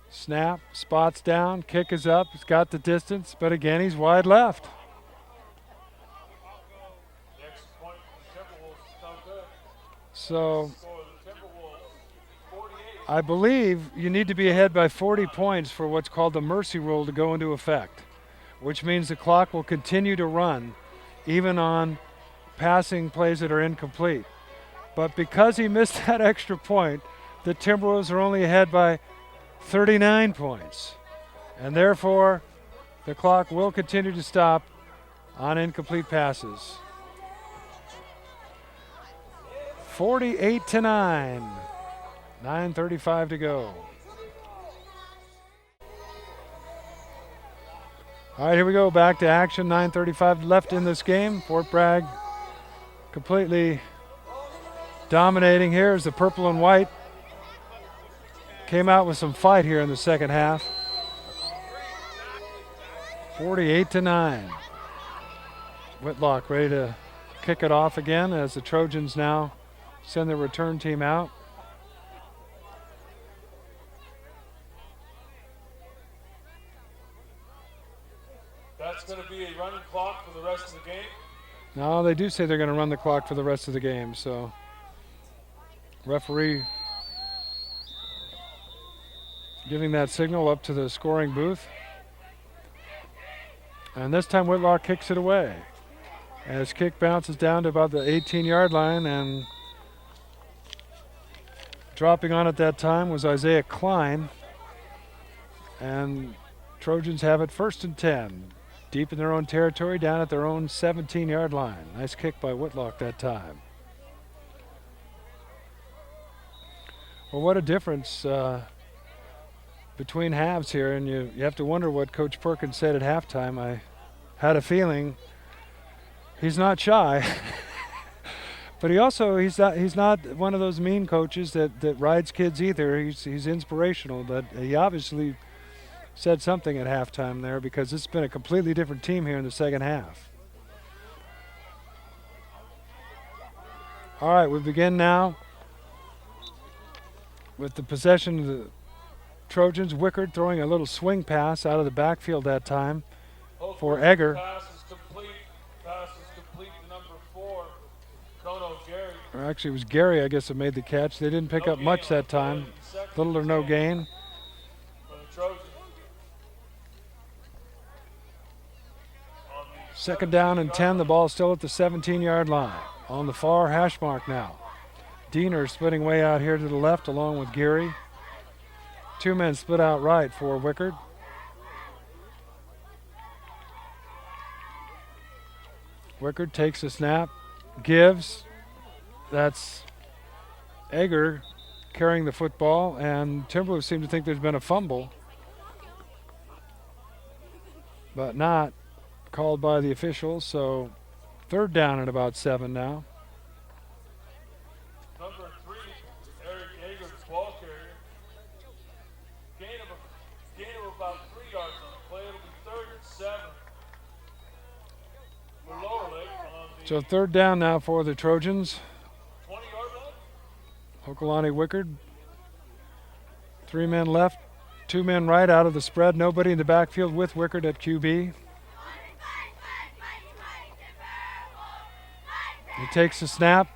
Snap, spots down, kick is up. He's got the distance, but again, he's wide left. Next point for the Timberwolves is no good. So Score the Timberwolves 48. I believe you need to be ahead by 40 points for what's called the mercy rule to go into effect, which means the clock will continue to run even on passing plays that are incomplete. But because he missed that extra point, the Timberwolves are only ahead by 39 points. And therefore, the clock will continue to stop on incomplete passes. 48-9. 9:35 to go. All right, here we go. Back to action. 9:35 left in this game. Fort Bragg completely dominating here as the purple and white came out with some fight here in the second half. 48-9. Whitlock ready to kick it off again as the Trojans now send their return team out. That's going to be a running clock for the rest of the game. No, they do say they're going to run the clock for the rest of the game, so referee giving that signal up to the scoring booth. And this time Whitlock kicks it away. As kick bounces down to about the 18-yard line, and dropping on at that time was Isaiah Klein. And Trojans have it 1st and 10. Deep in their own territory, down at their own 17-yard line. Nice kick by Whitlock that time. Well, what a difference between halves here, and you have to wonder what Coach Perkins said at halftime. I had a feeling he's not shy, but he's not one of those mean coaches that rides kids either. He's inspirational, but he obviously said something at halftime there, because it's been a completely different team here in the second half. All right, we begin now with the possession of the Trojans. Wickard throwing a little swing pass out of the backfield that time for Egger. Pass is complete. Pass is complete to number 4, Kono Gary. Or actually, it was Gary, I guess, that made the catch. They didn't pick up much that time. Little or no gain. For the Trojans. 2nd down and 10. The ball still at the 17-yard line. On the far hash mark now. Diener splitting way out here to the left along with Geary. 2 men split out right for Wickard. Wickard takes a snap, gives. That's Egger carrying the football, and Timberwolves seem to think there's been a fumble, but not called by the officials. So 3rd down and about 7 now. Number 3, Eric Yeager, the ball carrier. Gain of about 3 yards on the play. It'll be 3rd and 7. We're lower leg on the So 3rd down now for the Trojans. 20-yard line. Hokulani Wickard. 3 men left, 2 men right out of the spread. Nobody in the backfield with Wickard at QB. He takes the snap,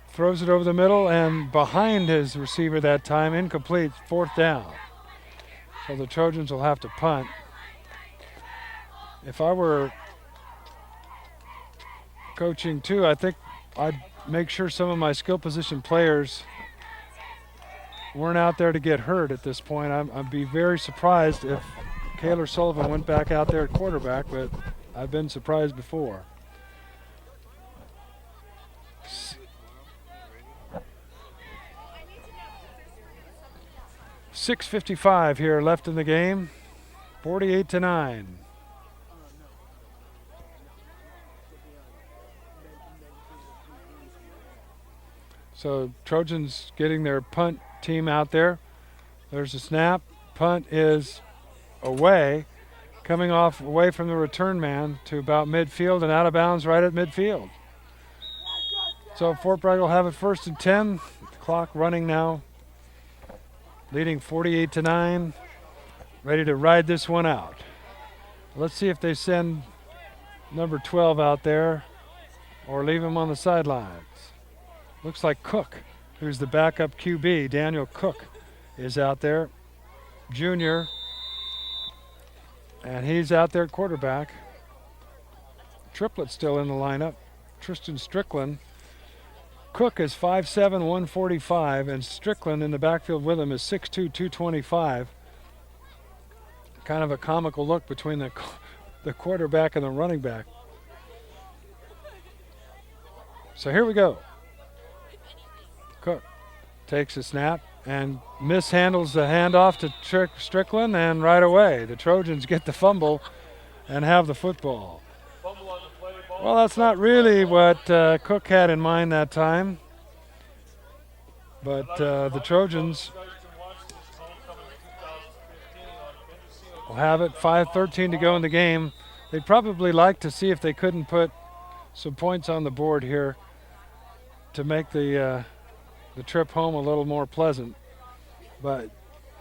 throws it over the middle, and behind his receiver that time, incomplete, 4th down. So the Trojans will have to punt. If I were coaching too, I think I'd make sure some of my skill position players weren't out there to get hurt at this point. I'd be very surprised if Kaylor Sullivan went back out there at quarterback, but I've been surprised before. 6:55 here left in the game. 48-9. So Trojans getting their punt team out there. There's a snap. Punt is away. coming off away from the return man to about midfield and out of bounds right at midfield. So Fort Bragg will have it 1st and 10. Clock running now, leading 48-9, ready to ride this one out. Let's see if they send number 12 out there or leave him on the sidelines. Looks like Cook, who's the backup QB, Daniel Cook, is out there, junior, and he's out there quarterback. Triplet still in the lineup, Tristan Strickland. Cook is 5'7", 145, and Strickland in the backfield with him is 6'2", 225. Kind of a comical look between the quarterback and the running back. So here we go. Cook takes a snap and mishandles the handoff to Strickland, and right away the Trojans get the fumble and have the football. Well, that's not really what Cook had in mind that time, but the Trojans will have it. 5:13 to go in the game. They'd probably like to see if they couldn't put some points on the board here to make the trip home a little more pleasant, but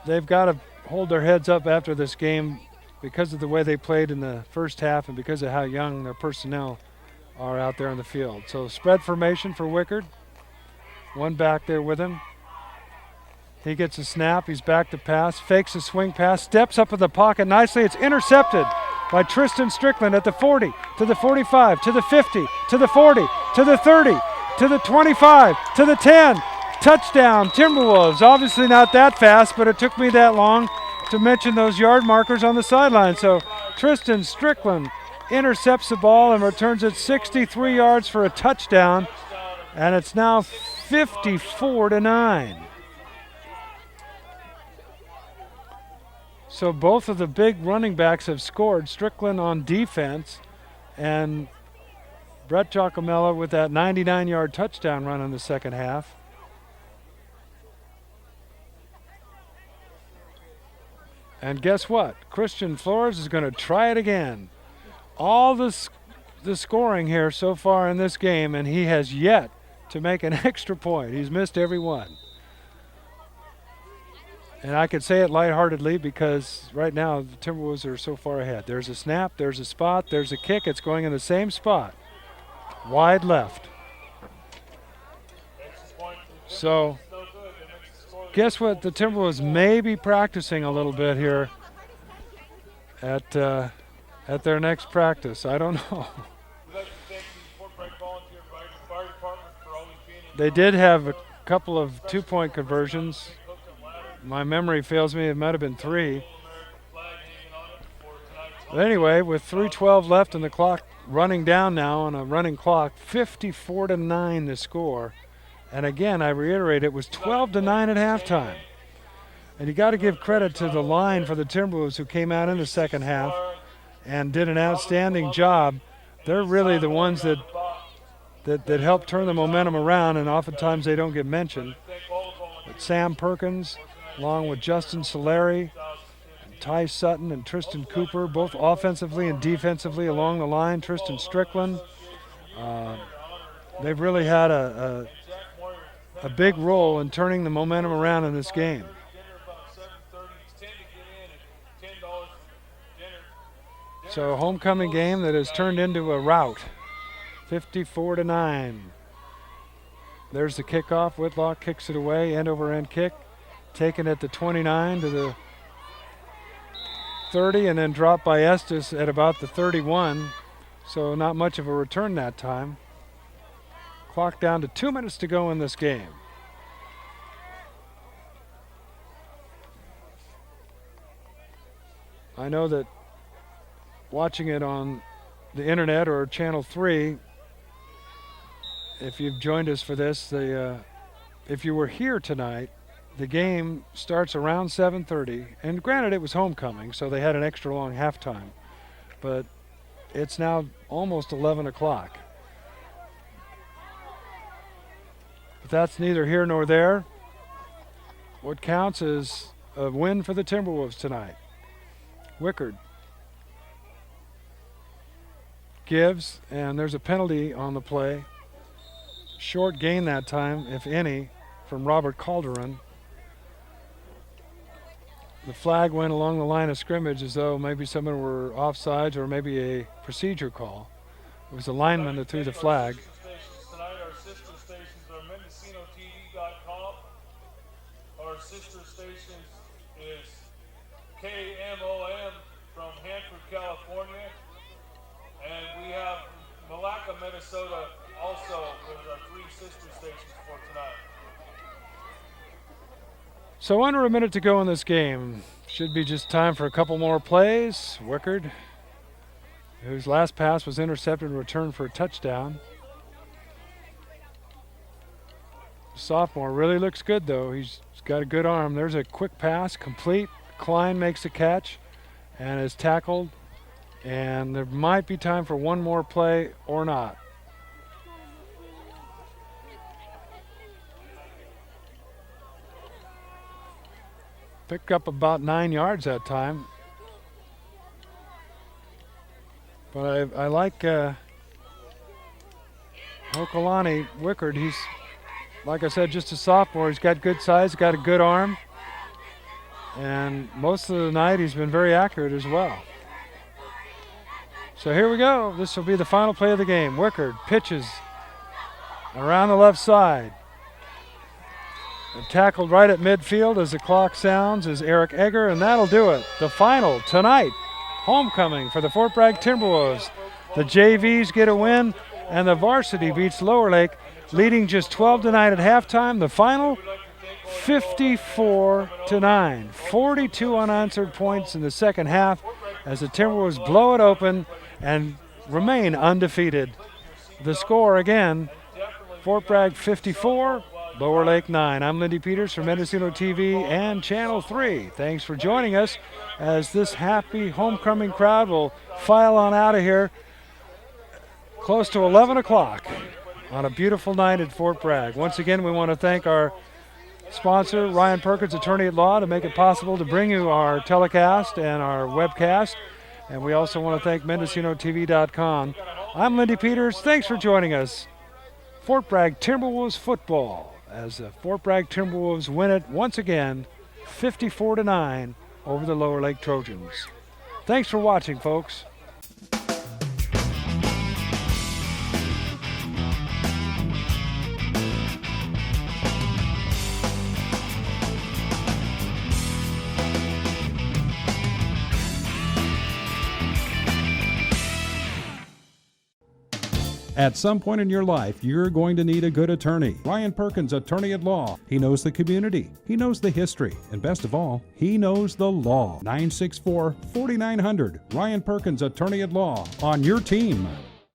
they've got to hold their heads up after this game because of the way they played in the first half and because of how young their personnel are out there in the field. So spread formation for Wickard. One back there with him. He gets a snap. He's back to pass. Fakes a swing pass. Steps up in the pocket nicely. It's intercepted by Tristan Strickland at the 40, to the 45, to the 50, to the 40, to the 30, to the 25, to the 10. Touchdown, Timberwolves. Obviously not that fast, but it took me that long to mention those yard markers on the sideline. So Tristan Strickland intercepts the ball and returns it 63 yards for a touchdown, and it's now 54-9. So both of the big running backs have scored. Strickland on defense and Brett Giacomella with that 99-yard touchdown run in the second half. And guess what? Christian Flores is going to try it again. All the scoring here so far in this game, and he has yet to make an extra point. He's missed every one. And I can say it lightheartedly because right now the Timberwolves are so far ahead. There's a snap, there's a spot, there's a kick. It's going in the same spot. Wide left. So guess what? The Timberwolves may be practicing a little bit here at their next practice. I don't know. They did have a couple of two-point conversions. My memory fails me, it might have been 3. But anyway, with 3:12 left and the clock running down now on a running clock, 54-9 the score. And again, I reiterate, it was 12-9 at halftime. And you got to give credit to the line for the Timberwolves who came out in the second half and did an outstanding job. They're really the ones that help turn the momentum around, and oftentimes they don't get mentioned. But Sam Perkins, along with Justin Solari, Ty Sutton and Tristan Cooper, both offensively and defensively along the line. Tristan Strickland, they've really had a big role in turning the momentum around in this game. So a homecoming game that has turned into a rout, 54-9. There's the kickoff. Whitlock kicks it away, end over end kick. Taken at the 29 to the 30, and then dropped by Estes at about the 31. So not much of a return that time. Clock down to 2 minutes to go in this game. I know that watching it on the internet or Channel 3, if you've joined us for this, if you were here tonight, the game starts around 7:30, and granted it was homecoming, so they had an extra long halftime, but it's now almost 11 o'clock. But that's neither here nor there. What counts is a win for the Timberwolves tonight. Wickard gives, and there's a penalty on the play. Short gain that time, if any, from Robert Calderon. The flag went along the line of scrimmage as though maybe someone were offsides or maybe a procedure call. It was the lineman that threw the flag. Tonight our sister stations are MendocinoTV.com. Our sister stations is KMOM from Hanford, California. And we have Malacca, Minnesota also with our 3 sister stations for tonight. So under a minute to go in this game. Should be just time for a couple more plays. Wickard, whose last pass was intercepted and returned for a touchdown. Sophomore really looks good though. He's got a good arm. There's a quick pass, complete. Klein makes the catch and is tackled. And there might be time for one more play or not. Picked up about 9 yards that time. But I like Okolani Wickard. He's, like I said, just a sophomore. He's got good size, got a good arm. And most of the night he's been very accurate as well. So here we go. This will be the final play of the game. Wickard pitches around the left side. And tackled right at midfield as the clock sounds is Eric Egger, and that'll do it. The final tonight, homecoming for the Fort Bragg Timberwolves. The JVs get a win, and the varsity beats Lower Lake, leading just 12-9 at halftime. The final, 54-9. 42 unanswered points in the second half as the Timberwolves blow it open and remain undefeated. The score again, Fort Bragg 54, Lower Lake 9. I'm Lindy Peters from Mendocino TV and Channel 3. Thanks for joining us as this happy homecoming crowd will file on out of here close to 11 o'clock on a beautiful night at Fort Bragg. Once again, we want to thank our sponsor, Ryan Perkins, attorney at law, to make it possible to bring you our telecast and our webcast. And we also want to thank MendocinoTV.com. I'm Lindy Peters. Thanks for joining us. Fort Bragg Timberwolves football, as the Fort Bragg Timberwolves win it once again, 54-9 over the Lower Lake Trojans. Thanks for watching, folks. At some point in your life, you're going to need a good attorney. Ryan Perkins, attorney at law. He knows the community. He knows the history. And best of all, he knows the law. 964-4900. Ryan Perkins, attorney at law. On your team.